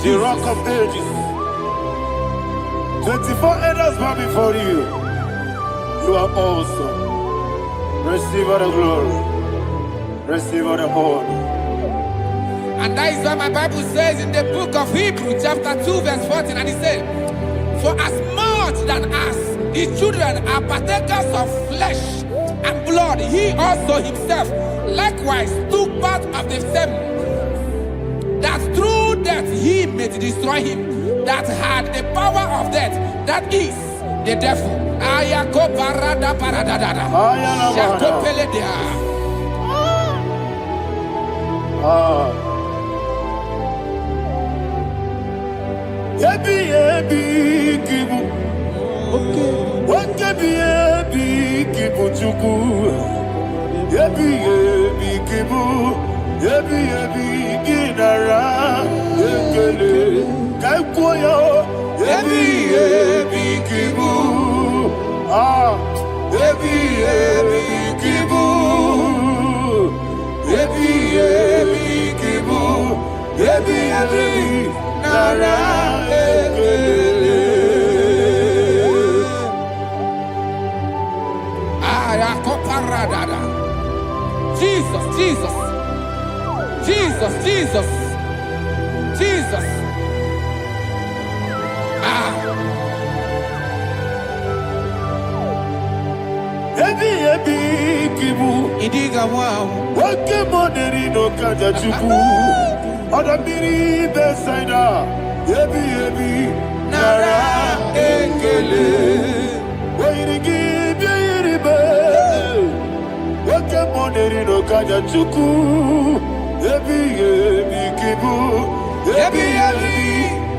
The Rock of Ages. 24 elders bow before you. You are awesome. Receive all the glory. Receive all the honor. And that is what my Bible says in the book of Hebrews chapter 2 verse 14. And it said, for as much than as the children are partakers of flesh and blood, he also himself likewise took part of the same, that through death he may destroy him that had the power of death, that is the devil. Jesus, Jesus, Jesus, Jesus, Jesus. Idiga wow. Wake money no kaja chuku. Oda miri besaida. Ebi nara ekele. Wairigi biiribe. Wake money no kaja chuku. Ebi kibu. Ebi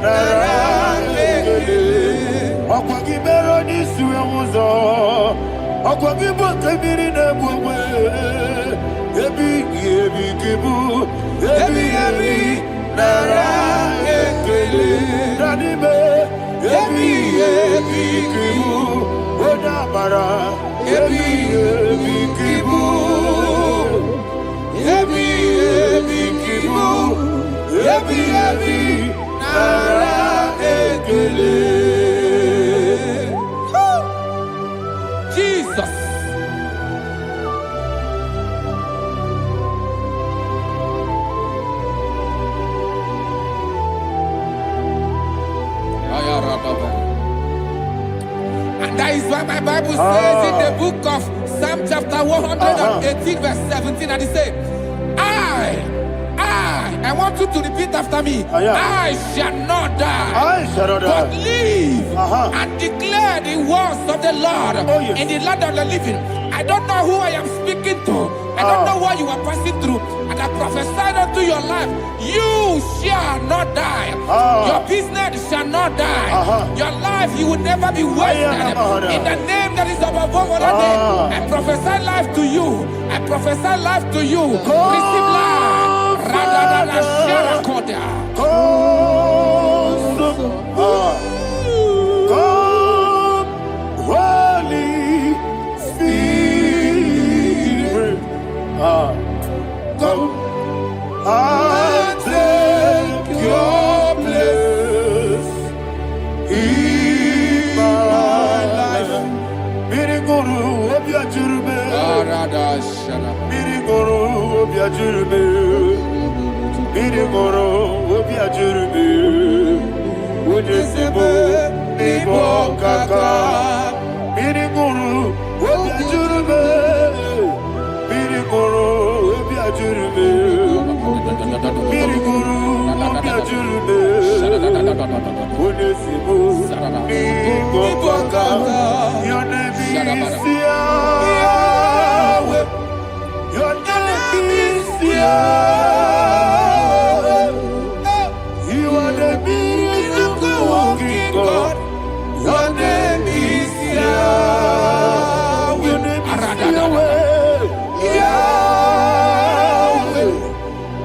nara ekele. Okwagi bero ni suwe muzo. Akwagibo kebiri na bwewe. Ebi kibu. Ebi nara ekele. Nadibe. Ebi kibu. Odabara. Ebi kibu. Ebi kibu. Ebi nara ekele. Jesus. And that is why my Bible says in the book of Psalm chapter 118 verse 17, and it says, I want you to repeat after me. I shall not die, but live and declare the words of the Lord in the land of the living. I don't know who I am speaking to. I don't know what you are passing through. And I prophesy unto your life, you shall not die. Your business shall not die. Your life, you will never be wasted. In the name that is above all other name, I prophesy life to you. I prophesy life to you. Receive life. Radadada Sharakoda. Come, Holy Spirit. Come and take your place in my life. Miriguru obiajurube. Miriguru obiajurube. Miriguru obiajurube. Ujesibo ibo kaka. Miriguru obiajurube. Miriguru obiajurube. Miriguru obiajurube. Ujesibo ibo kaka. Your name is Yahweh. Your name is Yahweh. You are the miracle working God. Your name is Yahweh. Your name is Yahweh. Yahweh.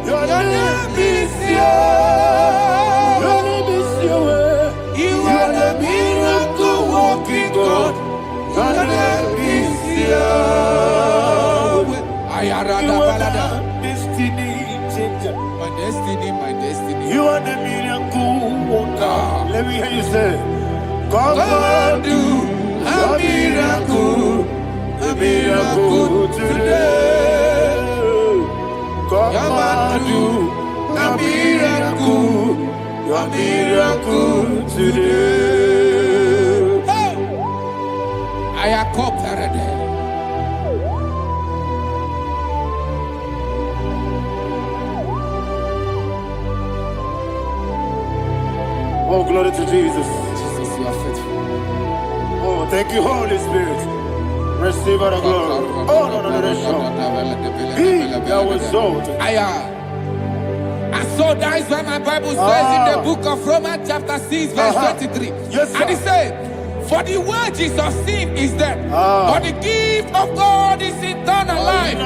Your name is Yahweh. Your name is Yahweh. You are the miracle working God. Your name is Yahweh. You are the destiny changer. My destiny. You are the miracle worker. Let me hear you say, come and do a miracle today. Come and do a miracle today. I am cooperative. Oh, glory to Jesus. Jesus, you are faithful. Oh, thank you, Holy Spirit. Receive our glory. Oh, no. Be thou exalted. And so that is why my Bible says in the book of Romans chapter 6 verse 23. Yes, sir. And it says, for the wages of sin is death, but the gift of God is eternal life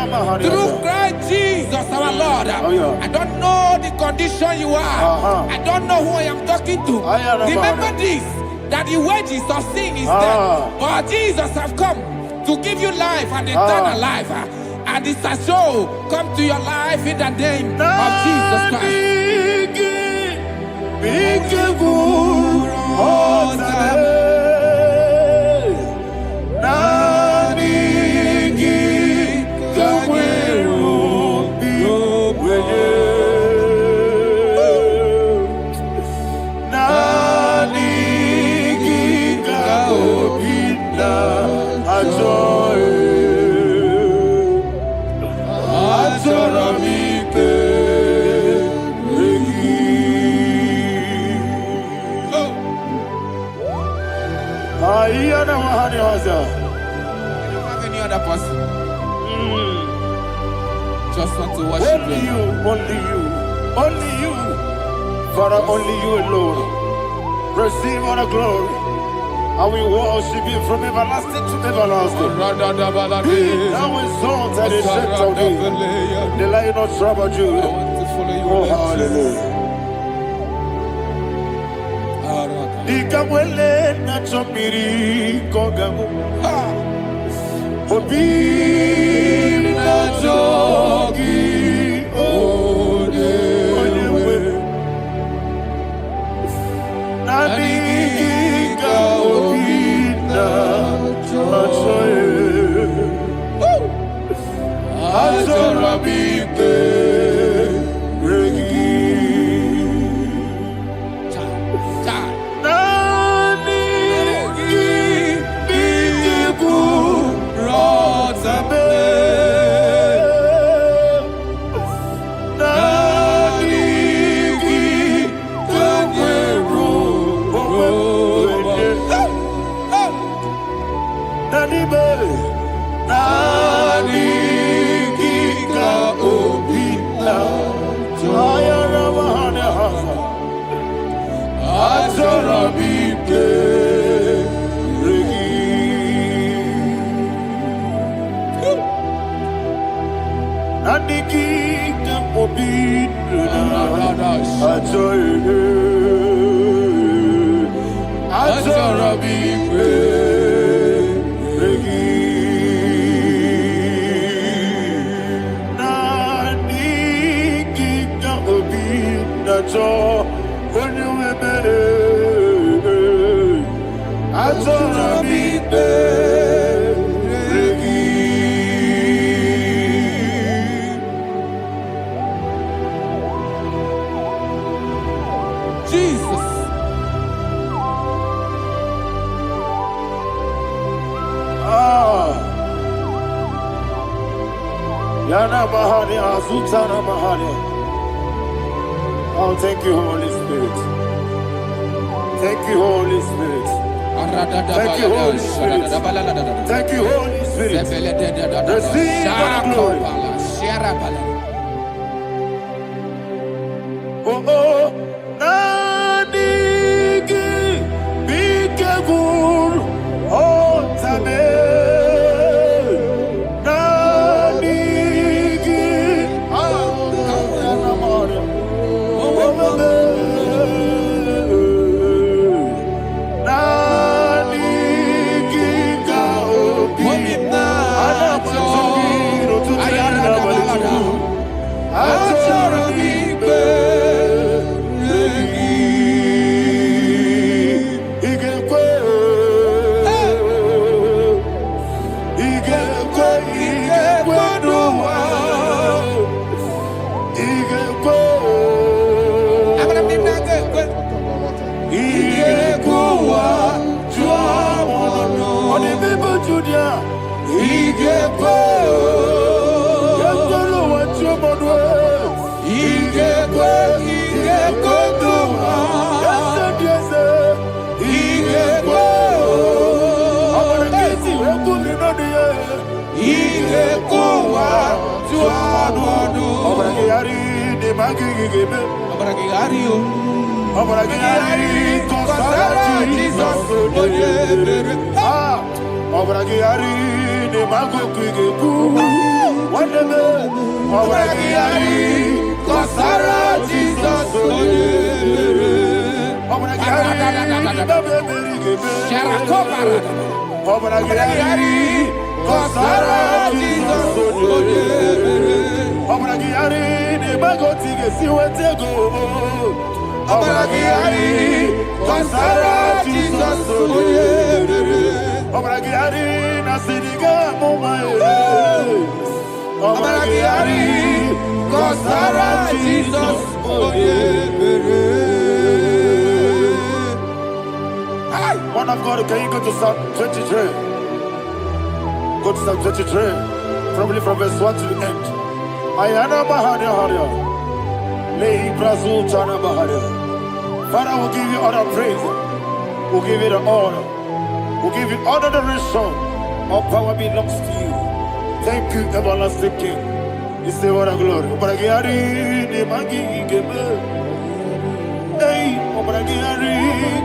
through Christ Jesus our Lord. I don't know the condition you are. I don't know who I am talking to. Remember this, that the wages of sin is death, but Jesus have come to give you life and eternal life. And this shall so come to your life in the name of Jesus Christ. You don't have any other person. Just want to worship only you. Only you. Father, only you alone. Receive all the glory. I will worship you from everlasting to everlasting. Be thou exalted and set of thee. The Lion of trouble Judah. Oh, hallelujah. Ikamwele na chomiri kogamu. Obi na jogi onewe. Nadiga obi na jogi. Azorabike regi. Oh, thank you, Holy Spirit. Thank you, Holy Spirit. Thank you, Holy Spirit. Thank you, Holy Spirit. Receive the glory. Oh, oh, Nadigi, Bigagul, oh, Tame. Man of God, can you go to Psalm 23? Go to Psalm 23, probably from verse 1 to the end. Ayana Mahania Haria. Lay Brazil Chana Mahania. Father, we'll give you all the praise. We'll give you the honor. We'll give you all the adoration. All power belongs to you. Thank you, everlasting King. You say what a glory. Hey, Obragiari,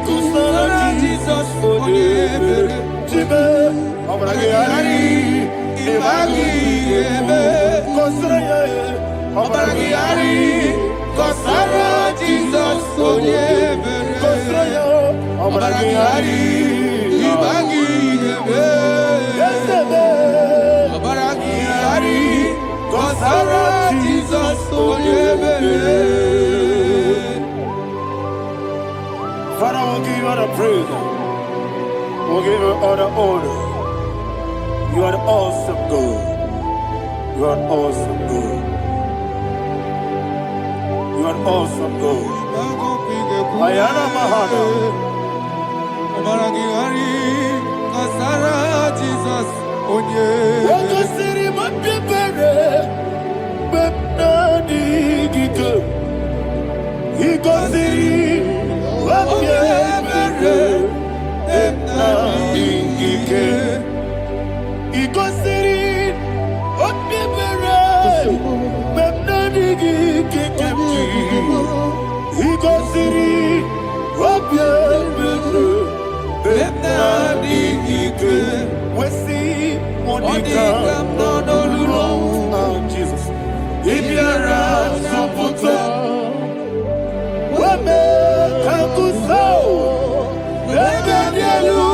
Kusara Jesus Onyebere. Jibe, Obragiari, Ibagi Ebe. Obragiari, Kusara Jesus Onyebere. Obragiari, Ibagi Ebe. Obragiari, Kusara Jesus Onyebere. Father, we'll give you all the praise. We'll give you all the honor. You are the awesome God. You are an awesome God. You are an awesome God. Ayana Mahana. Obragiari, Kusara Jesus Onyebere. Waka siri mapipere. Bepnani gike. Iko siri. Wapyebere. Bepnani gike. Iko siri. Wapyebere. Bepnani gike. Iko siri. Wapyebere. Bepnani gike. Wesi Monica. Oh, Jesus. Ibiara Soputo. Wame Kakuso. Ebedielu.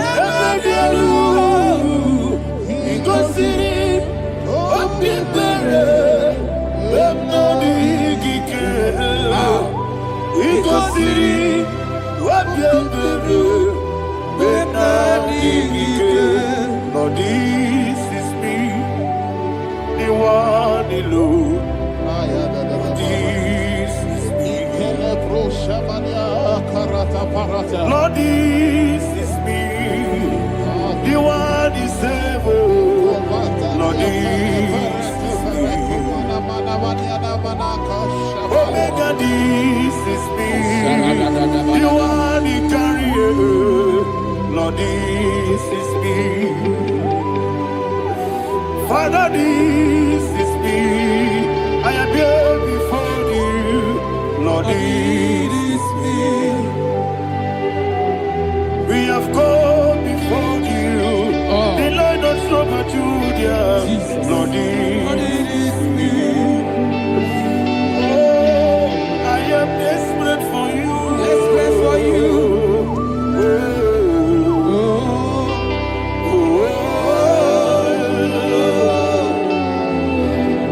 Ebedielu. Igosiri. Opipere. Bemnani Gike. Igosiri. Opipere. Bemnani Gike. Lord, this is me. The one alone. This is me. Lord, this is me. The one is able. Lord, this is me. Omega, this is me. The one he carries. Lord, this is me. Father, this is me. I am here before you. Lord, this is me. We have come before you. The Lord of Super Judah. Lord, this is me. Oh, I am desperate for you. Desperate for you.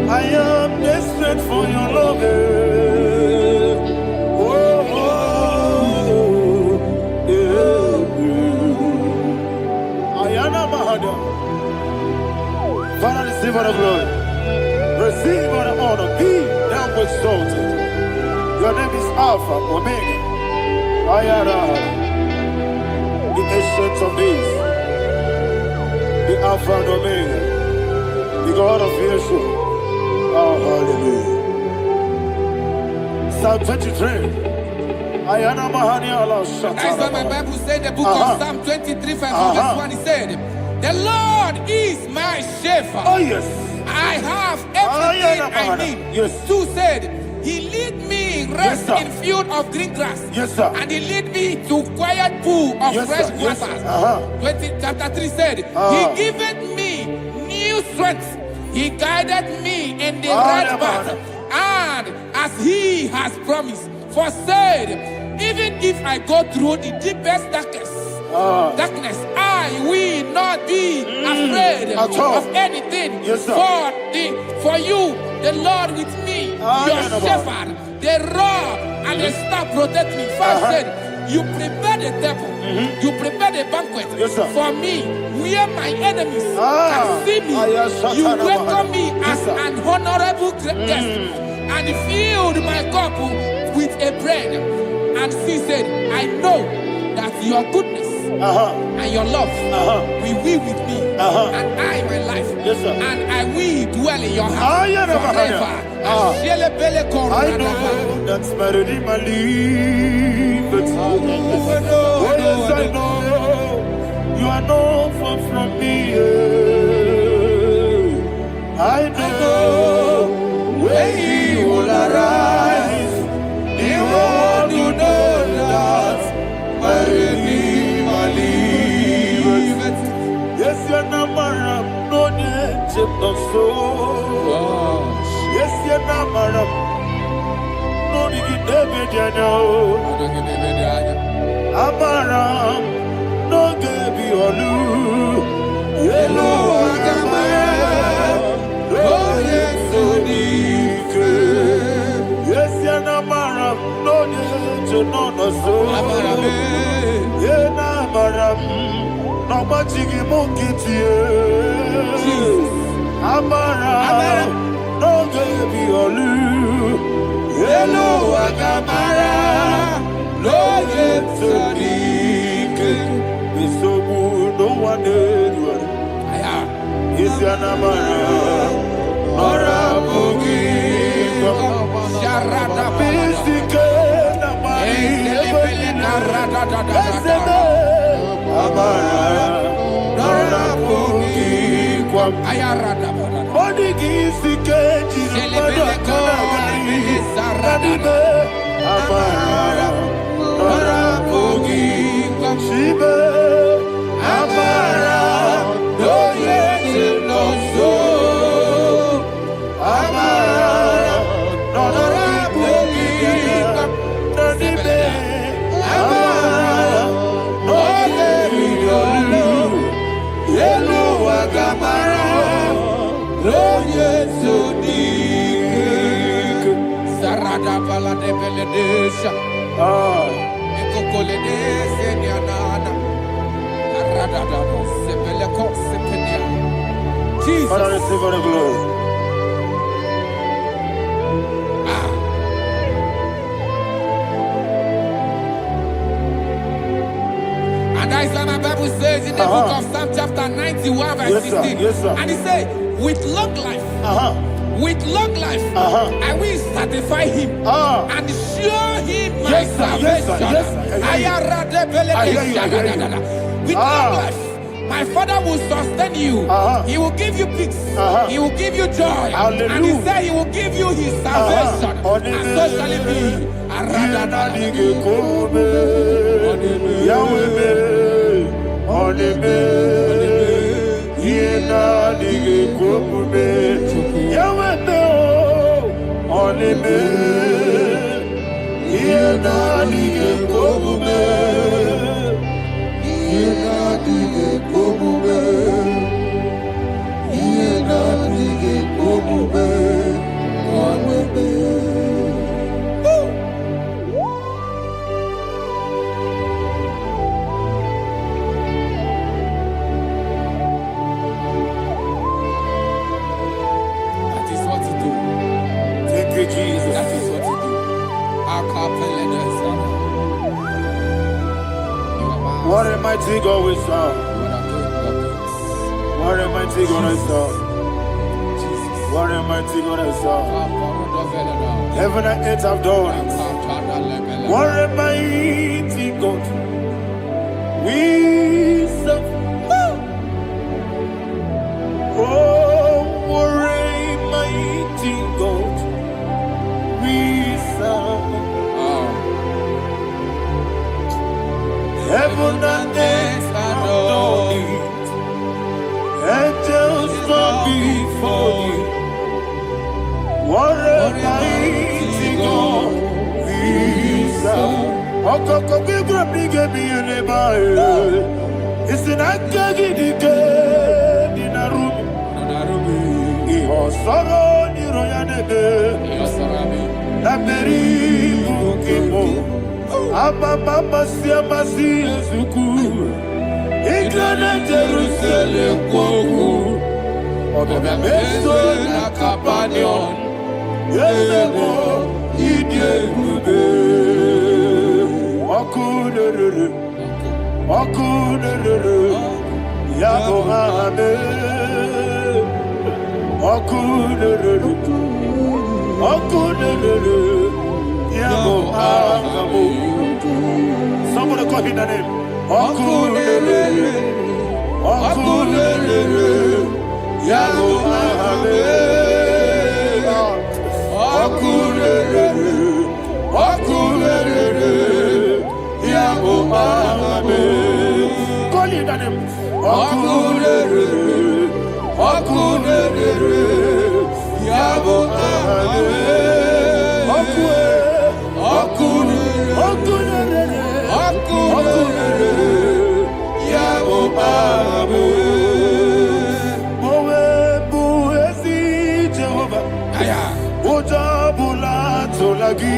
I am desperate for your love. Ayana Mahada. Father, receive all the glory. Receive all the honor. Be thou exalted. Your name is Alpha, Omega. Ayana. The ancient of days. The Alpha and Omega. The God of Yeshua. Oh, hallelujah. Psalm 23. Ayana Mahani Allah Shatters. That's what my Bible said in the book of Psalm 23, verse 1. He said, the Lord is my shepherd. Oh, yes. I have everything I need. Yes. 2 said, he lead me rest Yes, in field of green grass. Yes, sir. And he lead me to quiet pool of Yes, fresh sir. Yes, waters. sir. Chapter 3 said, he giveth me new strength. He guided me in the right path. And as he has promised, for said, even if I go through the deepest darkness, I will not be afraid of anything. Yes, sir. For you, the Lord with me, your shepherd, the rod and the staff protect me. First said, you prepare the table, you prepare the banquet for me, where my enemies can see me. You welcome me as an honorable guest, and filled my cup with a bread. And she said, I know that your goodness and your love will be with me, and I, my life, and I will dwell in your house forever. I know that's better than my life. Oh, yes, I know you are not far from me. I know when he will arise, he will know. chip no so. Yes, you're not madam. No, you get David, you know. Amaram, no, baby, olu. Yellow, oh, yes, so deep. Yes, you're not madam. No, you know, no, so. Yeah, nah, madam. No machigi mukiti Amara no gebi olu Hello agamara no yetsodik Bisobu no one edward Isianamara Nora bugi Sharada Bisike Namari Amara Nora bugi Kwam Ayarada Odigi Sikeji Nadibe Amara Nora bugi Kwam Shibe Amara Doye Chinoso Amara Nora bugi Kwam Nadibe Amara Doye Chinoso Yelu Agamara Loye Sodik Sarada Bala de Beledesha Ekokole de Senianana Arada Sepeleco Sepenia Jesus Father, receive the glory. And that is why my Bible says in the book of Psalm chapter 91 verse 16. Yes, sir. And it says, with long life, I will satisfy him and show him my salvation. With long life, my Father will sustain you. He will give you peace. He will give you joy. Hallelujah. And he said he will give you his salvation. And so shall it be. Jesus. That is what you do. What a mighty God we serve. What a mighty God I serve. What a mighty God I serve. Heaven and earth have done it. What a mighty God we serve. Oh, what a mighty God we serve. Heaven and earth have done it. Angels bow before you. What a mighty God we serve. Okoko bibra bige bi eleba. It's an akagi dike dinarumi. Iho soro ni royanebe. Naberi bukipo. Ababa siamasi ezuku. Igrana Jerusalem kwoku. Obebe meso na kapanion. Yesebo idie gube. Wakunerere. Yago hame. Wakunerere. Yago hame. Somebody call him the name. Wakunerere. Yago hame. Wakunerere. Yago hame. Call him the name. Wakunerere. Okunere, Yabo Amen. Okunere, Yabo Amen. Mowebu ezi Jehovah. Aya. Ojabula tolagi.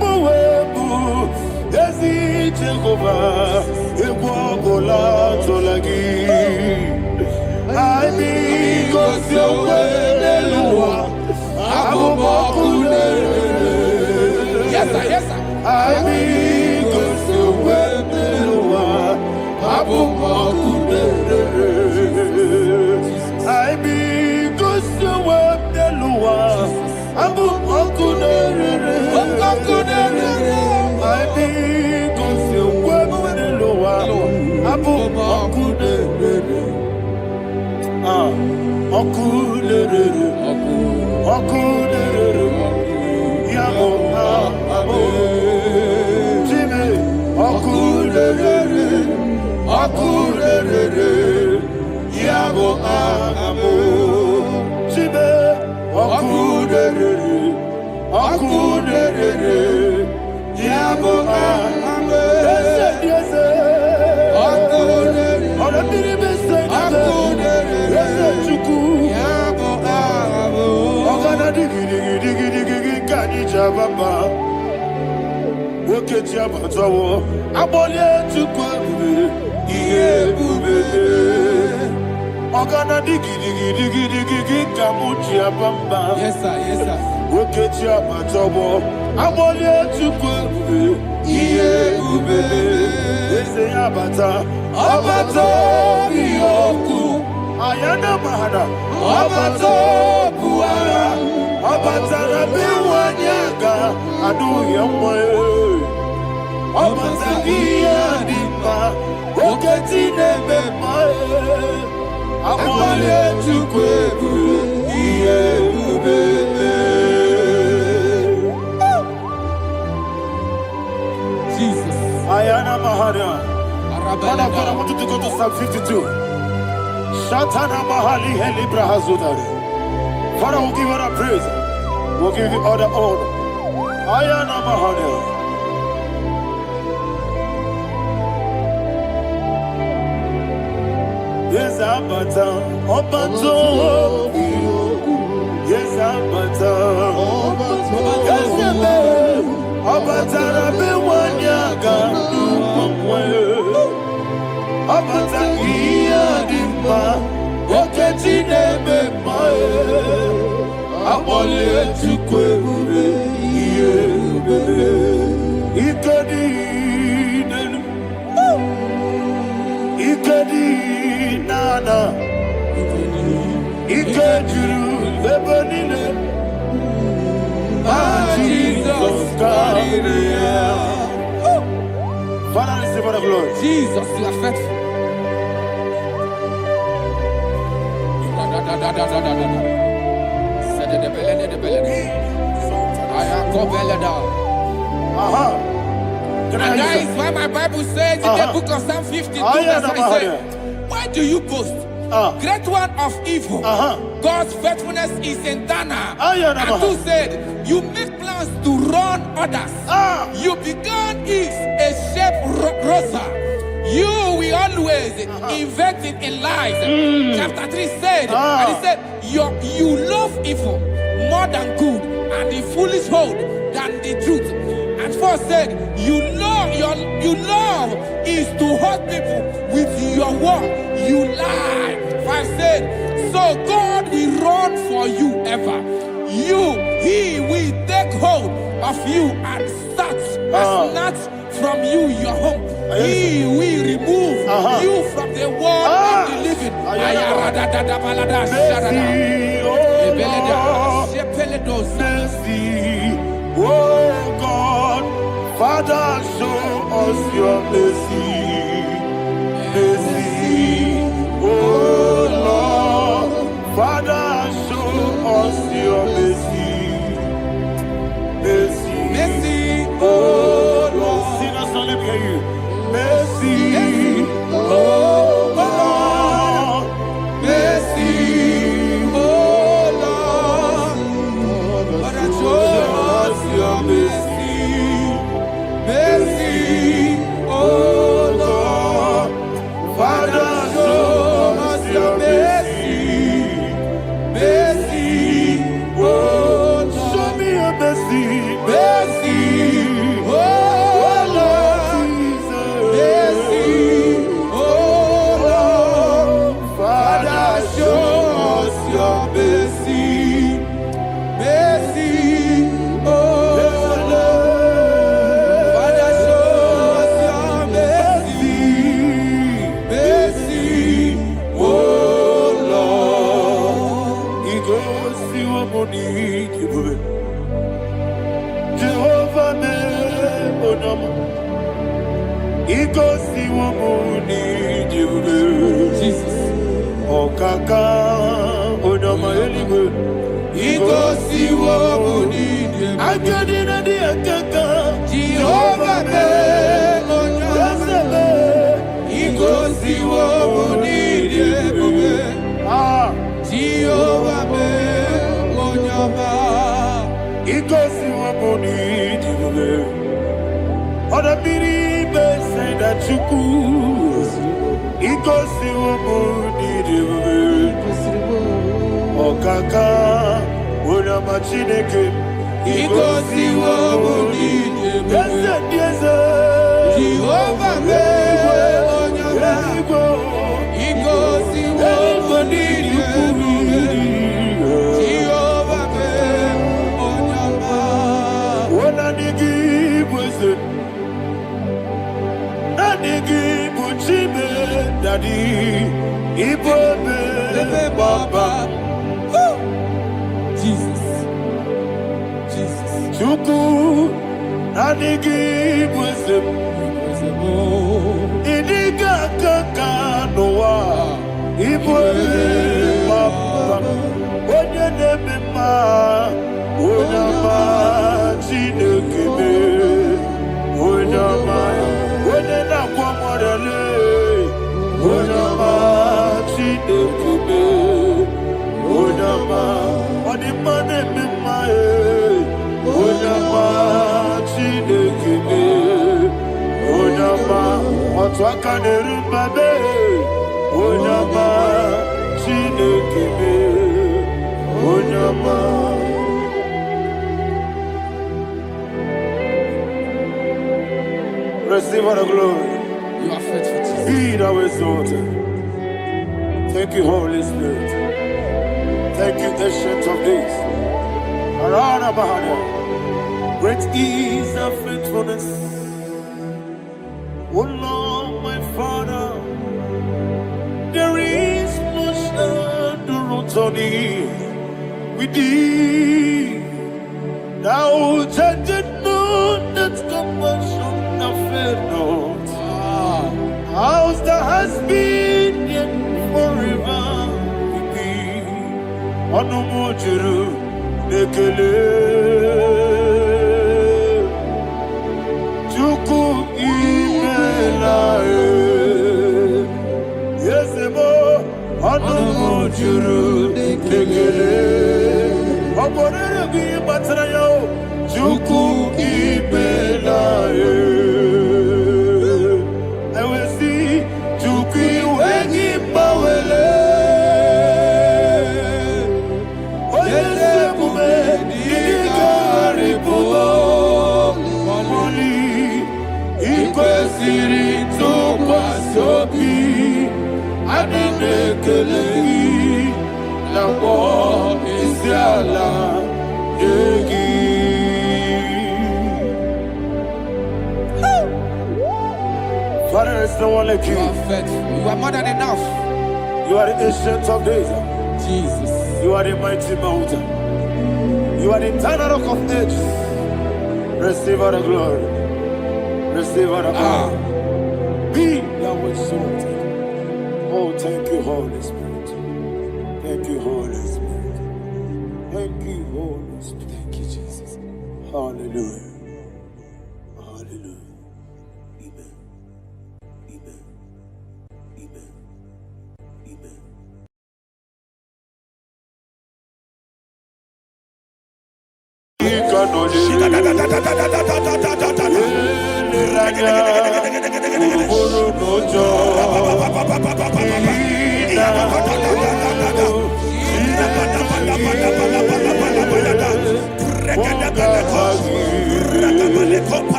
Mowebu ezi Jehovah. Egwabola tolagi. I be Gosio Yes, sir, yes, sir. I be Gosio I be Gosio Abu Okudere. I be Gosio Abu Okudere. Okudere. Yabo Abu Jimmy. Okudere. Yabo Abu Jimmy. Okudere. Yabo Abu. Yes, Yes, sir, yes, sir. Ayana mahada Abato buara Abatara biwanyaga Adu yamwe Abatagia dimba Oketi nebemae Amale chukwebu Iye ubebe Jesus. Ayana mahada God, I want you to go to Psalm 52. Shatana Mahali Helibra Hazudari. Father, we'll give you all the praise. We'll give you all the honor. Ayana Mahali. Yes, Abata. Obato. Yes, Abata. Yes, Abata. Rabe Wanyaga. Abata iya dimba Oketi nebe mae Apole chukwe ube Iye ube Ikedi nenu Ikedi nana Ikediru lebanine Jesus Karire. Father, receive all the glory. Jesus, you are faithful. And that is why my Bible says in the book of Psalm 52, verse 9, why do you boast? Great one of evil. God's faithfulness is eternal. And who said, you make plans to run others. You began is a shape rosa. You will always invent it in lies. Chapter 3 said, and he said, you love evil more than good, and the foolish hold than the truth. And 4 said, you love is to hurt people with your word. You lie. 5 said, so God will run for you ever. He will take hold of you and snatch from you your home. He will remove you from the world of the living. Oh God, Father, show us your mercy. Mercy, oh Lord, Father, show us your mercy. Mercy, Mercy, oh Lord, sinners only hear you. Mercy, oh Lord, Chukwu igosiwo n'idebube ọkaka onye ọma Chineke igosiwo n'idebube eze ndị eze Jehova mee onye ọma igosiwo n'idebube Jehova mee onye ọma ona digi bụ eze Nandigi buchime dadi ibobe baba Jesus Chuku Nandigi busem Idiga kaka noa ibobe baba Onye nebe ma Onyama Chinekebe Onyama Onye na-akwa mọrele onye ọma Chineke onye ọma ọ dị mma na-eme mma onye ọma Chineke onye ọma otu aka na-eru mbabe onye ọma Chineke onye ọma receive all the glory. You are faithful, Jesus. Be thou exalted. Thank you, Holy Spirit. Thank you, Ancient of Days. Arana Bahana. Great is thy faithfulness. O Lord, my Father, there is no shadow on thee. With thee, thou judgest not that compassion of faith not. House that has been yet forever with thee. Onomojuru nekele. Chuku imela Yesemo onomojuru nekele. Oborere gi batara yo. Chuku imela Father, there's no one like you. You are faithful. You are more than enough. You are the Ancient of Days. Jesus. You are the mighty mountain. You are the eternal rock of ages. Receive all the glory. Receive all the honor. Be thou exalted. Oh, thank you, Holy Spirit. Thank you, Holy Spirit. Thank you, Holy Spirit. Thank you, Jesus. Hallelujah. Hallelujah. Amen. Amen. Amen. Amen.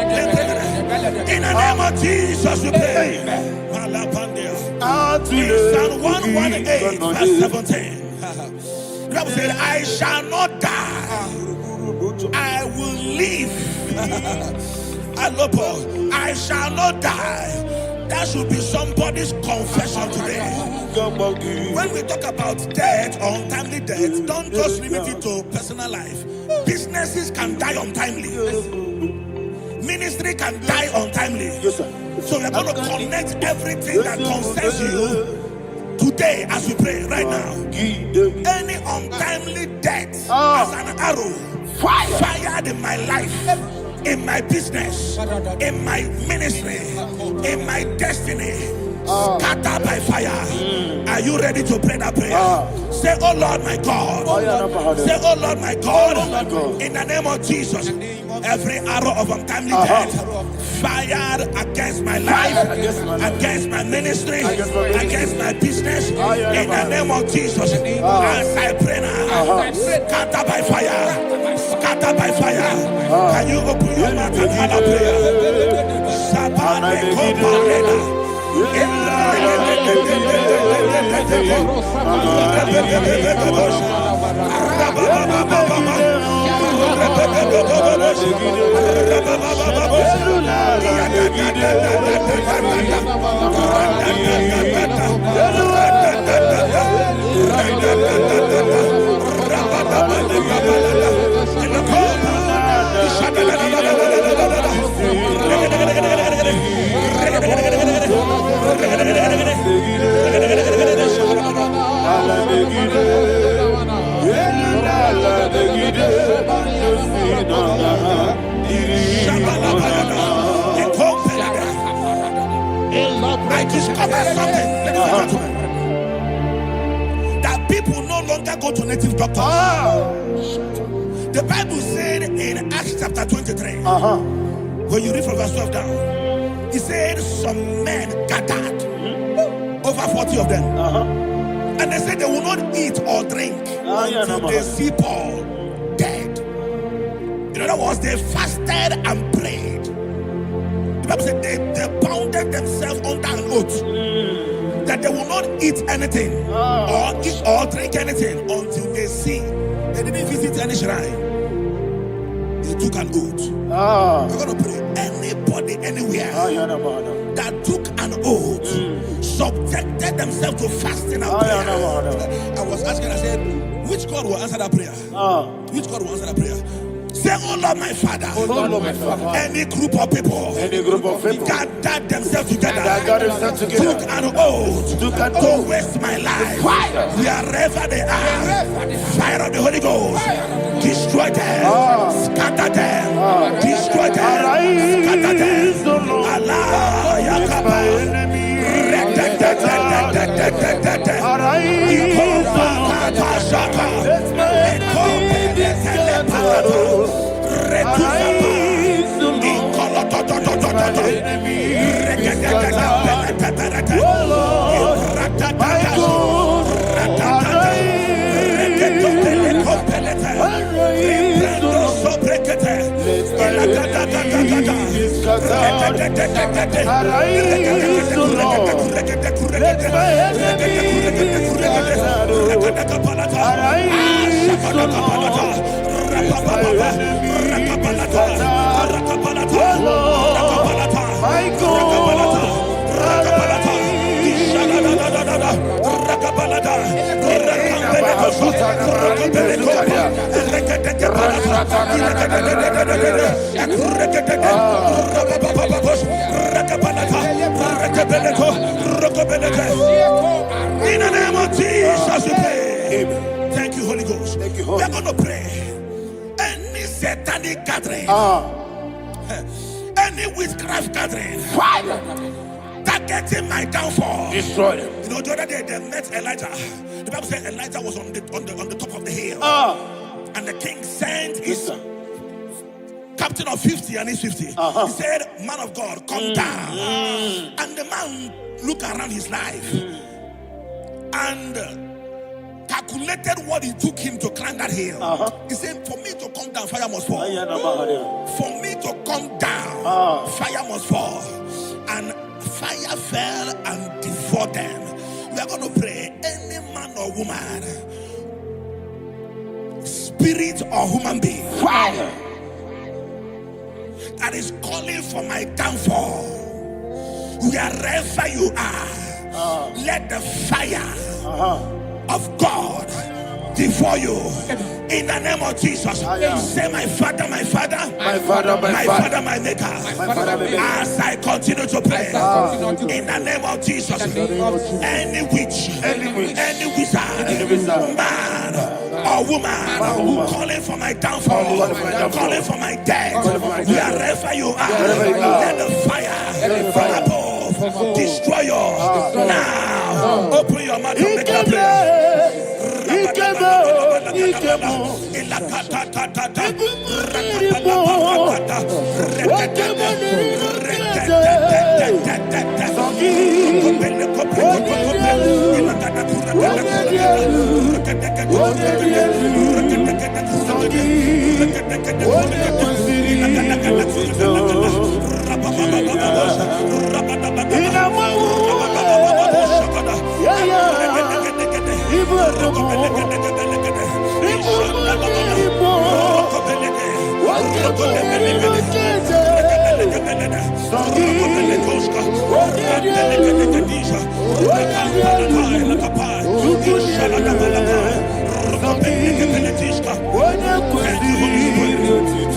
In the name of Jesus, we pray. Psalm 118, verse 17. The Bible said, I shall not die, I will live. I shall not die. That should be somebody's confession today. When we talk about death or untimely death, don't just limit it to personal life. Businesses can die untimely. Ministry can die untimely. So we're going to connect everything that concerns you today as we pray right now. Any untimely death as an arrow fired in my life, in my business, in my ministry, in my destiny, scattered by fire. Are you ready to pray that prayer? Say, oh Lord my God. Say, oh Lord my God. In the name of Jesus, every arrow of untimely death fired against my life, against my ministry, against my business, in the name of Jesus, as I pray now, scattered by fire, scattered by fire. Can you open your mouth and have a prayer? I discovered something, that people no longer go to native doctors. The Bible said in Acts chapter 23, when you read from verse 12 down, it said some men gathered, over 40 of them, and they said they will not eat or drink until they see Paul dead. In other words, they fasted and prayed. The Bible said they bounded themselves under an oath that they will not eat anything or drink anything until they see. They didn't visit any shrine. They took an oath. We're going to pray. Anybody, anywhere that took an oath, subjected themselves to fasting and prayer. I was asking, I said, which God will answer that prayer? Which God will answer that prayer? Say, oh Lord my Father, any group of people gathered themselves together, took an oath to waste my life. Wherever they are, fire of the Holy Ghost, destroy them, scatter them, destroy them, scatter them. Allah, Yakaba, In the name of Jesus we pray. Amen. Thank you, Holy Ghost. Thank you, Holy. We're going to pray. Any satanic gathering, any witchcraft gathering, targeting my downfall, destroy them. You know, the other day they met Elijah. The Bible said Elijah was on the top of the hill, and the king sent his captain of 50 and his 50. He said, man of God, come down. And the man looked around his life and calculated what it took him to climb that hill. He said, for me to come down, fire must fall. For me to come down, fire must fall. And fire fell and devoured them. We are going to pray. Any man or woman, spirit or human being, fire that is calling for my downfall, wherever you are, Let the fire of God before you in the name of Jesus. Say, my Father, my Father, My Father, my Father, my Maker. As I continue to pray in the name of Jesus, any witch, any wizard, man or woman calling for my downfall, calling for my death, wherever you are, let the fire from above destroy you now. Open your mouth and make a prayer.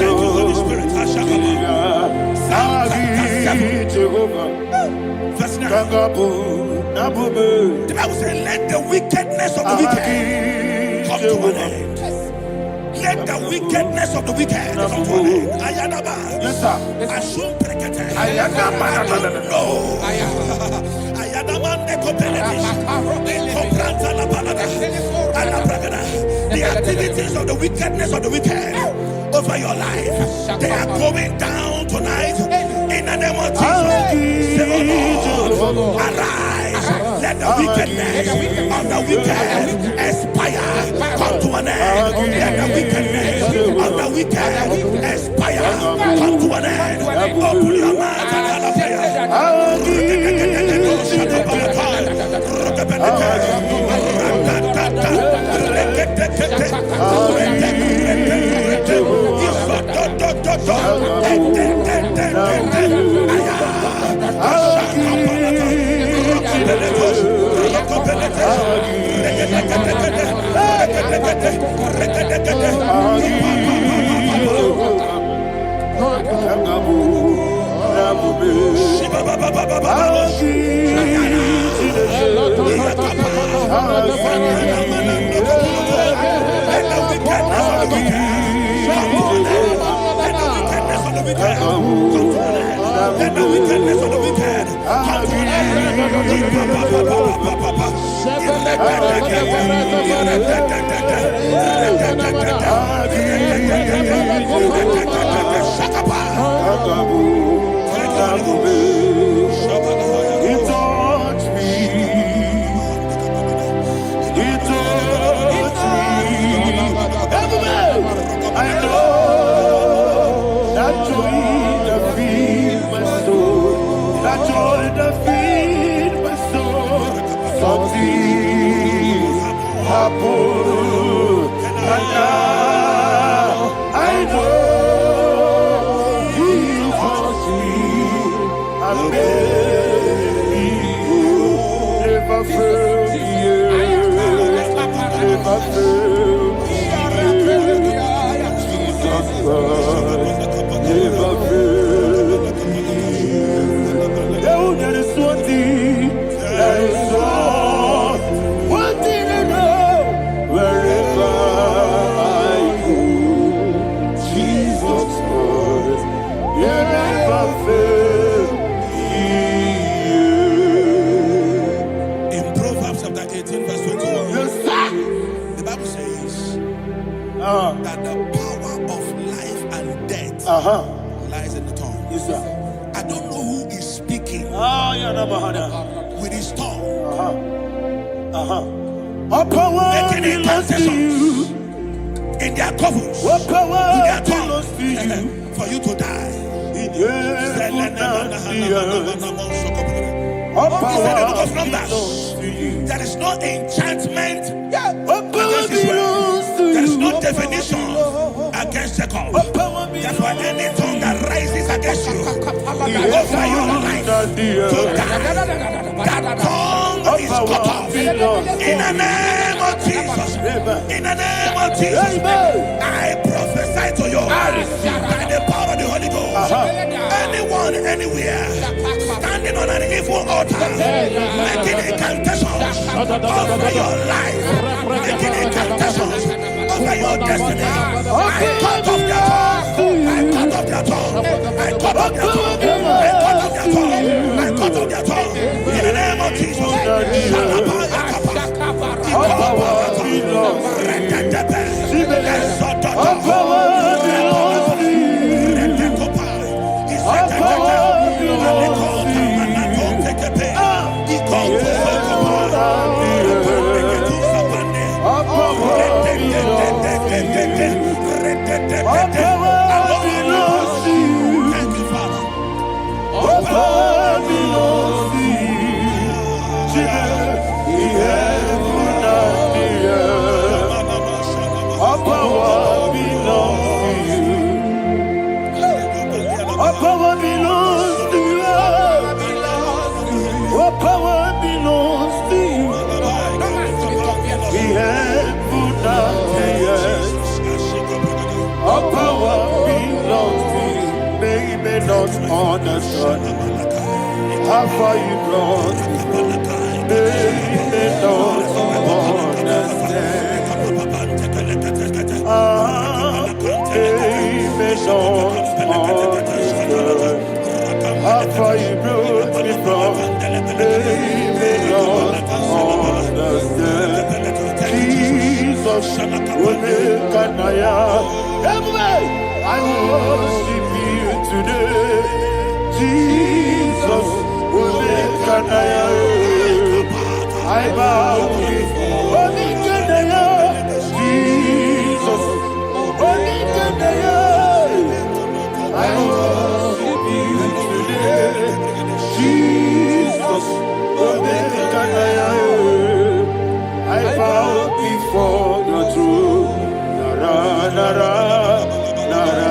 Thank you, Holy Spirit. Verse 9. The Bible says, let the wickedness of the wicked come to an end. Let the wickedness of the wicked come to an end. Ayadaba. Yes, sir. Assume prekete. Ayadaba. No. Ayadaba nekopeletis. Nekopranta la balada. Alabragada. The activities of the wickedness of the wicked over your life, they are going down tonight in the name of Jesus. Say, oh Lord, arise. Let the wickedness of the wicked expire, come to an end. Let the wickedness of the wicked expire, come to an end. Open your mouth and let the wickedness of the wicked come to an that the power of life and death lies in the tongue. Yes, sir. I don't know who is speaking with his tongue, making incantations in their covens with their tongue for you to die. He said in the book of Numbers, there is no enchantment against Israel. There is no definition against Jacob. Therefore, any tongue that rises against you over your life, that tongue is cut off. In the name of Jesus. In the name of Jesus. I prophesy to you by the power of the Holy Ghost. Anyone, anywhere, standing on an evil altar, making incantations over your life, making incantations over your destiny, I cut off their tongue. I cut off their tongue. I cut off their tongue. I cut off their tongue. I cut off their tongue. In the name of Jesus. Understand how far you brought me from. They don't understand. They don't understand how far you brought me from. They don't understand. Jesus, will make an I worship you today. Jesus, will make an I bow before Jesus, I worship you today. Jesus, will make an I bow before the throne. Nara, nara, nara,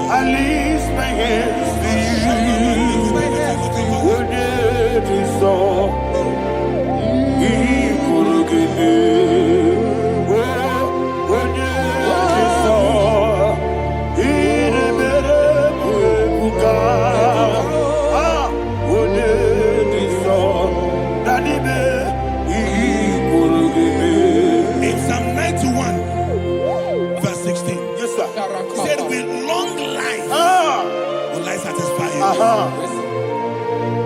I lift my hands to you. Would it be so? He could give me. Would it be so? He never would would it be so? That he could give me. In Psalm 91, verse 16. Yes, sir. Said with long life will I satisfy you.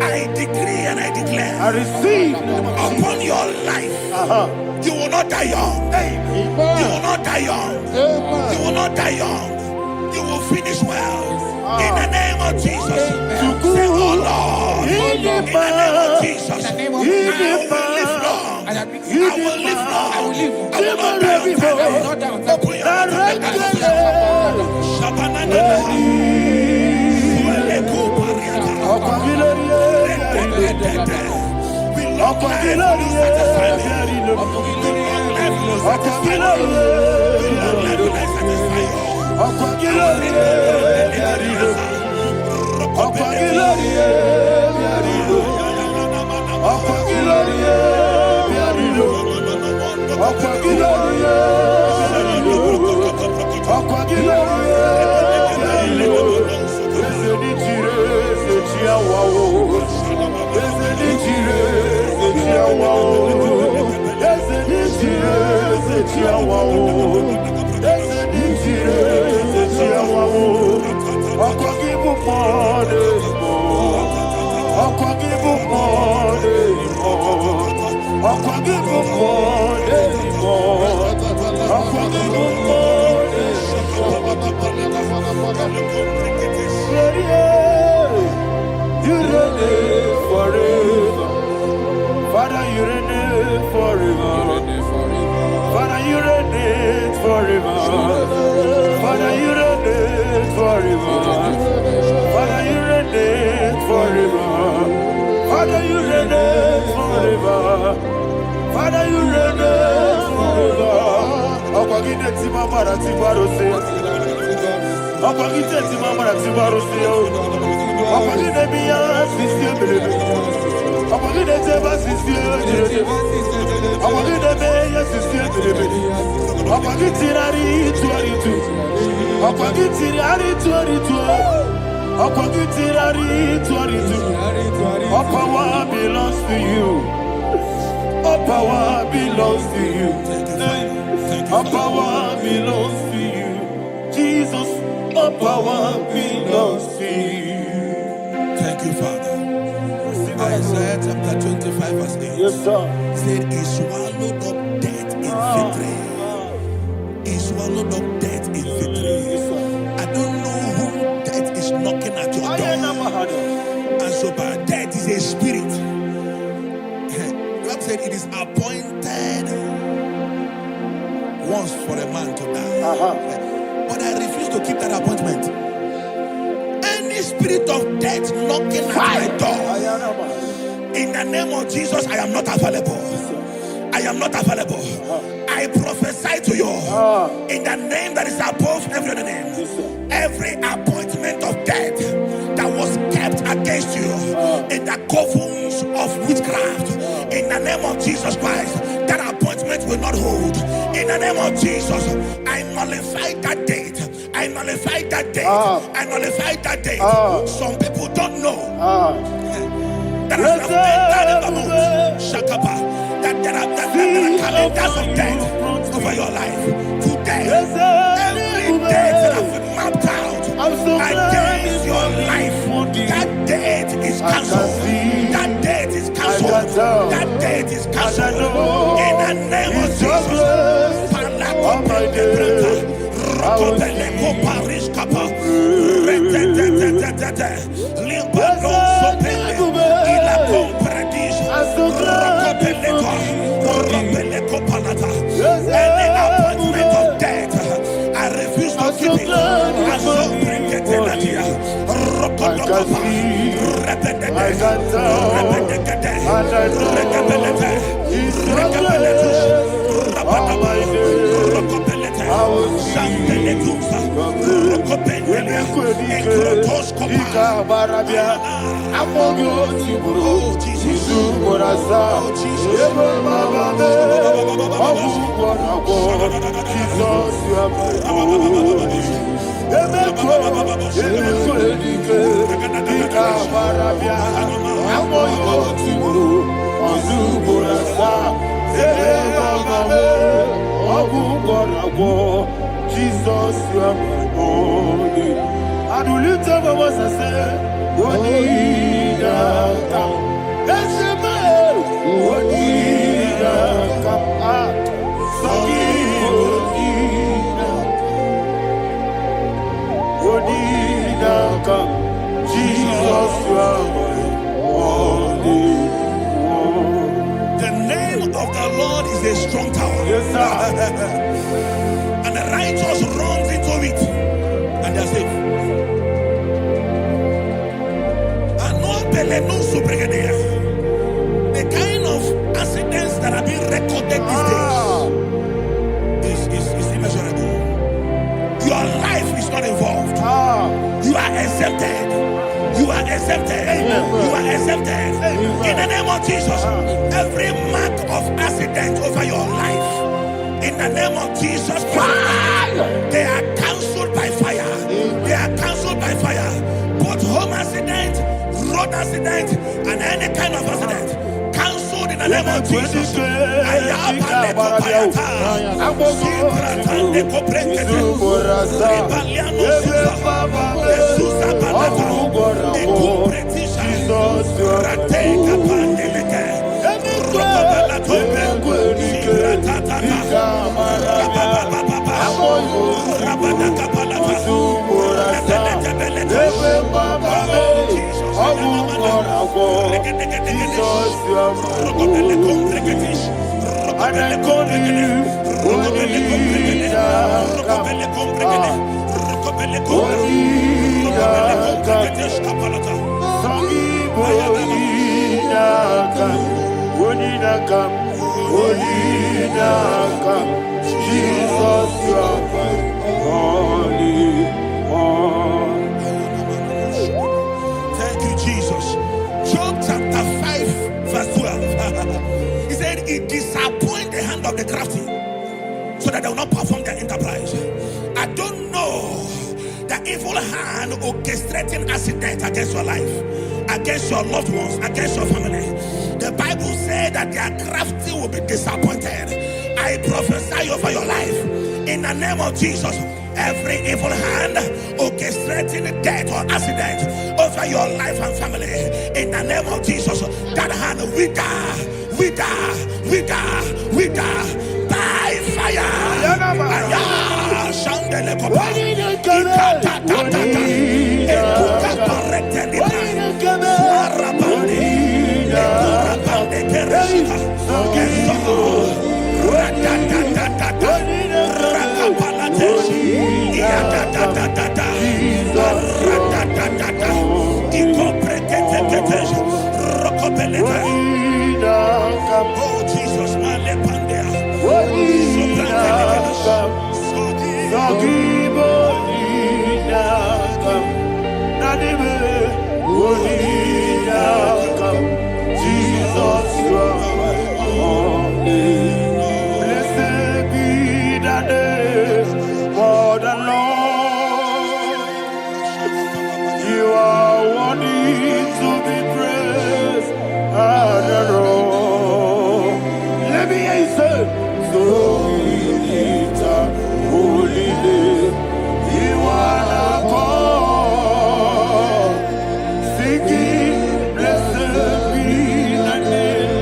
I decree and I declare, I receive upon your life, you will not die young. You will not die young. You will not die young. You will finish well. In the name of Jesus. Say, oh Lord, in the name of Jesus, I will live long. I will live long. I will not die on time. I will not die on time. Let reign forever. Father, you reign forever. Father, you reign forever. Father, you reign forever. Father, you reign forever. Okwagide timamara tibarose. Okwagide timamara tibarose. Okwagide biya sisi belebe. Okwagide teba sisi belebe. Okwagide beya sisi belebe. Okwagide rari tuaritu. Okwagide rari tuaritu. Okwagide rari tuaritu. All power belongs to you. All power belongs to you. All power belongs to you. Jesus, all power belongs to you. Thank you, Father. Isaiah chapter 25 verse 8. Yes, sir. Said he swallowed up death in victory. He swallowed up death in victory. I don't know who death is knocking at your door. And so, but death is a spirit. God said it is appointed once for a man to die. But I refuse to keep that appointment. Any spirit of death knocking at my door, in the name of Jesus, I am not available. I am not available. I prophesy to you in the name that is above every other name. Every appointment of death that was kept against you in the covens of witchcraft, in the name of Jesus Christ, that appointment will not hold. In the name of Jesus, I nullify that date. I nullify that date. I nullify that date. Some people don't know that as of Shakapa, that there are calendars of death over your life. Today, every date that has been mapped out against your life, that date is cancelled. That date is cancelled. That date is cancelled. In the name of Jesus. Any appointment of death, I refuse to keep it. I so bring it in Jesus, you are my only. And will you tell me what I say? What did I come? That's the man. What did I come? What did I come? Jesus, you are my only. The name of the Lord is a strong tower. Yes, sir. And the righteous runs into it and they are safe. The kind of accidents that are being recorded these days is immeasurable. Your life is not involved. You are exempted. You are exempted. You are exempted. In the name of Jesus, every mark of accident over your life, in the name of Jesus Christ, they are cancelled by fire. They are cancelled by fire. Both home accident, road accident, and any kind of accident, cancelled in the name of Jesus. Jesus, you are holy. Thank you, Jesus. Job chapter 5, verse 12. He said, it disappoints the hand of the crafty, so that they will not perform their enterprise. I don't know the evil hand orchestrating accident against your life, against your loved ones, against your family. The Bible said that their crafty will be disappointed. I prophesy over your life in the name of Jesus. Every evil hand orchestrating death or accident over your life and family, in the name of Jesus, that hand wither by fire. Oh Jesus, Jesus, you are holy. Blessed be the name for the Lord. You are worthy to be praised and adored. Let me hear you say, so we lift up holy name. You are the God. Singing, blessed be the name.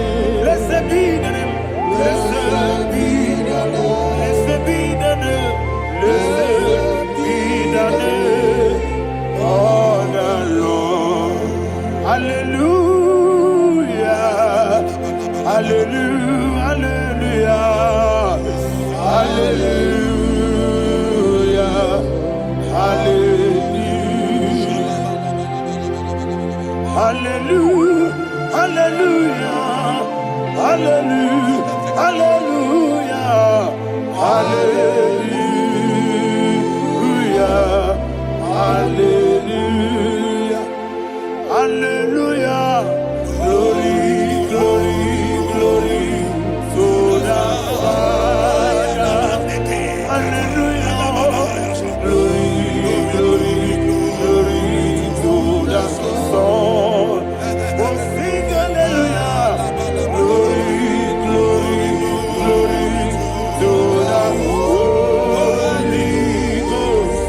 Blessed be the name. Blessed be the name. Blessed be the name. Blessed be the name of the Lord. Hallelujah. Hallelujah. Hallelujah. Hallelujah. Hallelujah. Hallelujah. Hallelujah. Hallelujah. Hallelujah. Hallelujah. Hallelujah. Glory, glory, glory to the Father. Hallelujah. Glory, glory, glory to the Son. Oh, sing hallelujah. Glory, glory, glory to the Holy Ghost.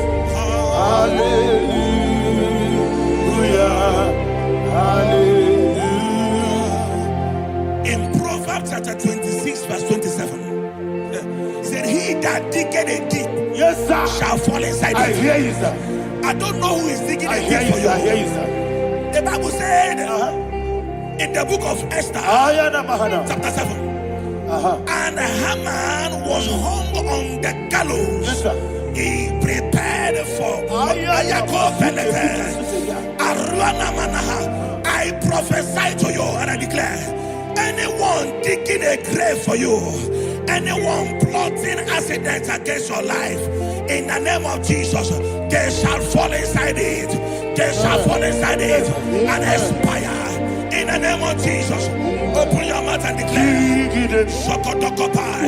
Hallelujah. Hallelujah. In Proverbs chapter 26, verse 27, he said, he that diggeth a deep, Yes, sir, shall fall inside I it. hear you, sir. I don't know who is digging I a hear deep you, for sir. I hear you. you, sir. The Bible said in the book of Esther, chapter 7, and Haman was hung on the gallows. Yes, sir. He prepared for I prophesy to you and I declare, anyone digging a grave for you, anyone plotting accidents against your life, in the name of Jesus, they shall fall inside it. They shall fall inside it and expire. In the name of Jesus, open your mouth and declare. Shokotokopai.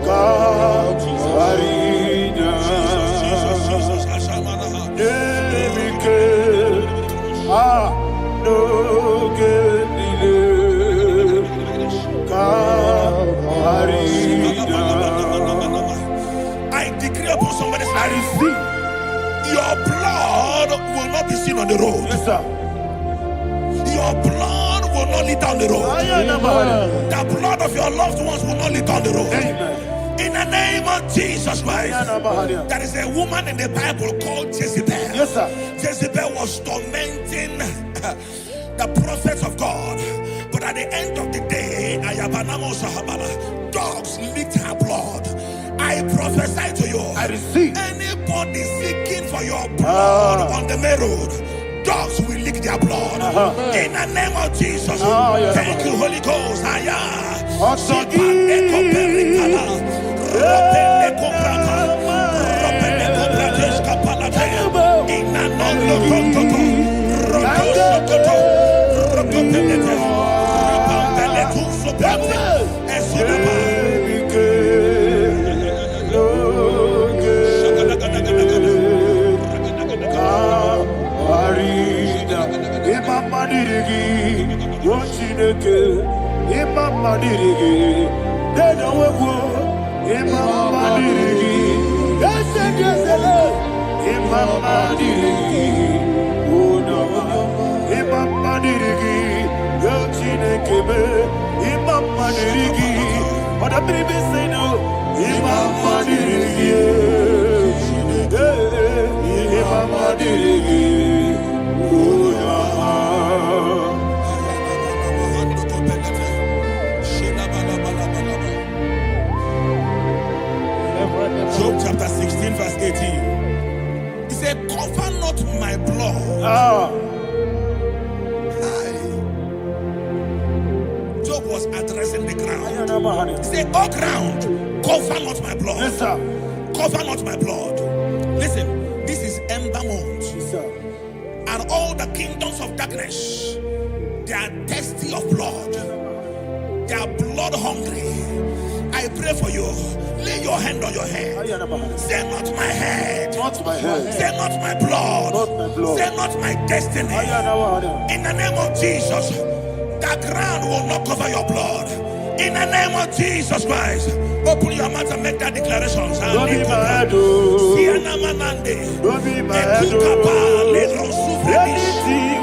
God, decree upon somebody's I life. receive. Your blood will not be seen on the road. Yes, sir. Your blood will not lead down the road. The blood of your loved ones will not lead down the road. Amen. In the name of Jesus Christ. There is a woman in the Bible called Jezebel. Yes, sir. Jezebel was tormenting the prophets of God. But at the end of the day, dogs licked her blood. I prophesy to you. I receive. Anybody seeking for your blood on the main road, dogs will lick their blood. In the name of Jesus. Thank you, Holy Ghost. Job chapter 16 verse 18. He said, cover not my blood. Job was addressing the ground. He said, oh ground, cover not my blood. Yes, sir. Cover not my blood. Listen, this is ember month. Yes, sir. And all the kingdoms of darkness, they are thirsty of blood. They are blood hungry. I pray for you. Lay your hand on your head. Say not my head. Not my head. Say not my blood. Not my blood. Say not my destiny. In the name of Jesus, the ground will not cover your blood. In the name of Jesus Christ, open your mouth and make that declaration. Don't be my head. Don't be my head. Anything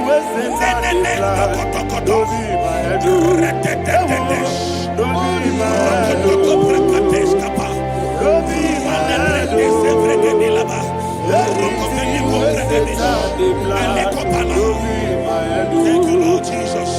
was in that blood. Don't be my head. Don't be my head. Don't be my head. Thank you, Lord Jesus.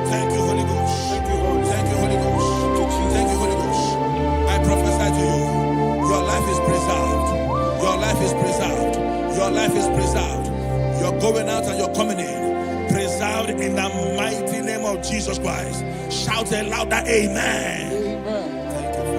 Thank you, Holy Ghost. Thank you, Holy Ghost. Thank you, Holy Ghost. Thank you, Holy Ghost. Thank you, Holy Ghost. I prophesy to you, your life is preserved. Your life is preserved. Your life is preserved. You're going out and you're coming in. Preserved in the mighty name of Jesus Christ. Shout a louder amen. Thank you,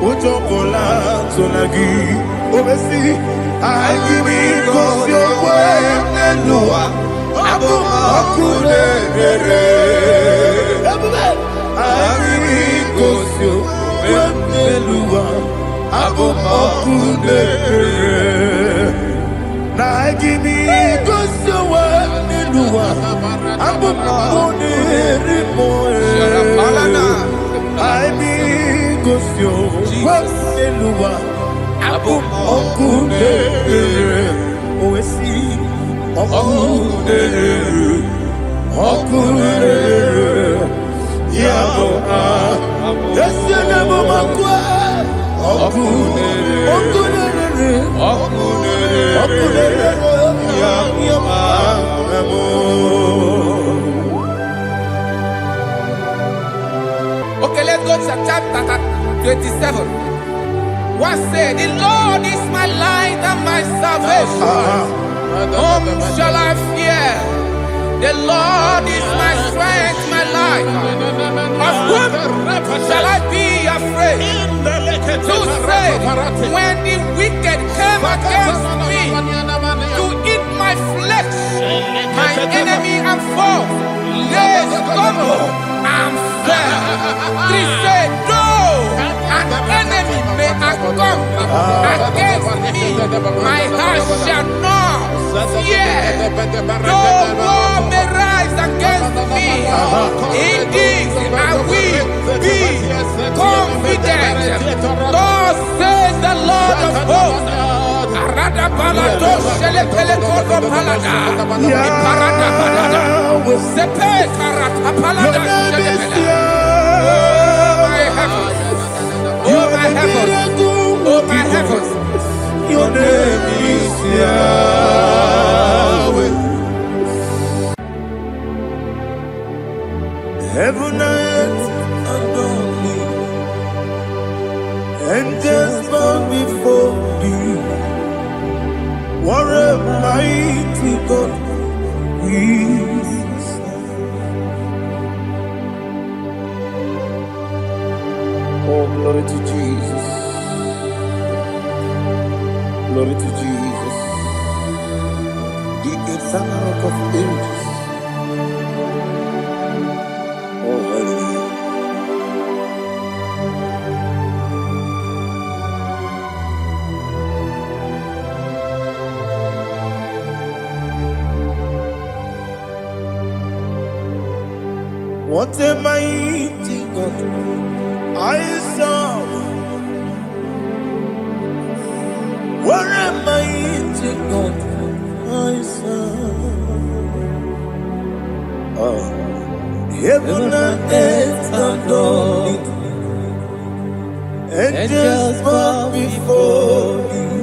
Ujokola Tonagi, Obesi, I give me cause your way, Nelua, Abu Makule, I give me cause your way, Nelua, Abu Makule, I give me cause your way, Nelua, Abu Makule, I be Gosio, Elua, Abu Okude, Oesi, Okude, Yabo, Yasenabo Makwa, Okude, Okay, let's go to chapter 27. What said, the Lord is my light and my salvation. Whom shall I fear? The Lord is my strength, my life. Of whom shall I be afraid? To say, when the wicked came against me to eat my flesh, my enemy and foe, they stumble and fell. Three say, though an enemy may have come against me, my heart shall not fear. Though war may rise against me, in this I will be confident. Thus says the Lord of hosts. Arada balado shele pele kodo palada. Iparada balada. Sepe karata palada shele pele. Oh my heavens. Oh my heavens. Oh my heavens. Your name is Yahweh. Heaven and earth adore me, angels bow before thee. What a mighty God we serve. Oh, glory to Jesus. Glory to Jesus. The eternal rock of ages. Oh, hallelujah. What a mighty God I serve. What a mighty God I serve. Oh. Heaven and earth adore it. Angels bow before thee.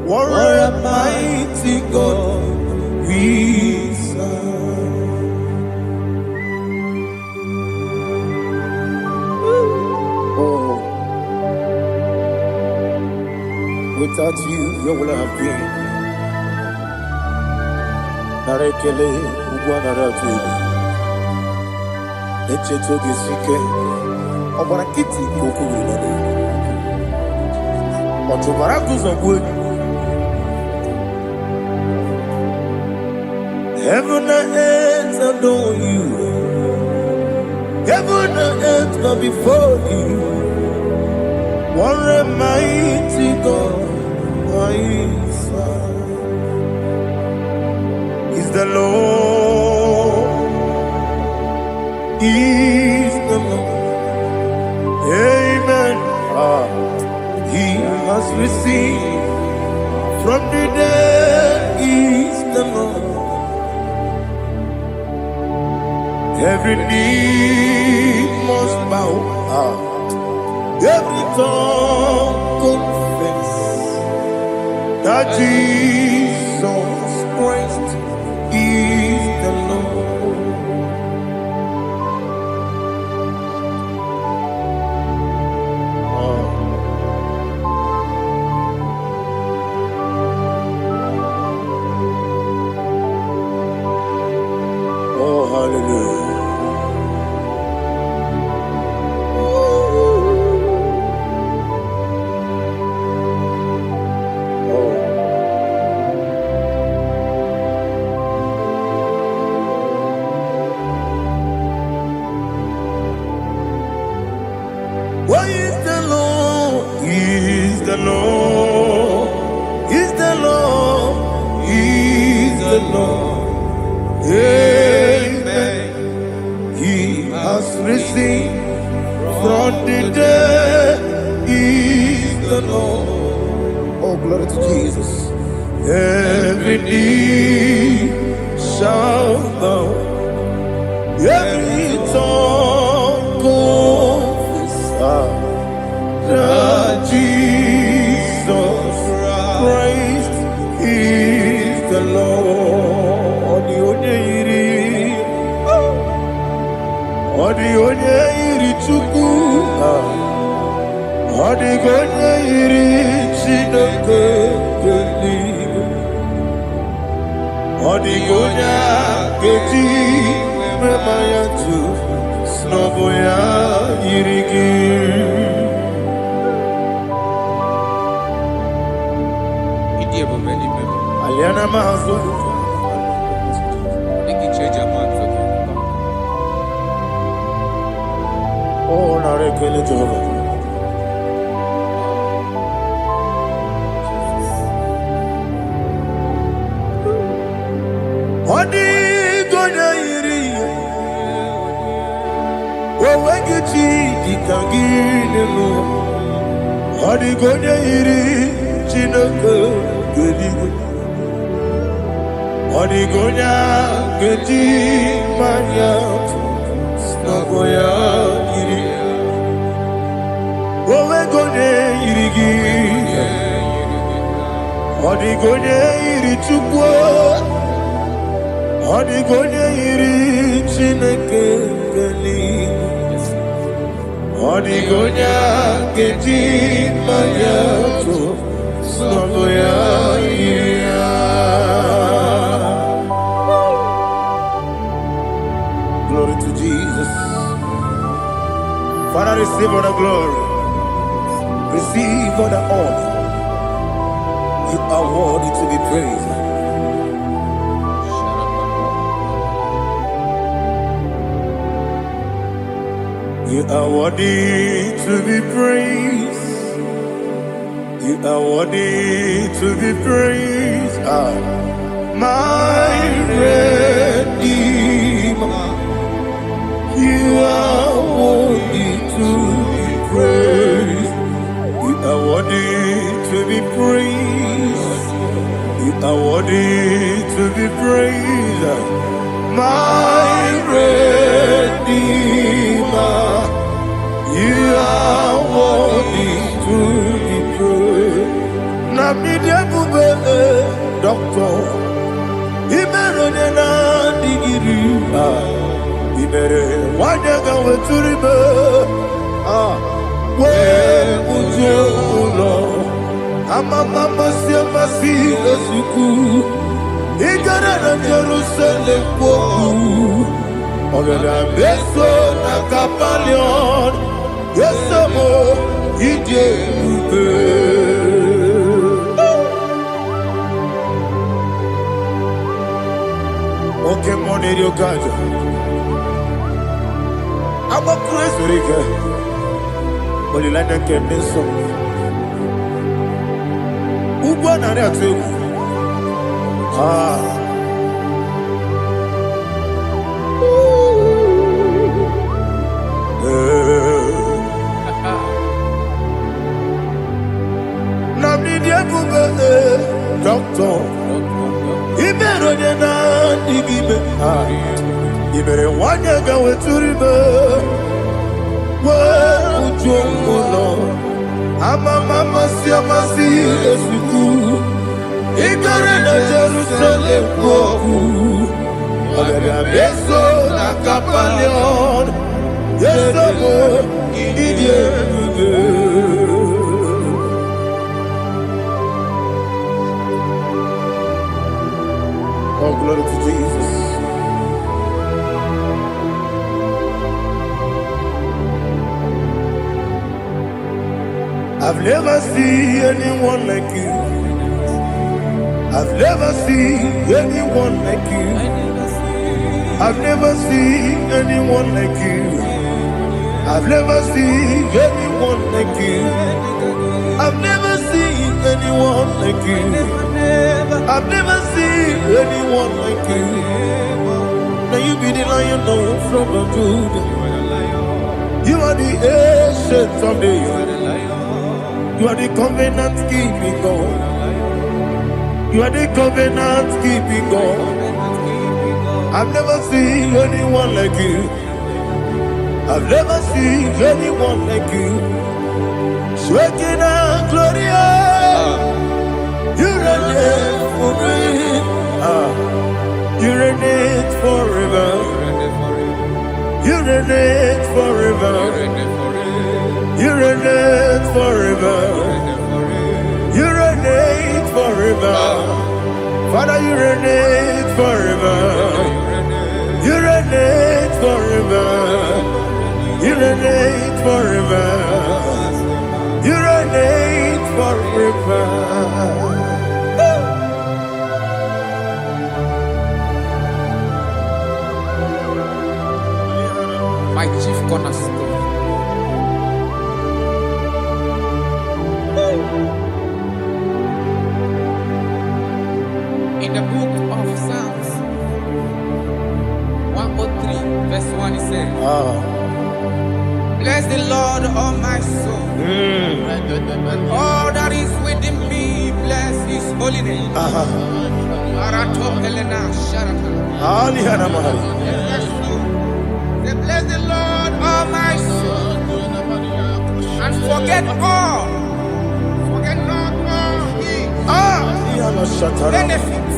What a mighty God we serve. Oh, without you, where would I have been? Narekele, Ugwanaratu. Echetoge sike, Obarakiti Kokuru. Otobarakus of wood. Heaven and earth adore you. Heaven and earth bow before you. What a mighty God I serve. Is the Lord. Is the Lord. Amen. He has received from the dead. Is the Lord. Every knee must bow. Every tongue confess that Jesus Christ is the Lord. Oh, hallelujah. the Lord. Oh, glory to Jesus. Every knee shall bow, every tongue confess that Jesus Christ is the Lord. Odi onye iri Chukwu, odi onye iri Chineke eluigwe, odi onye keji mema ya tu snobo ya yiri gị. Aliana mazo. Oh, narekele Jehovah. Odi gonya iri, owegi chi dikangile lo. Odi gonya iri, Chineke eluigwe. Odi gonya keji manya snobo ya iri. Owegonye iri gị, ọdịgonye iri Chukwu, ọdịgonye iri Chineke eluigwe, ọdịgonye keji mmanya tụ snobo ya iri ya. Glory to Jesus. Father, receive all the glory. Receive all the honor. You are worthy to be praised. You are worthy to be praised. You are worthy to be praised. My Redeemer. You are worthy to be praised. You are worthy to be praised. You are worthy to be praised. My Redeemer. You are worthy to be praised. Namidia bube doctor. Imerone na digiri. Ibere wanyaga weturibe we ujo ulo amama masi esuku igara na Jerusalem kwoku ogada beso na kapalion yesomo ije ube. Okay, money you got. I'm a crazy rigger. Only like a candy song. Who won on that too? Now, did you doctor? He better than I give it. You better want to go to river. Well, I'm a mama, see a school. He got in a Jerusalem. I'm a beso, a capalion. Yes, I'm a idiot. Oh, glory to Jesus. I've never seen anyone like you. I've never seen anyone like you. I've never seen anyone like you. I've never seen anyone like you. I've never seen anyone like you. I've never seen anyone like you. Now you be the Lion from the Judah. You are the ancient of days. You are the covenant keeping God. You are the covenant keeping God. I've never seen anyone like you. I've never seen anyone like you. Shekinah Gloria, you reign forever. You reign forever. You reign forever. You reign forever. You reign forever. Father, you reign forever. You reign forever. You reign forever. You reign forever. My chief cornerstone. In the book of Psalms 103, verse 1, it says, bless the Lord, all my soul, and all that is within me, bless his holy name. Say, bless the Lord, all my soul, and forget all. Forget not all his benefits.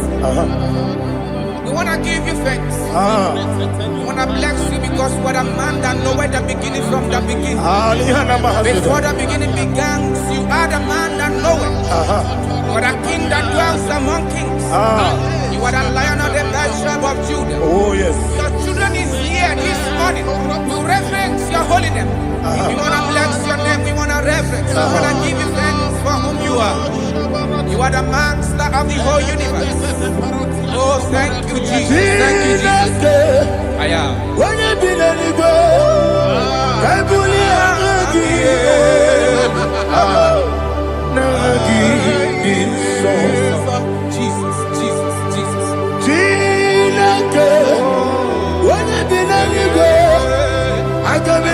We want to give you thanks. We want to bless you because what a man that knoweth the beginning from the beginning. Before the beginning began, you are the man that knoweth. You are the king that dwells among kings. You are the lion of the tribe of Judah. Oh yes. Your children is here this morning to reverence your holy name. If you want to bless your name, we want to reverence. We want to give you thanks for whom you are. You are the master of the whole universe. Oh, thank you, Jesus. Thank you, Jesus. I am. When you be the Jesus, Jesus, Jesus. I can be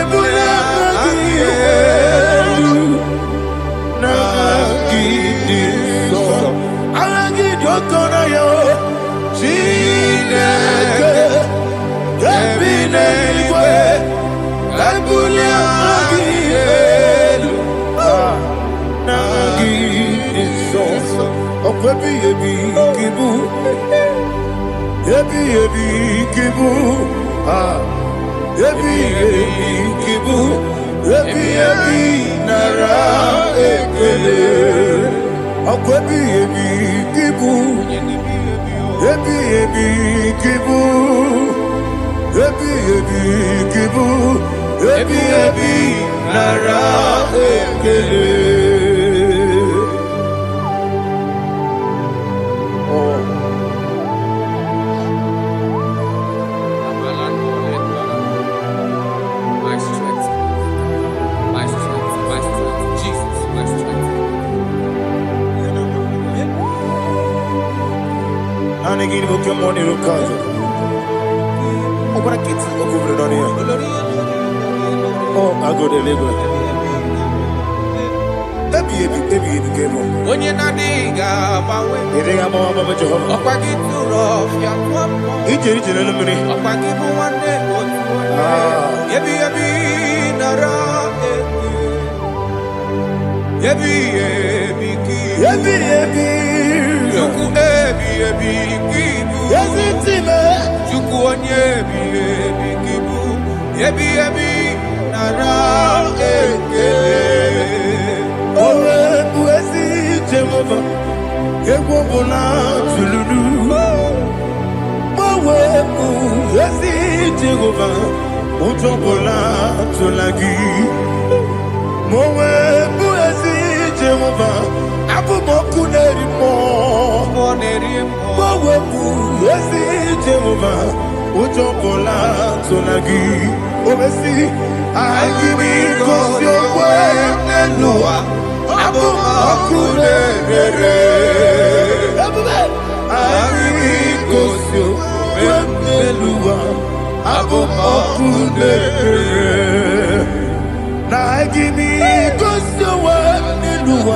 My strength, my strength, my strength, Jesus, my strength. And again, we'll come on your cousin. Oh, but I can't see over on here. Oh, I go to Lagos. Baby, came on. When you're not diga, You think I'm all about Jehovah? Opa gitu rough, ya tuampo. It's a little minute. Opa gitu one day, yebi nara, yebi ki. Juku kibu. Yes, it's him. Juku onyebi kibu. Yebi nara, Oh, Buesi Jehovah, Yegwobona Tululu. Oh, Buesi Jehovah, Utobola Tulagi. Moe Buesi Jehovah, Abu Mokuneri Mo. Moe Buesi Jehovah, Utobola Tulagi. Obesi, I give me cause your way and Noah. Abu Makune, I give me cause your way and Noah. Abu Makune, now I give me cause your way and Noah.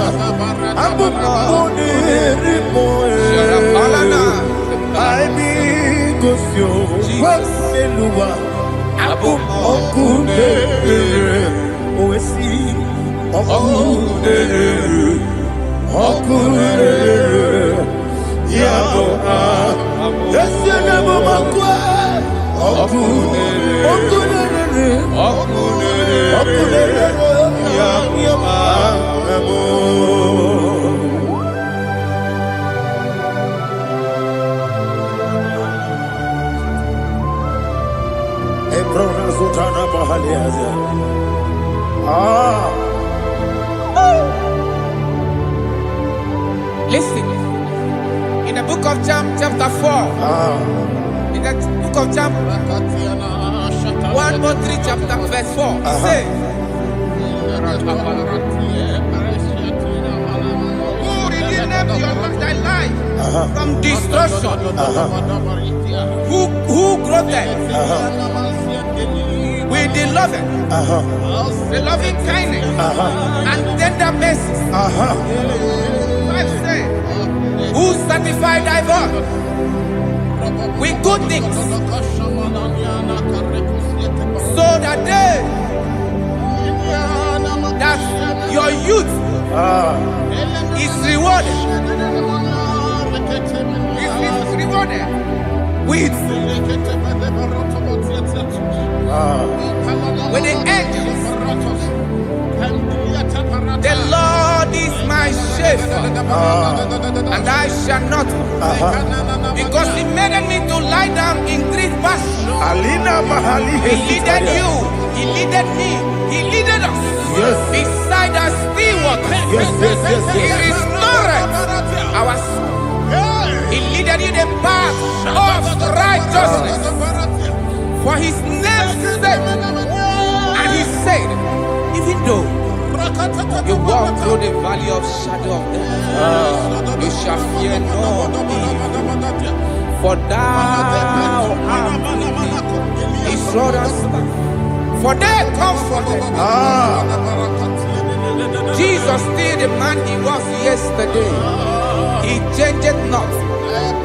Listen, in the book of John, chapter 4, in the book of John, 1 or 3, chapter verse 4, it says, who redeemed thy life from destruction? Who grew them with the loving kindness and tender mercies? Who sanctify thy body with good things, so that your youth is rewarded. Is rewarded with the angels. The Lord is my shepherd, and I shall not, because He made me to lie down in green pastures. He leaded you, He leaded me, He leaded us beside the still waters. He restored our soul. He leaded you the path of righteousness for His name's sake. And He said, even though you walk through the valley of shadow of death, you shall fear no evil, for thou art with me. His rod and staff, for they comforted. Jesus still the man He was yesterday. He changed not.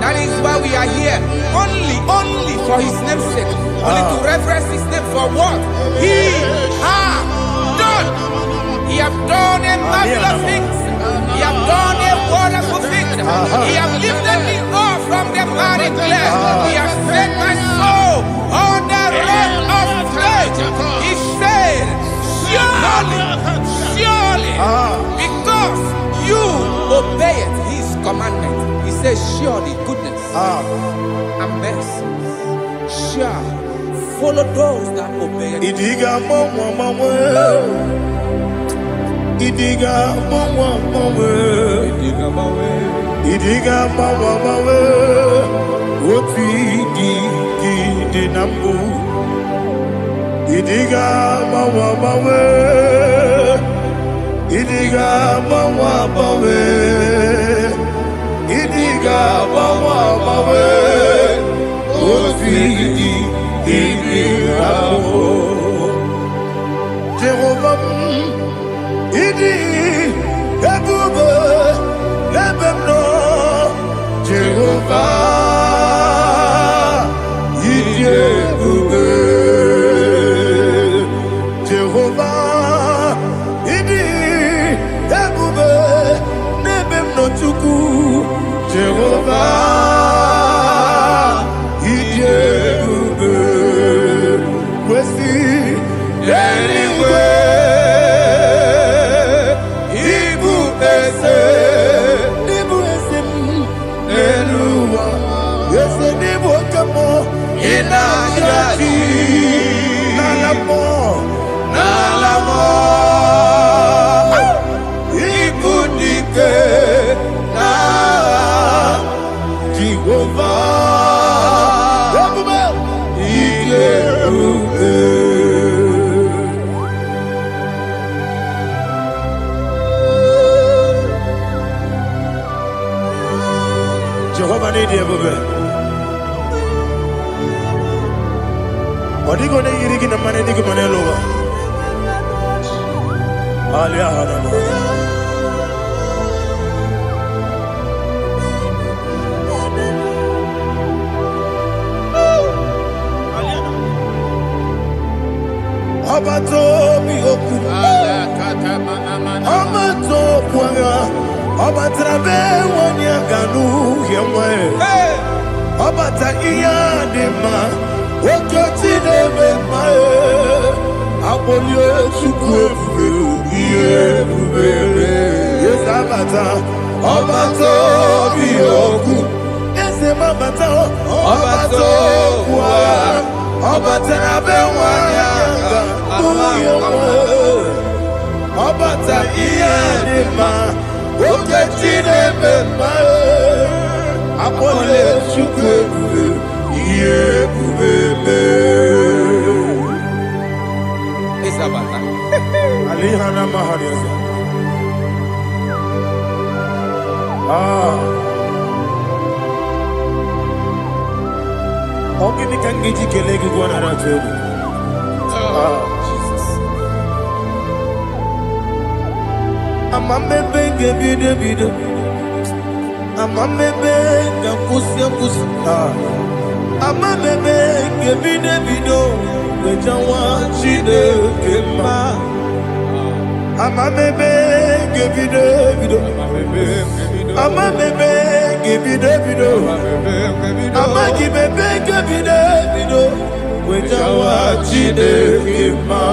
That is why we are here. Only for His name's sake. Only to reverence His name for what He has done. He have done a marvelous things. He have done a wonderful thing. He have lifted me up from the miry clay. He has set my soul on the rock of faith. He said, surely, because you obeyed His commandment. He says, surely goodness and mercy shall follow those that obey Him. Idiga mawe Oti di nambu Idiga mawe Idiga mawe Idiga mawe Oti di nambu Jehovah Idi ebube lebemno Jehovah Idi ebube Jehovah Idi ebube lebemno chuku Jehovah Idi ebube wesi anyway Jehovah need you, baby. What are you going to eat in the money? You can lower. Obato Bioku, Obato Puanga, Obatrabe, Wanyaganu, Yamwe, Obata Iyadema, Okotine Mae, Abolio Chukwu, yes, Abata, Obato Bioku, yes, Mabata, Obato Pua, Obatrabe, Obata Iyadema, Okotine Mae, Abolio Chukwu, Alihana Mahariasa. Ogini kangiji kelegi gwana ratubu. Jesus. Amamebe gebide bide. Amamebe gakusia kusi. Amamebe gebide bido. Wejawa chide kema. Amamebe gebide bido. Amamebe gebide bido. Amagibebe gebide bido. Wejawa chide kema.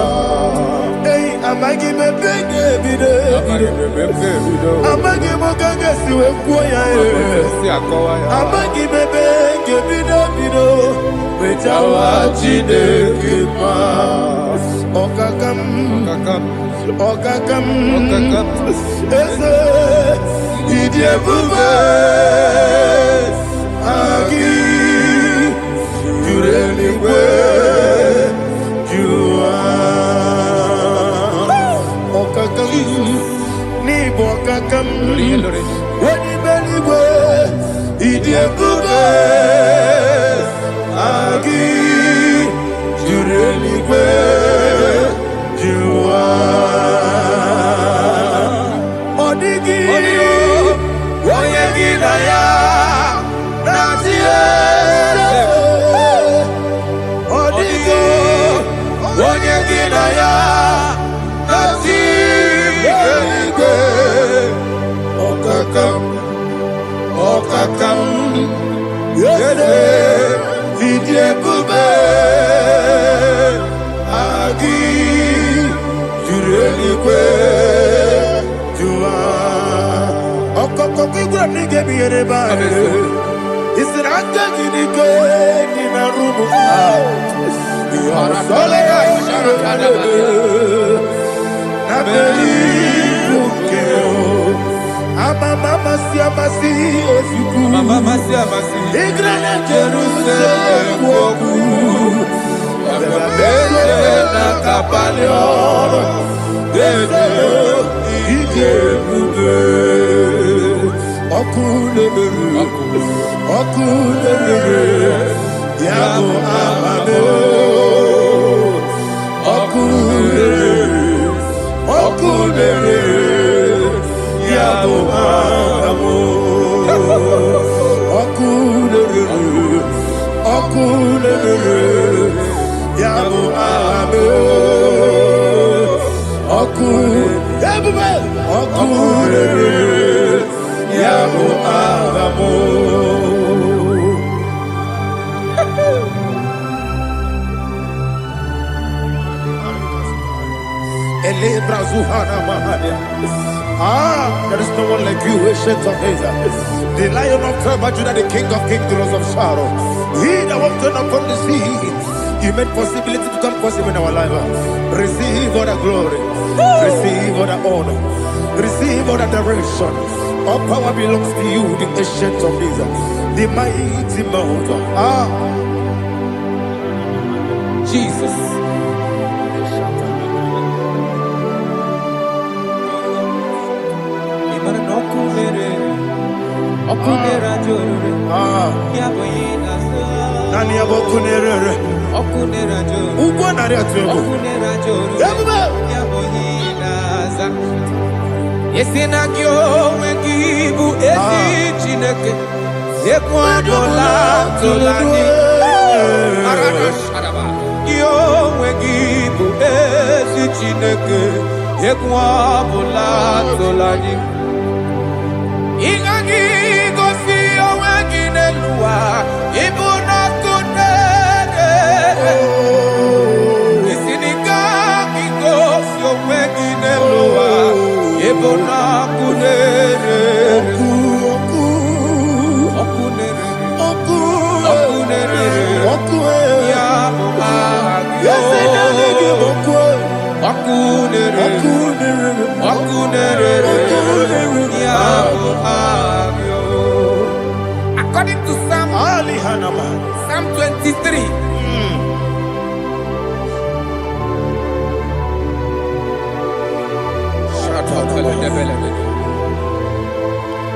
Hey, amagibebe gebide bido. Amagimogaga siwe kuya. Amagibebe gebide bido. Wejawa chide kema. Okakam, eze, idiebube, agi, jureligwe, jua. Okakam, nibo okakam, wani beligwe, idiebube, agi, jureligwe. Odigi, Oyegi Naya, Natie. Odigi, Oyegi Naya, Natie. Okakam, Yede, Idiekube, Agi. Jureligwe, Jua. Okokokigura nige biyereba. Isiranga ginike nina rumu. Yasole nabeli ukeo. Mama siamasi osuku. Mama siamasi. Igrana Jerusalem woku. Bele na kapalion. Bele ijebude. Okulele. Yabo amamo. Okulele. Yabo amamo. Okulele. Yabo amamo. Okulele. Yabo amamo. There is no one like you, ancient of days. The Lion of tribe of Judah, the King of kings, the Rose of Sharon. He that walked on upon the sea. You made possibility to come possible in our life. Receive all the glory. Receive all the honor. Receive all the direction. All power belongs to you, the ancient of days, the mighty mountain. Jesus. Nani abokunere. Ugwa nari atuego. Yesinagyo wengibu esi chineke. Ekwadola tolani. onwe gị bụ ezi Chineke, egwu ọbụla tụla anyị. Ị gaghị gosi onwe gị n'elu ụwa, ịbụ n'ọkụ na-ere. Isi na ị gaghị gosi onwe gị n'elu ụwa, ịbụ n'ọkụ na-ere. According to Psalm 23.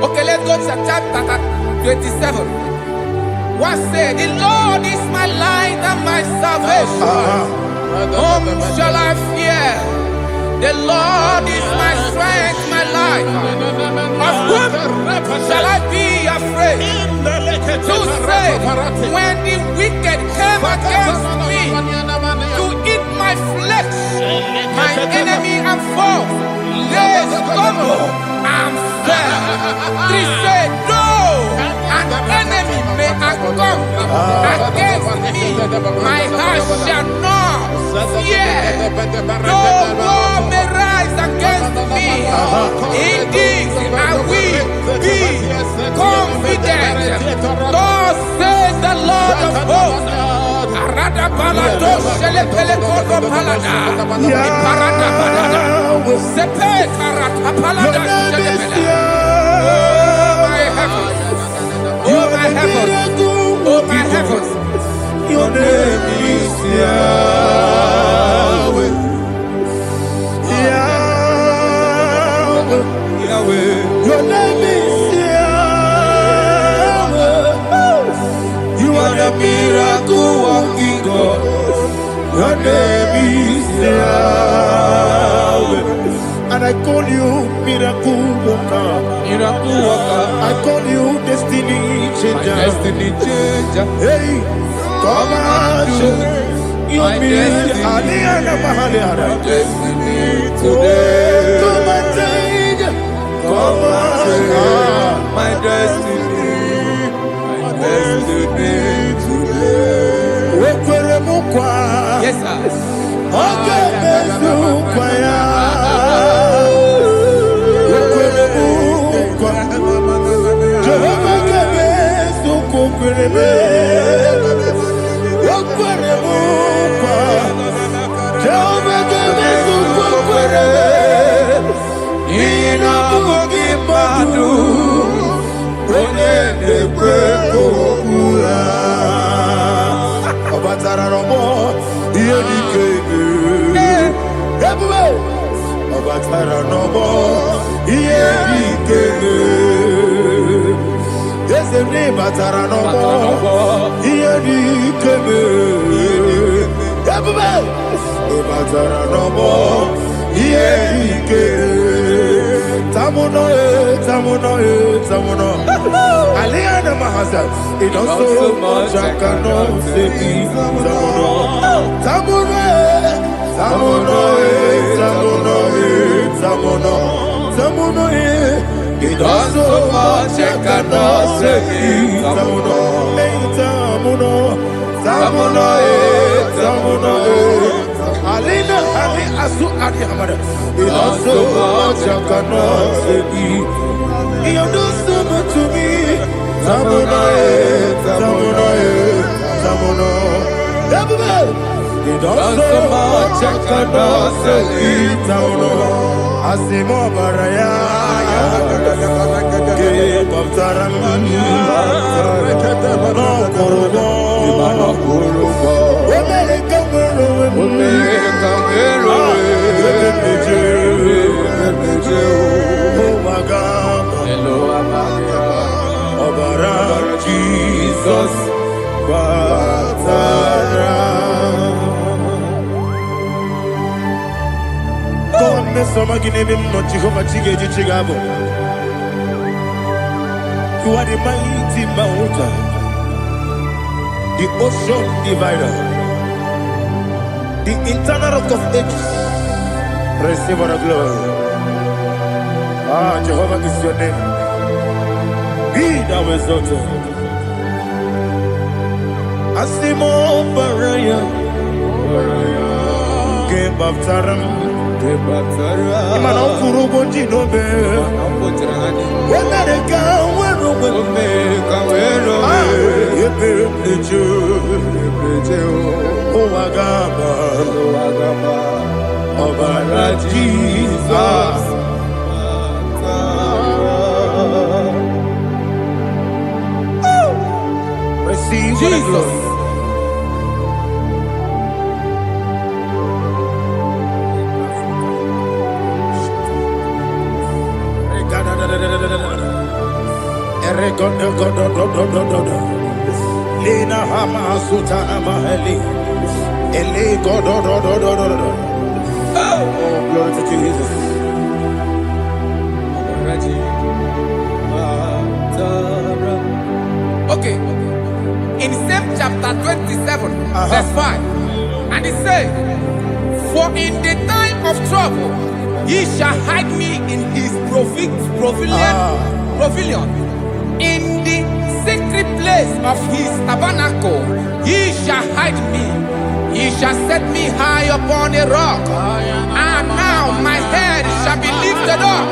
Okay, let's go to chapter 27. What said, the Lord is my light and my salvation. Whom shall I fear? The Lord is my strength, my life. Of whom shall I be afraid? To say, when the wicked came against me to eat my flesh, my enemy and foe, they stumble and fell. Three said, no, an enemy may have come against me, my heart shall not fear. No war may rise against me. In this I will be confident. Thus says the Lord of hosts. Arada balado shele pele kodo palada. Iparada balada. Sepe karata palada shele pele. Oh my heavens. Oh my heavens. Your name is Yahweh. Yahweh. Yahweh. Your name is Yahweh. You are the miracle working God. Your name is Yahweh. And I call you miracle worker. Miracle worker. I call you destiny changer. Destiny changer. Hey, come on, you mean Aliana Mahaliana. Destiny today. Come and change. Come on, my destiny. My destiny today. Yes, sir. Okay, it also much I cannot say. It also much I cannot say. Alina Ali Asu Adi Hamada. It also much I cannot say. You do so much to me. Tamuno. It also much I cannot say. Tamuno. Asimo Baraya. Give up Taramani. No Kurubo. Jesus, God, me some give him not Jehovah Chigabo. You are the mighty mountain, the ocean divider. the eternal rock of ages. Receive all the glory. Ah, Jehovah is your name. Be thou exalted. Asimo Baraya. Game of Taram. Imana Kurubo Jinobe. When I go, when Jesus. Receive Jesus. Lina Hama Sutana Mahali. Oh, glory to Jesus. Okay. In same chapter 27, verse 5, and it says, "For in the time of trouble, he shall hide me in his pavilion. In the secret place of his tabernacle, he shall hide me. He shall set me high upon a rock, and now my head shall be lifted up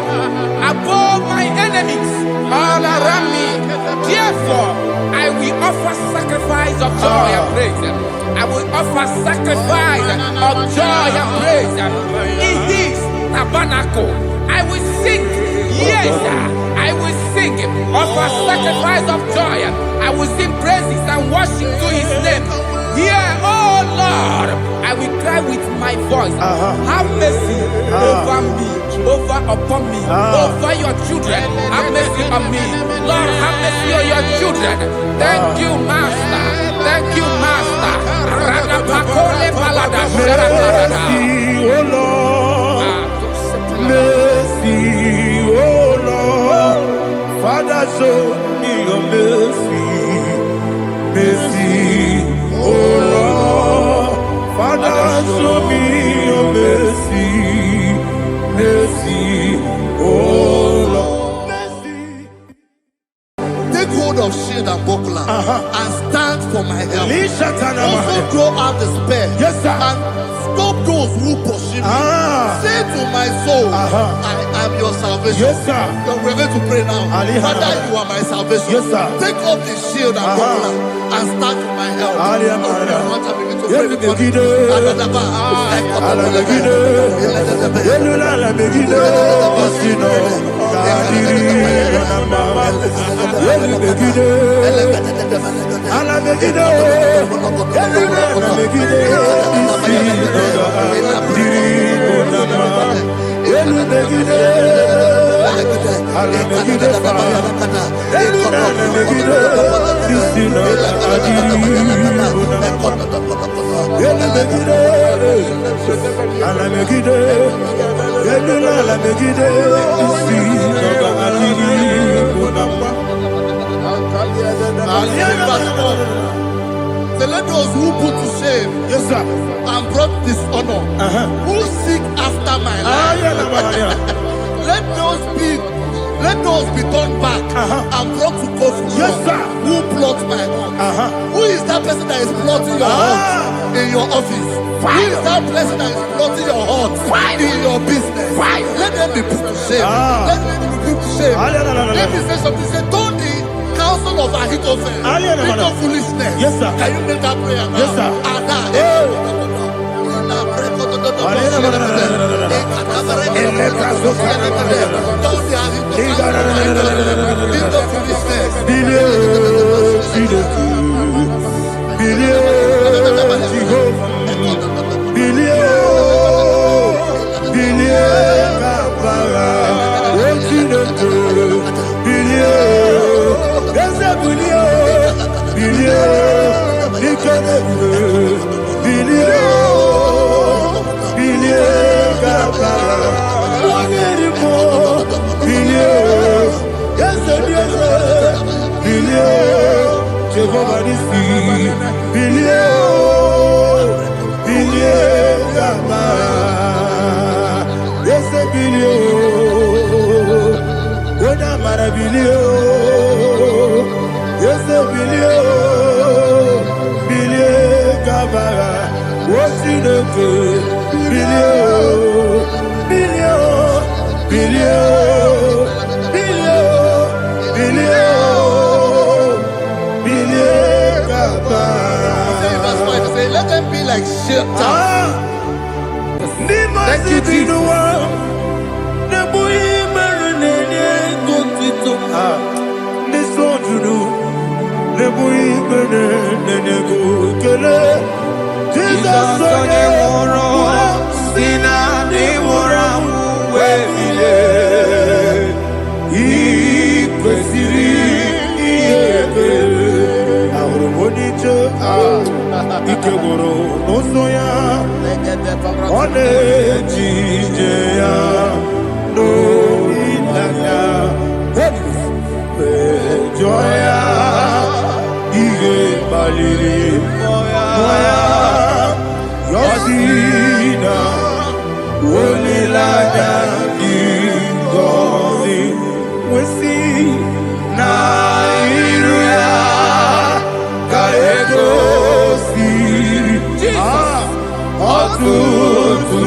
above my enemies all around me. Therefore, I will offer sacrifice of joy and praise. I will offer sacrifice of joy and praise in his tabernacle. I will sing, yes, I will sing, offer sacrifice of joy. I will sing praises and worship to his name. Hear, oh Lord, I will cry with my voice. Have mercy over me, upon me, over your children. Have mercy on me. Lord, have mercy on your children. Thank you, Master. Thank you, Master. Mercy, oh Lord. Mercy, oh Lord. Father, show me your mercy. Mercy, oh Lord. Father, show me your mercy. Mercy, oh Lord. Mercy. Take hold of shield and buckler and stand for my help. Also throw out despair. Yes, sir. And stop those who pursue me. Say to my soul, I am your salvation. Yes, sir. We're going to pray now. Father, you are my salvation. Yes, sir. Take off the shield and buckler and stand for my help. So let those who put to shame, yes, sir, and brought dishonor, who seek after my life, let those be turned back and brought to confusion. Yes, sir. Who plot my hurt? Who is that person that is plotting your heart in your office? Who is that person that is plotting your heart in your business? Let them be put to shame. Let them be put to shame. Let me say something. Say, don't the counsel of Ahithophel think of foolishness. Yes, sir. Can you make that prayer now? Yes, sir. Jehovah is bilio. Yes, bilio. Bilie kabara. What's in the good? Bilio. Bilio. Bilio. Bilio. Bilio. Bilie kabara. Verse 5 say, let them be like Shatters. Thank you, Jesus. Joya, Ige Baliri, Moya, Yosina, Wolilada, Igozi, Wesi, Nairia, Kaegosi, Otutusu,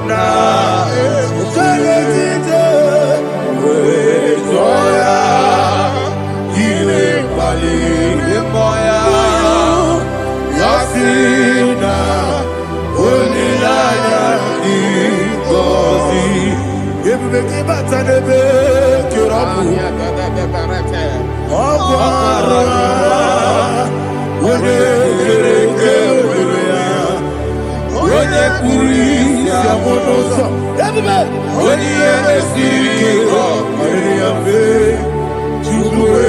Na, Joya, Ile Bali, Moya, Yasina, Unilaya, Igozi, Yebeki Batanebe, Kirabu, Obara, Wode Puri, Yamonosa, everybody, Wode Siri, Ariabe, Chubue,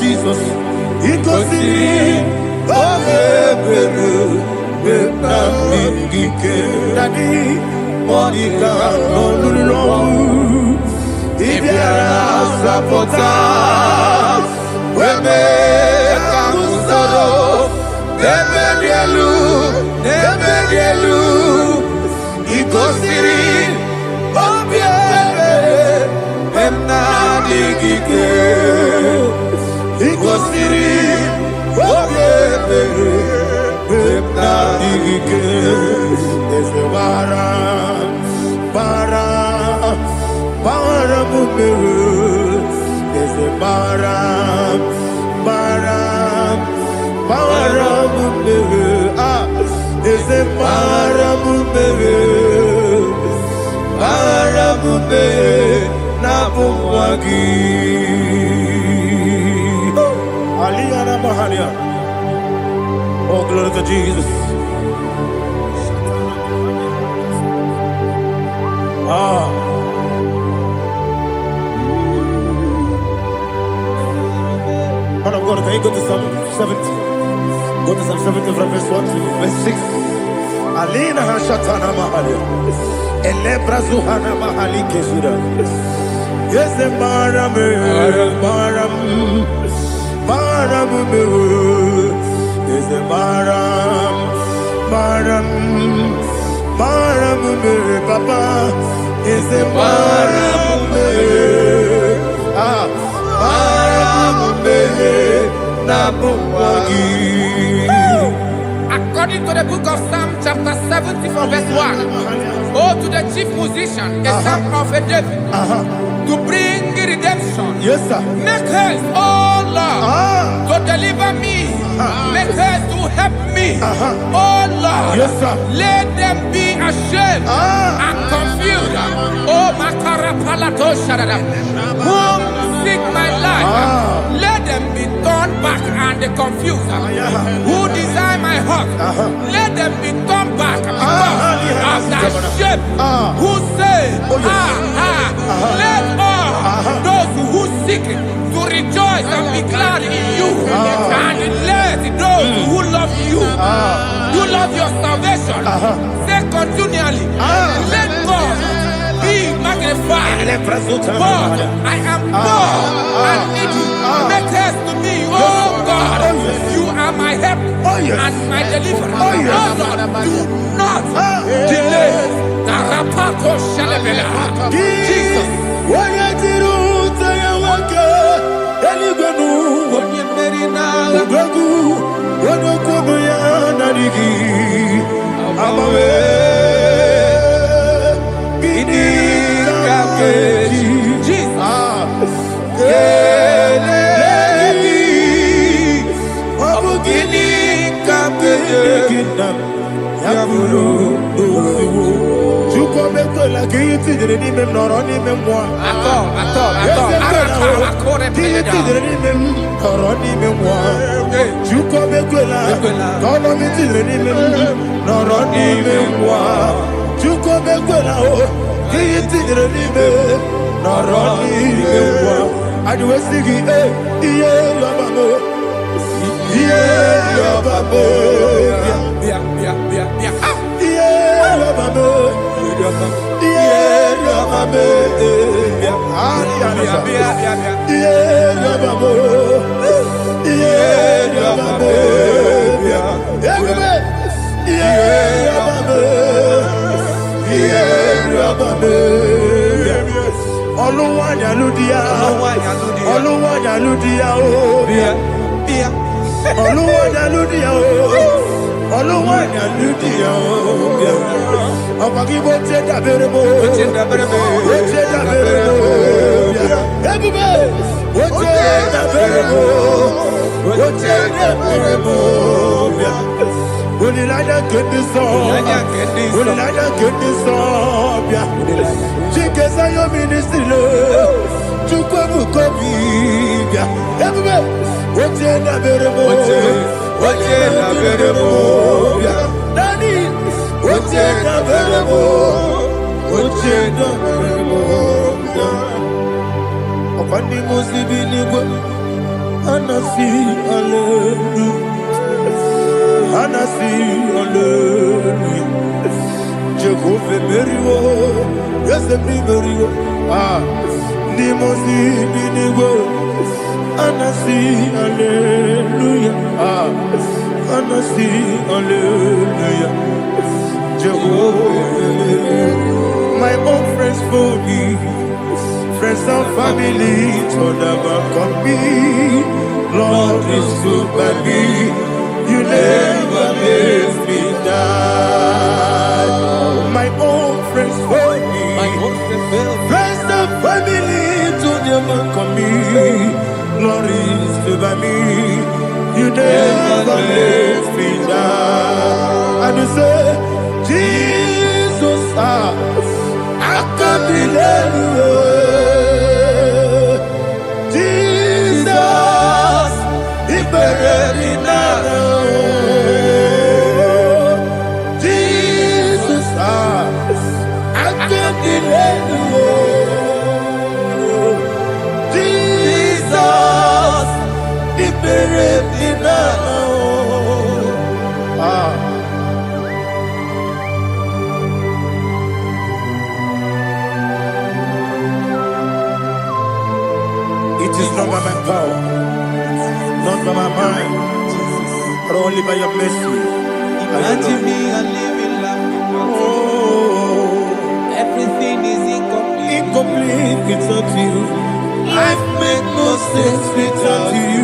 Jesus, oh, glory to Jesus. Man of God, can you go to Psalm 70? Go to Psalm 70 from verse 1 to verse 6. Alina Hashatana Mahalia. Elebra Zuhana Mahali Kesura. Yes, the Baram, Baram, Baram, yes, the Baram, Baram, Baram, Papa, yes, the Baram, According to the book of Psalm chapter 70 from verse 1, oh, to the chief musician, a son of a David, to bring redemption. Yes, sir. Make haste, oh Lord, to deliver me. Make haste to help me. Oh Lord, yes, sir. Let them be ashamed and confused. Oh, Makara Palato Shadada, whom seek my life, let them be turned back and confused. Who desire my heart, let them be turned ashamed who say, let all those who seek to rejoice and be glad in you, and let those who love you, you love your salvation, say continually, let God be magnified. God, I am poor and needy. Make haste to me, oh God. You are my help and my deliverer. Oh Lord, do not delay. Jesus. My own friends for me, friends and family, told never come me. Lord is good by me, you never let me die. My own friends for me, friends and family, told never come me. Lord is good by me, you never let me die. And you say, Jesus, I can't believe you. Jesus, He buried in Jesus, I can't believe you. Jesus, He buried in It is not by my power, not by my mind, but only by your mercy. Imagine me and living life without you. Everything is incomplete. Incomplete without you. Life makes no sense without you.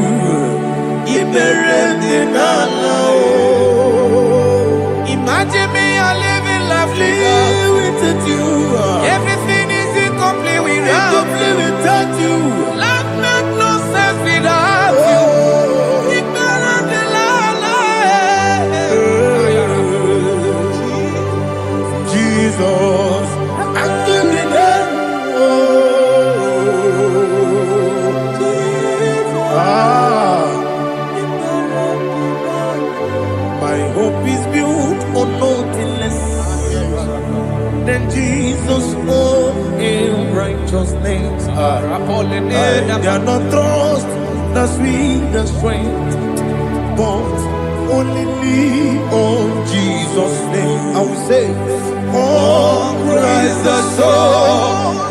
Imagine me and living life without you. Everything is incomplete without you. Life makes no sense without you. Jesus, I give you my hope is built on nothing less Jesus, oh, in righteousness. I cannot trust the sweetest strength, but only lean on Jesus' name. I will say, oh, Christ the solid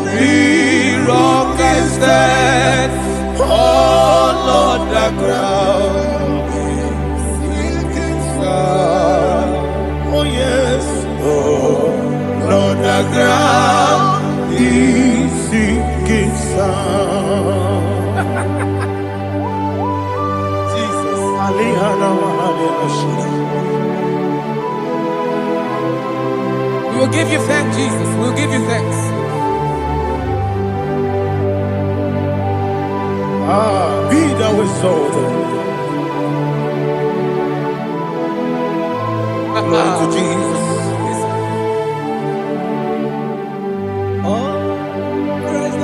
rock and stand. Oh, Lord, the ground is sinking sand. Oh, yes, oh, Lord, the ground is sinking sand. Jesus, We will give you thanks, Jesus. We will give you thanks. Be thou exalted. Glory to Jesus.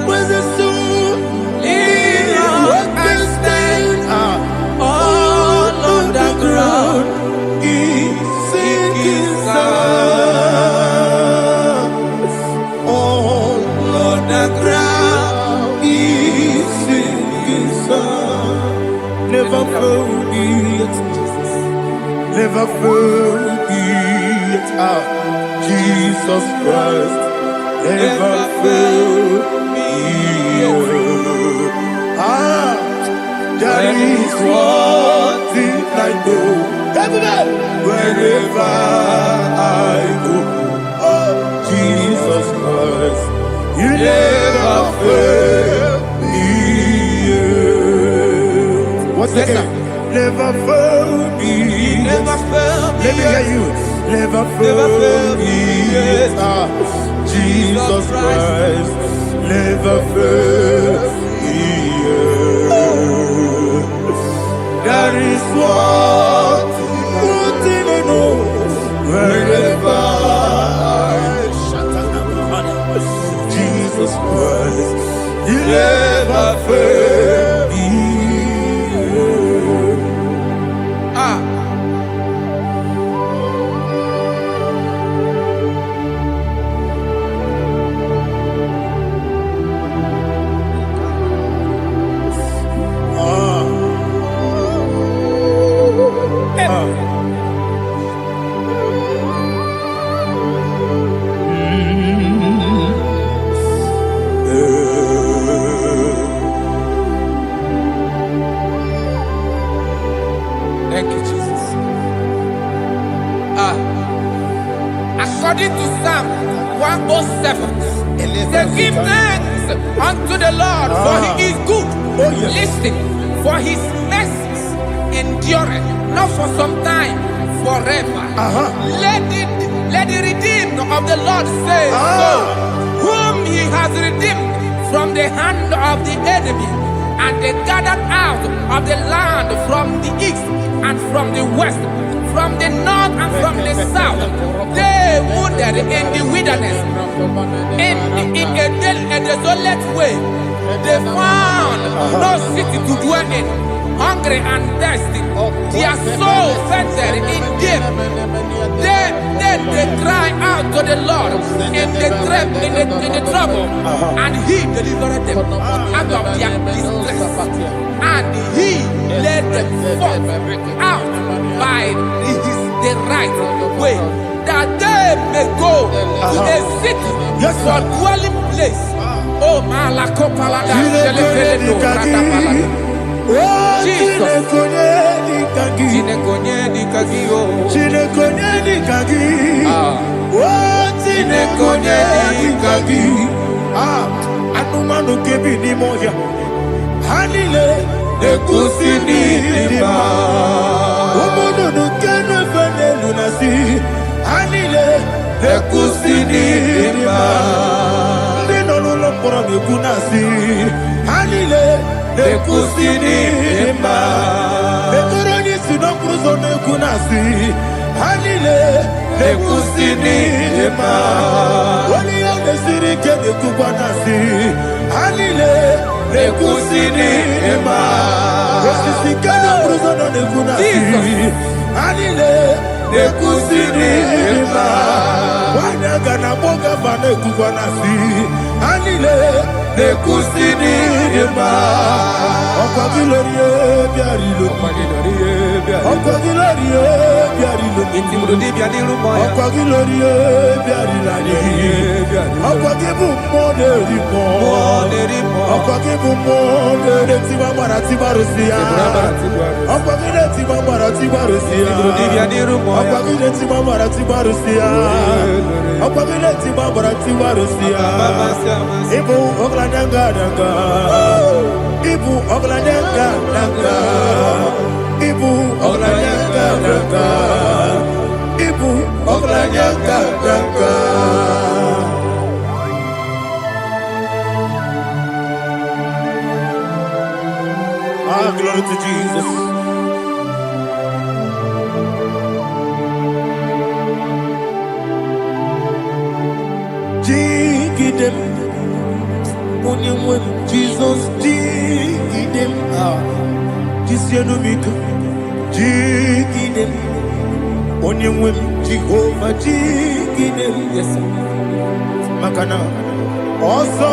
Where's the soul? What can stand? All on the ground is sinking sand. All on the ground is sinking sand. Never forget, never forget, Jesus Christ. Never fail me. That is one thing I know. Wherever I go, oh, Jesus Christ, you never fail me. What's the name? Never fail me. Never fail me. Let me hear you. Never fail me. Jesus Christ, never fail me. That is one thing I know. Wherever Jesus Christ, you never fail me. Thank you, Jesus. According to Psalm 107, they give thanks unto the Lord, for he is good. Listen, for his mercies endureth, not for some time, forever. Let the redeemed of the Lord say so, whom he has redeemed from the hand of the enemy, and they gathered out of the land from the east and from the west, from the north and from the south. They wandered in the wilderness, in a desolate way. They found no city to dwell in, hungry and thirsty. Their soul fainted in deep. Then they cry out to the Lord in the trouble, and he delivered them out of their distress. And he led them forth out by the right way, that they may go to a city for dwelling place. Oh, Malakopalada, Jesus. Anumanu kebi ni moya. Hanile ekusini lima. Omono no kenu fene lunasi. Hanile ekusini lima. Nino lulo pora mekunasi. Hanile ekusini lima. Ekoroni sinokruzo mekunasi. Hanile ekusini lima. Wali ane sirike mekubwanasi. Hanile ekusini lima. Esisikana bruzo no mekunasi. Hanile ekusini lima. Wanaga na boga vana. nekukwanasi anile nekusini ema okwagilorie biarilo okwagilorie biarilo Intimudi biadiru moya. okwagilorie biarilani okwagibu moderimo okwagibu modere tibamara tibarusia okwagile tibamara tibarusia okwagile tibamara tibarusia okwagile tibamara tibarusia ibu ogladanga danga ibu ogladanga danga ibu ogladanga danga ibu ogladanga danga. Ah, glory to Jesus. Jigidem, only Jesus, jigidem, Jisianomika, jigidem, only Jehovah, jigidem, yes, Makana, also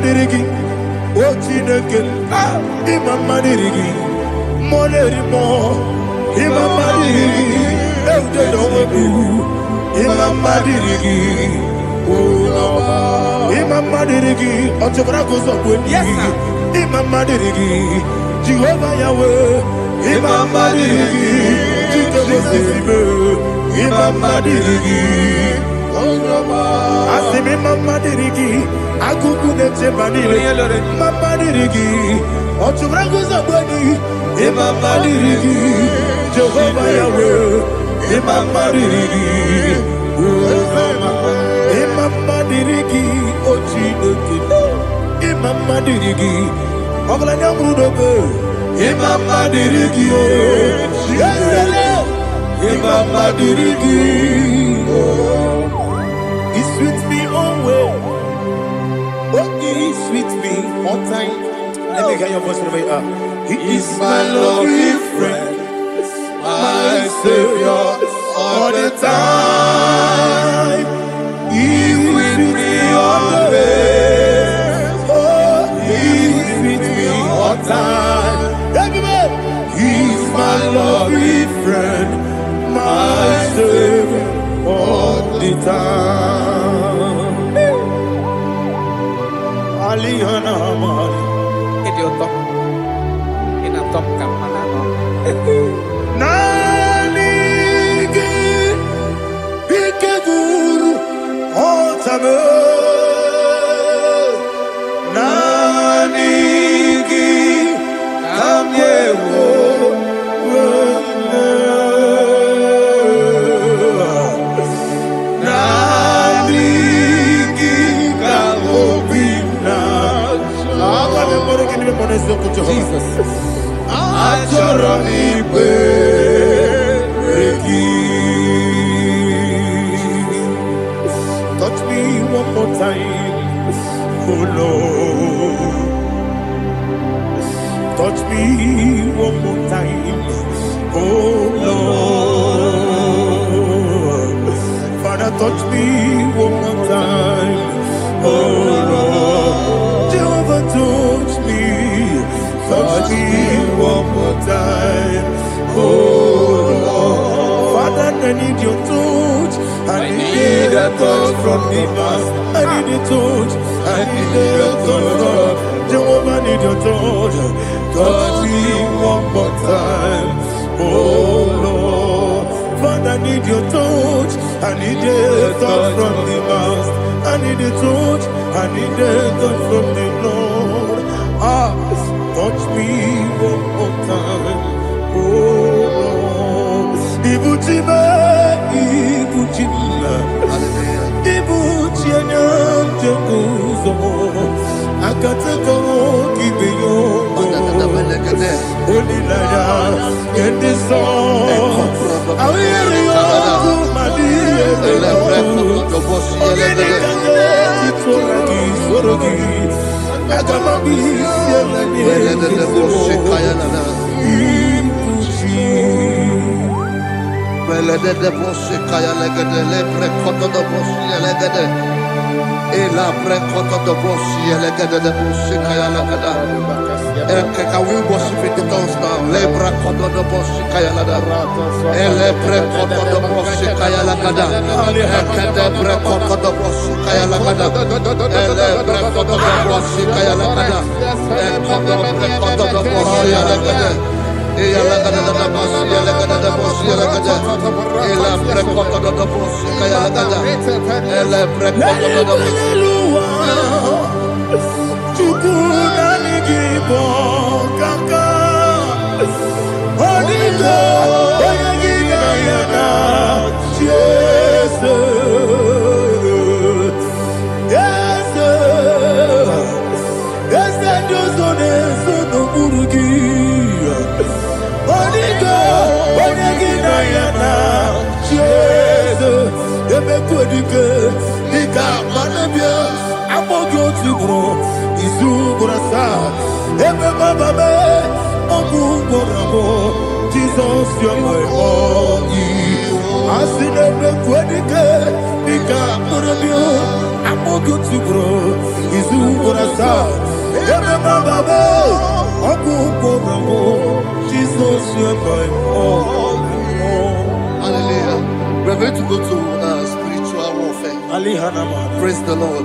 Dirigi, Ochineke, Imam Madirigi, Molerimo, Imam Madirigi, Eudedobu, Imam Madirigi, Imam Madirigi, Otobracos of Winnie, Imam Madirigi, Jehovah Yahweh, Imam Madirigi, Imam Madirigi, Asimi Mama Dirigi, Akukune Chemanile, Mama Dirigi, Otubragus of Body, Imama Dirigi, Jehovah Yahweh, Imama Dirigi, Imama Dirigi, Ochinuki, Imama Dirigi, Oglanya Mudobe, Imama Dirigi, Imama Dirigi. He sweet me always. Oh, he sweet me all time. Let me hear your voice wherever you are. He is my lovely friend, my Savior all the time. He is with me always. Oh, he is with me all time. Everybody, he is my lovely friend, my Savior all the time. Alihana Mari. Idiotom. Inatom kamanano. Nanigi Ikeguru Otame. Nanigi Kamyewo. Jesus. Touch me one more time, oh Lord. Touch me one more time, oh Lord. Father, touch me one more time, oh Lord. Jehovah, touch me. Touch me one more time, oh Lord. Father, I need your touch. I need a touch from the Master. I need a touch. I need a touch from Jehovah. I need your touch. Touch me one more time, oh Lord. Father, I need your touch. I need a touch from the Master. I need a touch. I need a touch from the Lord. Touch me one more time, oh Lord. Ibuchima, Ibuchima, Ibuchianyam Jakuzo, Akatako Kibeyo. Olilaya, in this song, I will hear you, my dear. Ela prekoto do boshi elegede de boshi kaya lagada. Can we worship in the tongues now? Le prekoto do boshi kaya lagada. Ele prekoto do boshi kaya lagada. Ekede prekoto do boshi kaya lagada. Ele prekoto do boshi kaya lagada. Ekodo prekoto do boshi lagada. Ela lagada da boshi lagada da boshi lagada. Ela prekoto do boshi kaya lagada. Ele prekoto do boshi. Jesus, you're my all. I see them quedike, Nika Morabio, I'm all good to grow. Is who gonna start? Jesus, you're my all. Hallelujah. We're going to go to spiritual warfare. Praise the Lord.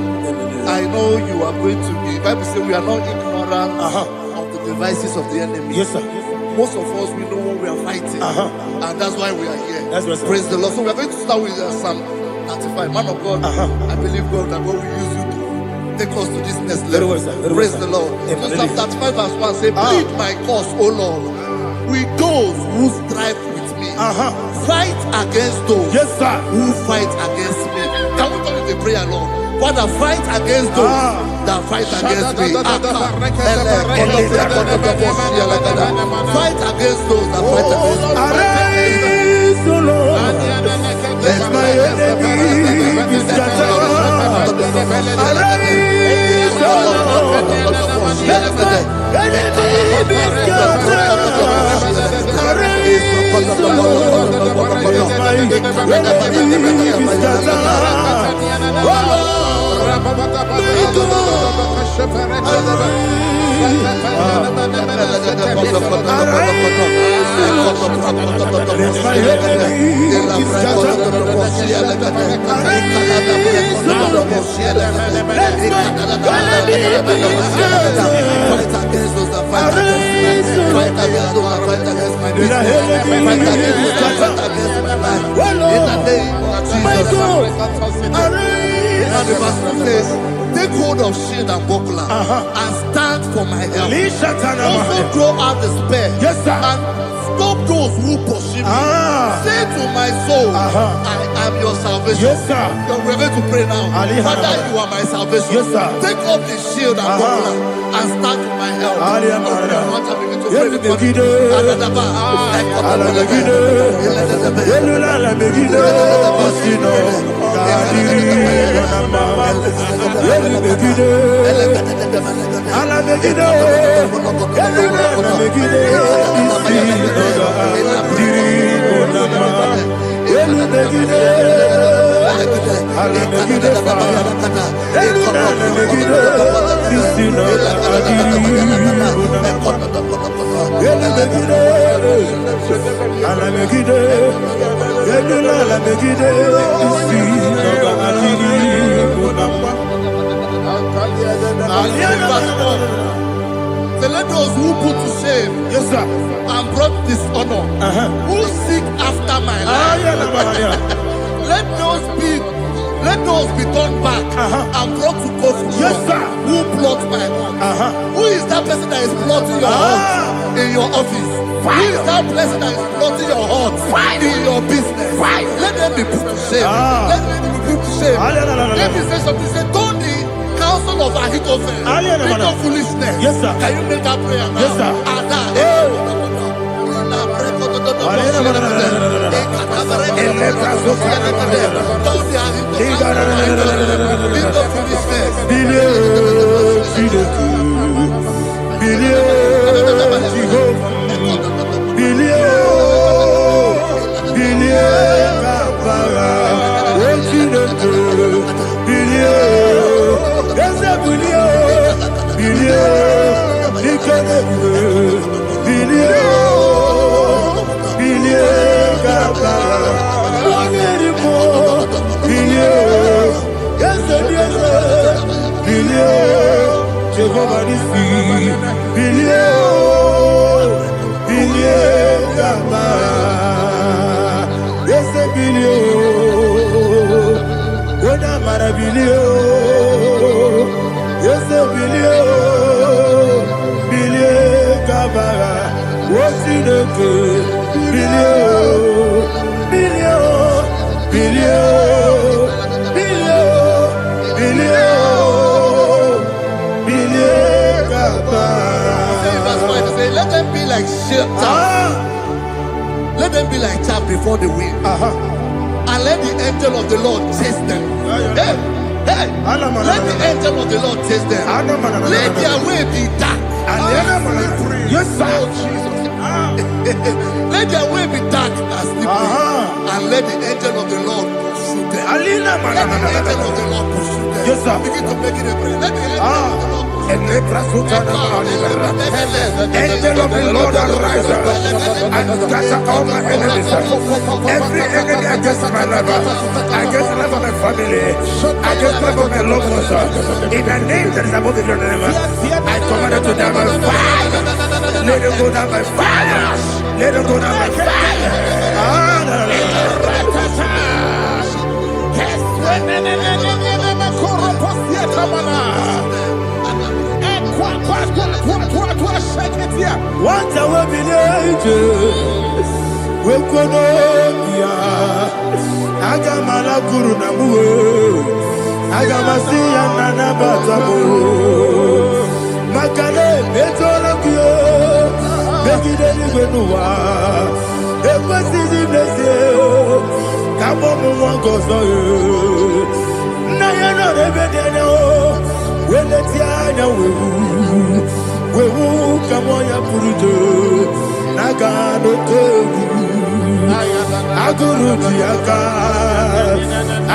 I know you are going to be. Bible says we are not ignorant of the devices of the enemy. Yes, sir. Most of us, we know what we are fighting. And that's why we are here. That's right, sir. Praise the Lord. So we are going to start with Psalm 35. Man of God, I believe God that God will use you to take us to this next level. Praise the Lord. So Psalm 35 verse 1 say, plead my cause, O Lord, with those who strive with me. Fight against those who fight against me. Can we turn the prayer, Lord? Father, fight against those that fight against me. Fight against those that fight against me. Arise, O Lord. Let my enemy be scattered. Arise, O Lord. Let my enemy be scattered. Arise, O Lord. Let my enemy be scattered. Oh Lord. The verse says, take hold of shield and buckler and stand for my help. Also throw out the spear and stop those who pursue me. Say to my soul, I am your salvation. Yes, sir. We're going to pray now. Father, you are my salvation. Yes, sir. Take off the shield and buckler and stand for my help. So let those who put to shame and brought dishonor, who seek after my life, let those be turned back and brought to confusion. Who plot my heart? Who is that person that is plotting your heart in your office? Who is that person that is plotting your heart in your business? Let them be put to shame. Let them be put to shame. Let me say something. Say, turn the counsel counsel of Ahithophel, think of foolishness. Yes, sir. Can you make that prayer now? Yes, sir. Let them be like chaff. Let them be like chaff before the wind. And let the angel of the Lord chase them. Hey, hey. Let the angel of the Lord chase them. Let their way be dark. Yes, sir. Let their way be dark as slippery. And let the angel of the Lord pursue them. Let the angel of the Lord pursue them. Yes, sir. Begin to make it a prayer. Let the angel of the Lord Angel of the Lord arise and scatter all my enemies. Every enemy against my life, against the life of my family, against the life of my loved ones. In the name that is above the name, I command it to them by fire. Let it go down by fire. Let it go down by fire. What I will be angels, we could Agamala Guru Namu, Agamasi and Nanabatamu, Makale, Betolakio, Begideli Benua, Equasi Blessio, Kabomu Wangozo, Nayana Rebedeno, Weletiana Wewu Kamoya Purujo, Nagano Togu, Aguru Diaka,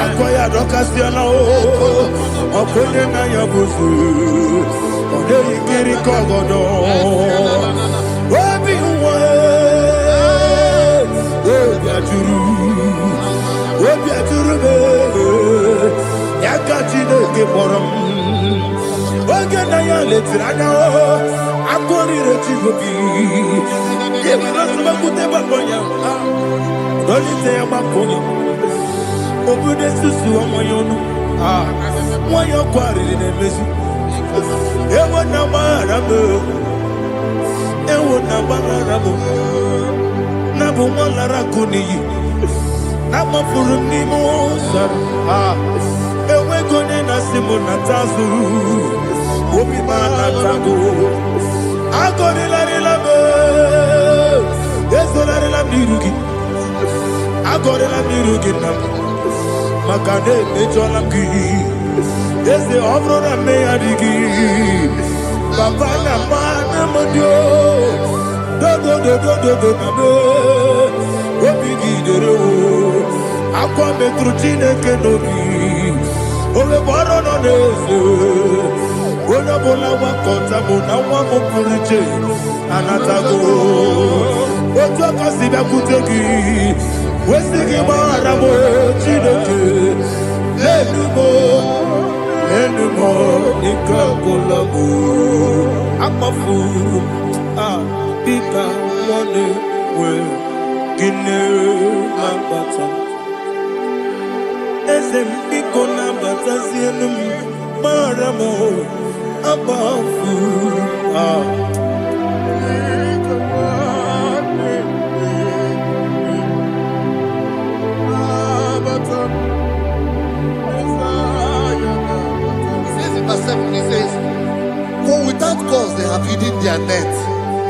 Akoya Docasiano, Opone Nayabusu, Odei Kiri Kogodo, Obi Obiaturu, Yakachino Gemorum. Oganaya letirana akori rechigobi yebira sumakute babonya dolite amakonya obude susu omoyonu moyo kwari nemezi ewo na marabo nabu molara kuniyi namafuru nimo sar ewe gone nasimu natazu Obi manatago, agori la relabe, ezo la relamirugi, agori la mirugi nam, makade mejolamgi, eze ovro na meadigi, papa na mana modio, do nabe, obi gidero, akwa metrutine kenobi, ove boro no neze. Ona bola wa kota bona wa mopurije anatago ojo kasiba kutegi wesigi marabo chideke lenumo ikakolago amafu pika one we gine ambata esem piko nambata sienum maramo above Verse 7. cause they have hidden their net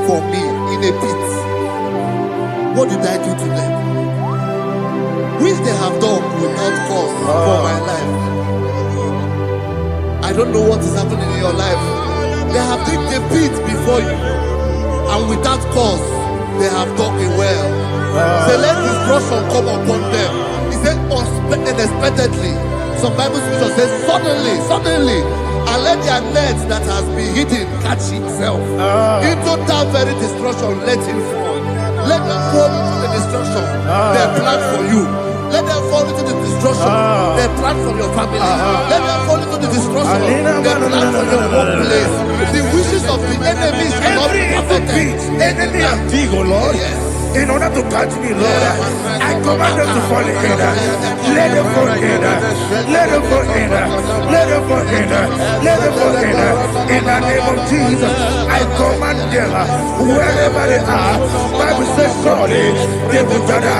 for me in a pit. What did I do to them? Which they have done without cause for my life. I don't know what is happening in your life. They have digged a pit before you, and without cause, they have done it well. Say, let destruction come upon them. He said, unexpectedly. Some Bible scripture says, suddenly, and let their net that has been hidden catch itself. Into that very destruction, let it fall. Let them fall into the destruction they plan for you. Let them fall into the destruction they plan for your family. Let them fall into the destruction they plan for your workplace. The wishes of the enemies cannot be perfected. Enemy of thee, O Lord. Yes. In order to catch me, Lord, I command them to fall in. Let them fall in. Let them fall in. Let them fall in. Let them fall in. In the name of Jesus, I command them wherever they are. Bible says surely they will gather.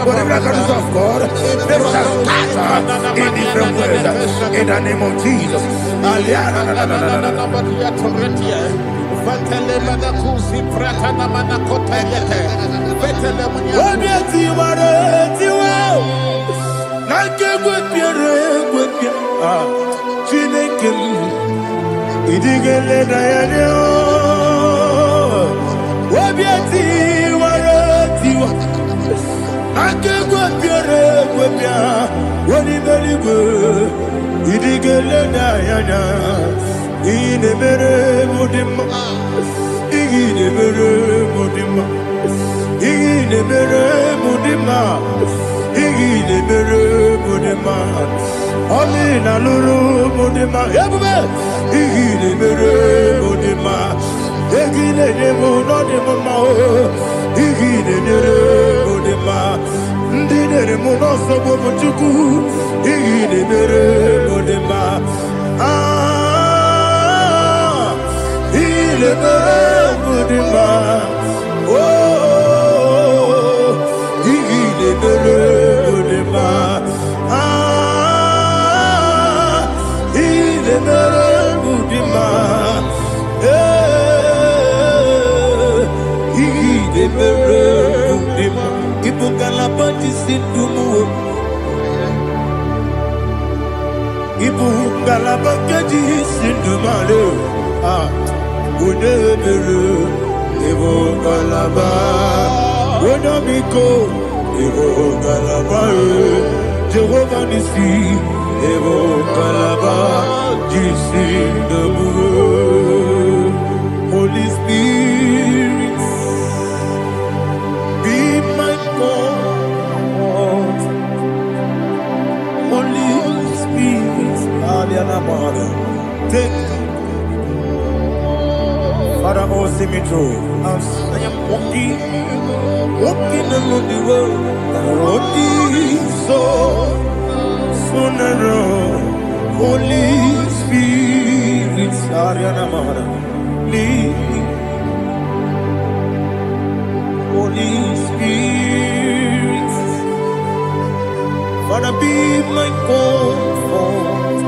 Whatever the is of God, they shall scatter in different ways. In the name of Jesus. Jehovah Nissi, Evo Kalaba, Holy Spirit, be my God. Holy Spirit, take Father, oh, see me through. As I am walking along the road, the road is so narrow. Holy Spirit, lead me. Holy Spirit, Father, be my comfort.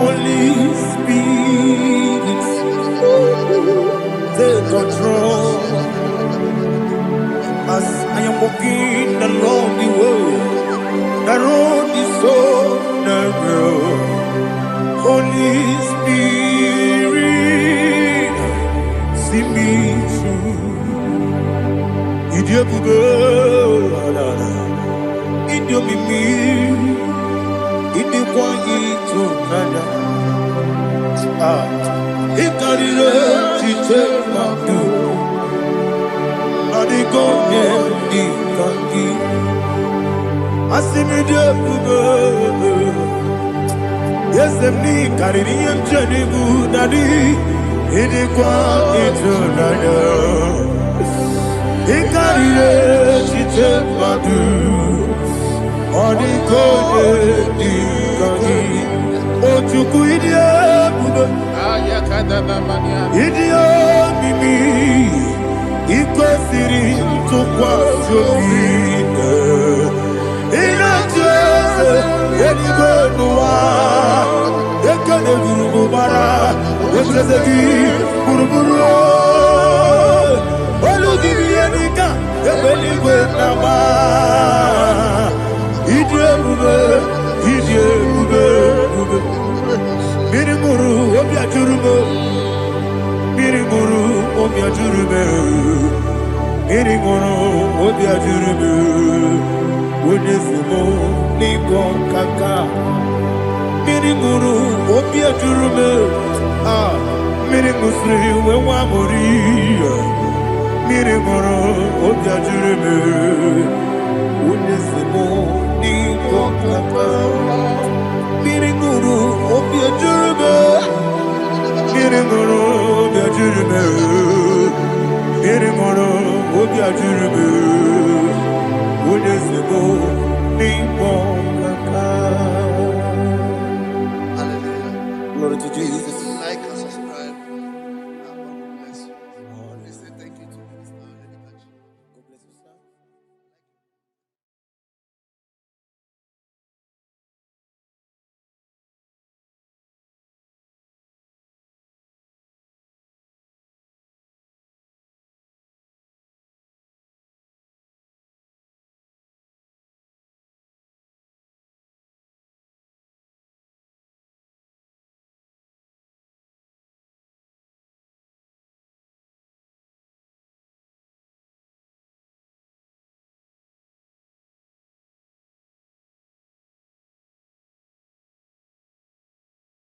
Holy Spirit, take control. As I am walking along the road is so narrow. Holy Spirit, see me through. Idiopube, Idiomimi, Idikwaito Nana. Ikarire Chichemadu. Yes, me carrying and Jenny Budadi, Inequality to Nana. He carried she took my do on the code. Oh, to Idiot, Mimi. Ikosiri tukwa sofine Inajese Yenigonua Ekane gurubara Ezezeki, Buruburu, Oludibianika, Ebeligwe Nama, Idiebube, Mirimuru, Obiajurume, Mirimuru, Obiajurume, Mirimuru, Obiajurume, Unesimo, Nigo Kaka, Mirimuru, Obiajurume, Mirimusri, Wewamuri, Mirimuru, Obiajurume, Unesimo, Nigo Kaka, Mirimuru, Obiajurume, Mirimuru, Obiajurume, Mirimuru, Obiajurume, Unesimo, Nigo Kaka. Hallelujah. Glory to Jesus.